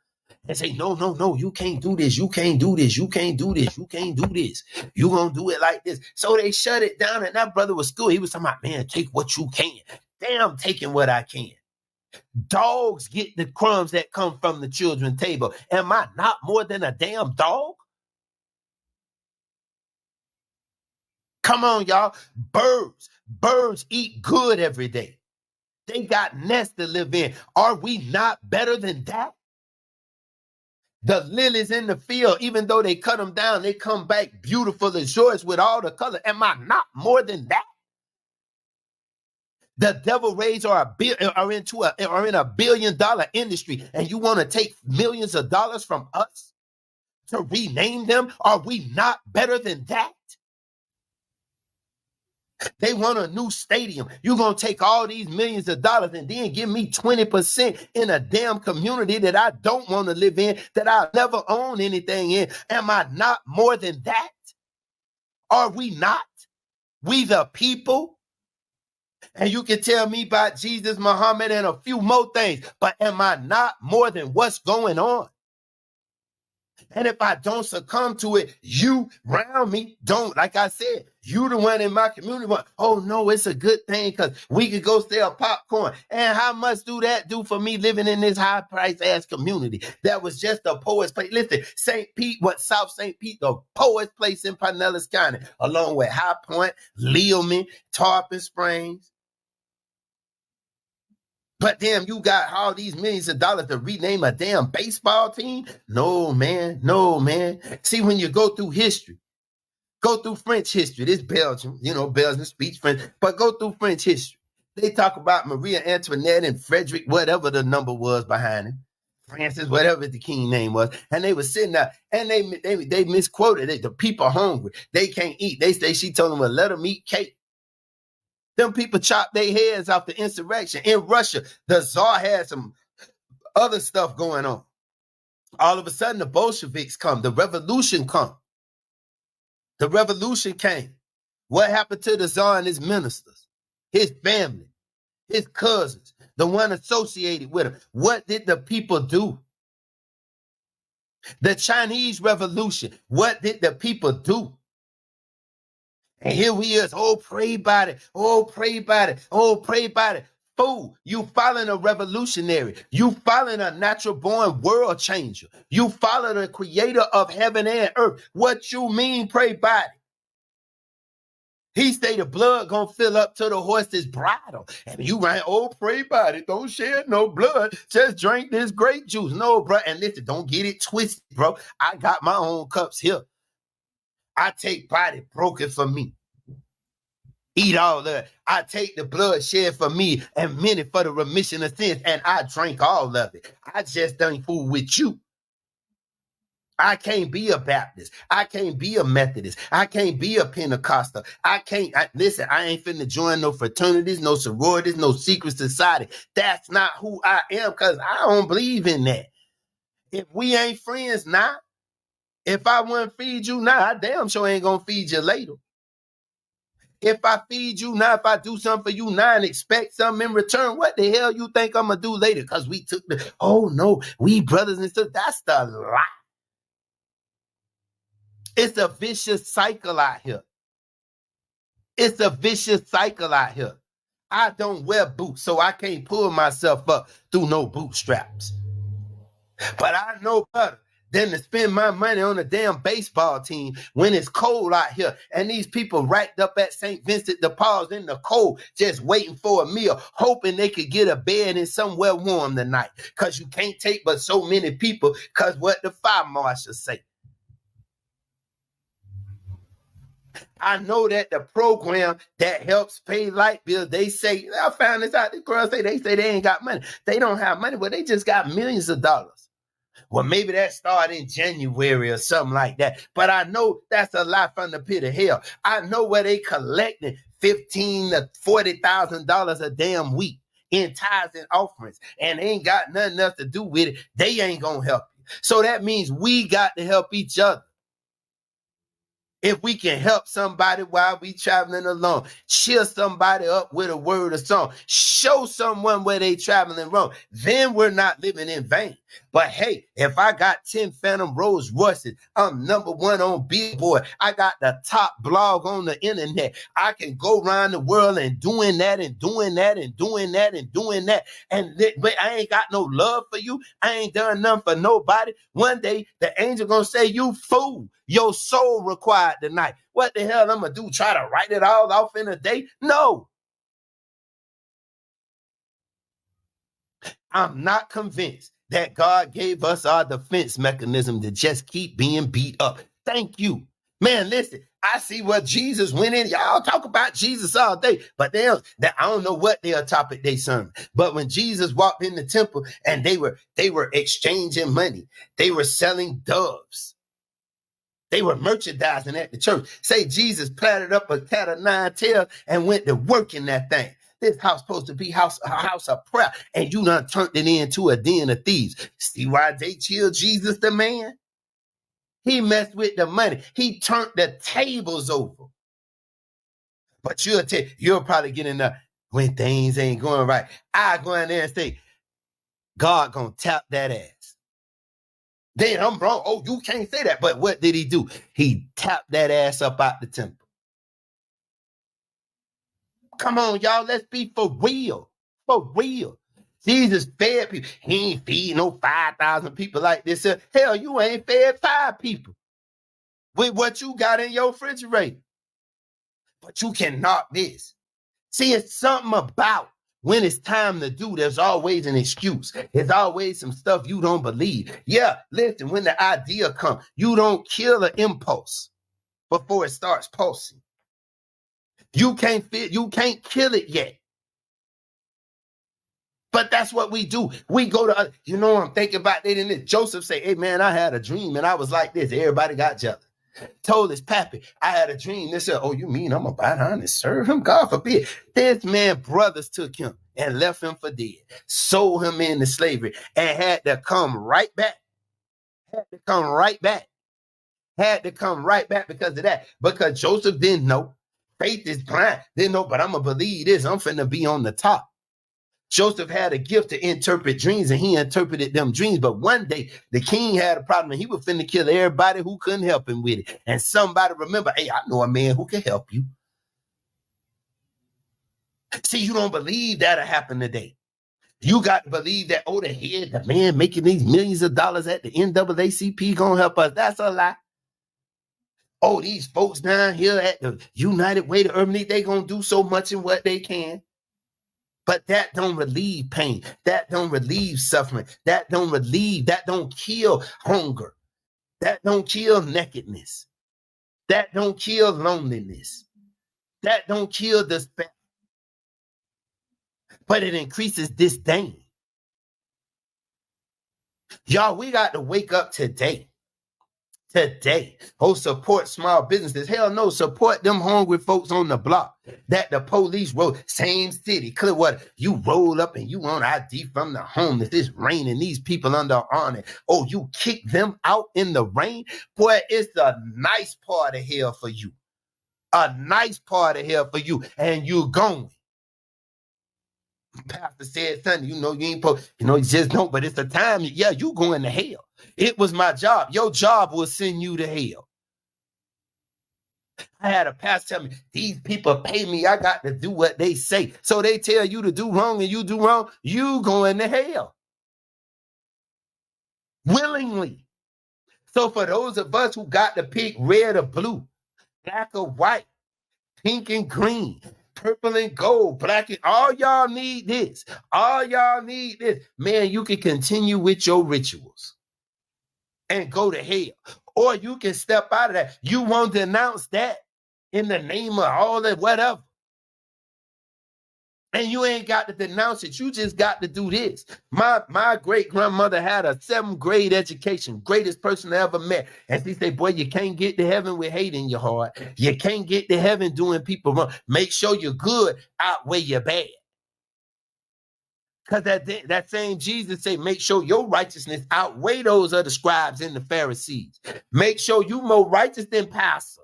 and say, no, you can't do this. You can't do this. You can't do this. You can't do this. You gonna do it like this. So they shut it down. And that brother was school. He was talking about, man, take what you can. Damn, taking what I can. Dogs get the crumbs that come from the children's table. Am I not more than a damn dog? Come on, y'all. Birds eat good every day. They got nests to live in. Are we not better than that? The lilies in the field, even though they cut them down, they come back beautiful and joyous with all the color. Am I not more than that? The devil rays are in a $1 billion industry, and you want to take millions of dollars from us to rename them? Are we not better than that? They want a new stadium. You're going to take all these millions of dollars and then give me 20% in a damn community that I don't want to live in, that I'll never own anything in. Am I not more than that? Are we not? We the people? And you can tell me about Jesus, Muhammad, and a few more things, but am I not more than what's going on? And if I don't succumb to it, you around me don't. Like I said, you the one in my community. Oh, no, it's a good thing because we could go sell popcorn. And how much do that do for me living in this high-priced ass community? That was just a poet's place. Listen, St. Pete, South St. Pete, the poet's place in Pinellas County, along with High Point, Lealman, Tarpon Springs. But damn, you got all these millions of dollars to rename a damn baseball team? No, man. See, when you go through history, go through French history, this Belgium, Belgium speaks French, but go through French history. They talk about Maria Antoinette and Frederick, whatever the number was behind him, Francis, whatever the king name was, and they were sitting there, and they misquoted it. The people hungry. They can't eat. They say she told them, well, let them eat cake. Them people chopped their heads off the insurrection. In Russia, the Tsar had some other stuff going on. All of a sudden, the Bolsheviks come. The revolution come. The revolution came. What happened to the Tsar and his ministers, his family, his cousins, the one associated with him? What did the people do? The Chinese Revolution, what did the people do? And here we is, pray about it. Pray about it. Pray about it. Fool, you following a revolutionary. You following a natural-born world changer. You follow the creator of heaven and earth. What you mean, pray about it? He say the blood gonna fill up to the horse's bridle. And you right, pray about it. Don't shed no blood. Just drink this grape juice. No, bro. And listen, don't get it twisted, bro. I got my own cups here. I take body broken for me. Eat all of it. I take the blood shed for me and many for the remission of sins, and I drink all of it. I just don't fool with you. I can't be a Baptist. I can't be a Methodist. I can't be a Pentecostal. Listen, I ain't finna join no fraternities, no sororities, no secret society. That's not who I am, because I don't believe in that. If we ain't friends now, if I wouldn't feed you now, I damn sure ain't gonna feed you later. If I feed you now, if I do something for you now and expect something in return, what the hell you think I'm gonna do later? Because we took we brothers and sisters. That's the lie. It's a vicious cycle out here. It's a vicious cycle out here. I don't wear boots, so I can't pull myself up through no bootstraps. But I know better than to spend my money on a damn baseball team when it's cold out here. And these people racked up at St. Vincent de Paul's in the cold, just waiting for a meal, hoping they could get a bed in somewhere warm tonight. Because you can't take but so many people, because what the fire marshal say. I know that the program that helps pay light bills, they say, I found this out, the girls say they ain't got money. They don't have money, but they just got millions of dollars. Well, maybe that started in January or something like that. But I know that's a lot from the pit of hell. I know where they collecting $15,000 to $40,000 a damn week in tithes and offerings, and they ain't got nothing else to do with it. They ain't gonna help you. So that means we got to help each other. If we can help somebody while we traveling along, cheer somebody up with a word or song, show someone where they traveling wrong, then we're not living in vain. But hey, if I got 10 Phantom Rolls Royces, I'm #1 on Billboard, I got the top blog on the internet, I can go around the world and doing that and doing that and doing that and doing that. But I ain't got no love for you. I ain't done nothing for nobody. One day, the angel gonna say, you fool. Your soul required tonight. What the hell I'm gonna do? Try to write it all off in a day? No. I'm not convinced that God gave us our defense mechanism to just keep being beat up. Thank you. Man, listen, I see what Jesus went in. Y'all talk about Jesus all day, but I don't know what their topic they sermon. But when Jesus walked in the temple and they were exchanging money, they were selling doves. They were merchandising at the church. Say Jesus platted up a cat of 9 tails and went to work in that thing. This house supposed to be a house of prayer, and you done turned it into a den of thieves. See why they killed Jesus the man? He messed with the money. He turned the tables over. But you'll probably get in there when things ain't going right. I go in there and say, God gonna tap that ass. Then I'm wrong. Oh, you can't say that. But what did he do? He tapped that ass up out the temple. Come on, y'all. Let's be for real. For real. Jesus fed people. He ain't feeding no 5,000 people like this. Hell, you ain't fed 5 people with what you got in your refrigerator. But you can knock this. See, it's something about when it's time to do, there's always an excuse. There's always some stuff you don't believe. Yeah, listen, when the idea comes, you don't kill an impulse before it starts pulsing. You can't kill it yet. But that's what we do. We go to, I'm thinking about it in this. Joseph say, hey man, I had a dream and I was like this. Everybody got jealous. Told his pappy, I had a dream. They said, oh, you mean I'm going to bow down and serve him? God forbid. This man, brothers took him and left him for dead. Sold him into slavery and had to come right back. Had to come right back because of that. Because Joseph didn't know. Faith is blind. Didn't know, but I'm going to believe this. I'm finna be on the top. Joseph had a gift to interpret dreams, and he interpreted them dreams. But one day, the king had a problem, and he was finna kill everybody who couldn't help him with it. And somebody remember, hey, I know a man who can help you. See, you don't believe that'll happen today. You got to believe that, the man making these millions of dollars at the NAACP gonna help us. That's a lie. Oh, these folks down here at the United Way to Urban League, they gonna do so much in what they can. But that don't relieve pain. That don't relieve suffering. That don't kill hunger. That don't kill nakedness. That don't kill loneliness. That don't kill despair. But it increases disdain. Y'all, we got to wake up today. Support small businesses. Hell no, support them hungry folks on the block that the police roll. Same city, Clearwater. You roll up and you want ID from the homeless. It's raining. These people under honor. Oh, you kick them out in the rain? Boy, it's a nice part of hell for you. A nice part of hell for you. And you're going. Pastor said Sunday, you ain't supposed, you just don't, but it's the time. Yeah, you going to hell. It was my job. Your job will send you to hell. I had a pastor tell me, these people pay me. I got to do what they say. So they tell you to do wrong and you do wrong. You going to hell. Willingly. So for those of us who got to pick red or blue, black or white, pink and green, purple and gold, black and all y'all need this. All y'all need this. Man, you can continue with your rituals and go to hell. Or you can step out of that. You won't denounce that in the name of all that whatever. And you ain't got to denounce it. You just got to do this. My great-grandmother had a 7th grade education, greatest person I ever met. And she said, boy, you can't get to heaven with hate in your heart. You can't get to heaven doing people wrong. Make sure you're good outweigh your bad. Because that same Jesus said, make sure your righteousness outweigh those of the scribes and the Pharisees. Make sure you more righteous than pastor.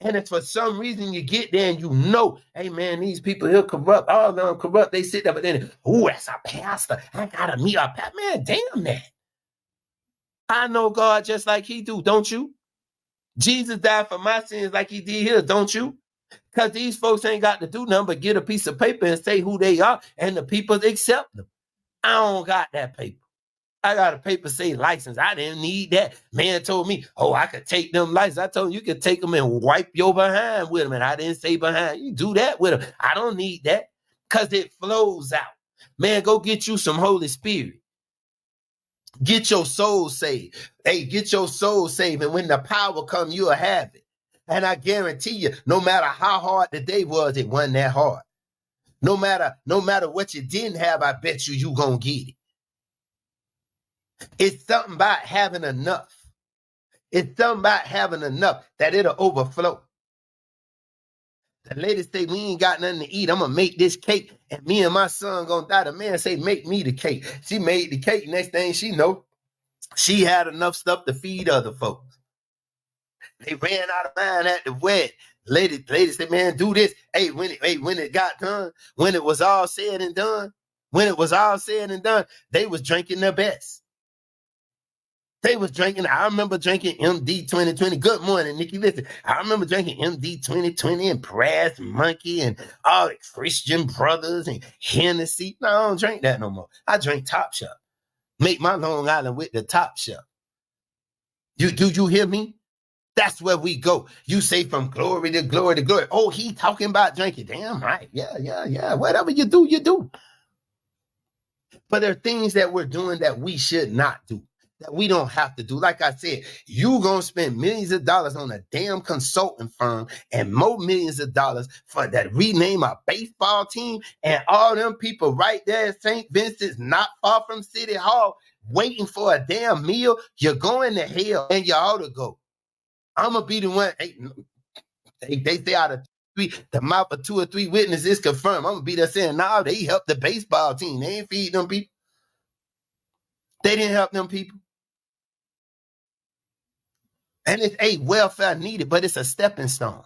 And if for some reason you get there and you know, hey man, these people here corrupt, all of them corrupt, they sit there, but then, oh, that's a pastor. I gotta meet a pastor. Man, damn that. I know God just like he do, don't you? Jesus died for my sins like he did his, don't you? Because these folks ain't got to do nothing but get a piece of paper and say who they are, and the people accept them. I don't got that paper. I got a paper say license. I didn't need that. Man told me, oh, I could take them license. I told him you could take them and wipe your behind with them. And I didn't say behind. You do that with them. I don't need that because it flows out. Man, go get you some Holy Spirit. Get your soul saved. Hey, get your soul saved. And when the power comes, you'll have it. And I guarantee you, no matter how hard the day was, it wasn't that hard. No matter what you didn't have, I bet you gonna get it. It's something about having enough. It's something about having enough that it'll overflow. The lady say, we ain't got nothing to eat. I'm going to make this cake, and me and my son going to die. The man say, make me the cake. She made the cake. Next thing she know, she had enough stuff to feed other folks. They ran out of line at the wedding. Lady said, man, do this. Hey, when it got done, when it was all said and done, they was drinking their best. They was drinking. I remember drinking MD 2020. Good morning, Nikki. Listen, I remember drinking MD 2020 and Brass Monkey and all the Christian Brothers and Hennessy. No, I don't drink that no more. I drink Top Shelf. Make my Long Island with the Top Shelf. Do you hear me? That's where we go. You say from glory to glory to glory. Oh, he talking about drinking. Damn right. Yeah. Whatever you do, you do. But there are things that we're doing that we should not do, that we don't have to do. Like I said, you gonna spend millions of dollars on a damn consulting firm and more millions of dollars for that rename a baseball team, and all them people right there at St. Vincent's, not far from City Hall, waiting for a damn meal. You're going to hell, and you ought to go. I'm gonna be the one. They say out of the mouth of 2 or 3 witnesses confirmed. I'm gonna be there saying, nah, they helped the baseball team. They ain't feed them people. They didn't help them people. And it's welfare needed, but it's a stepping stone.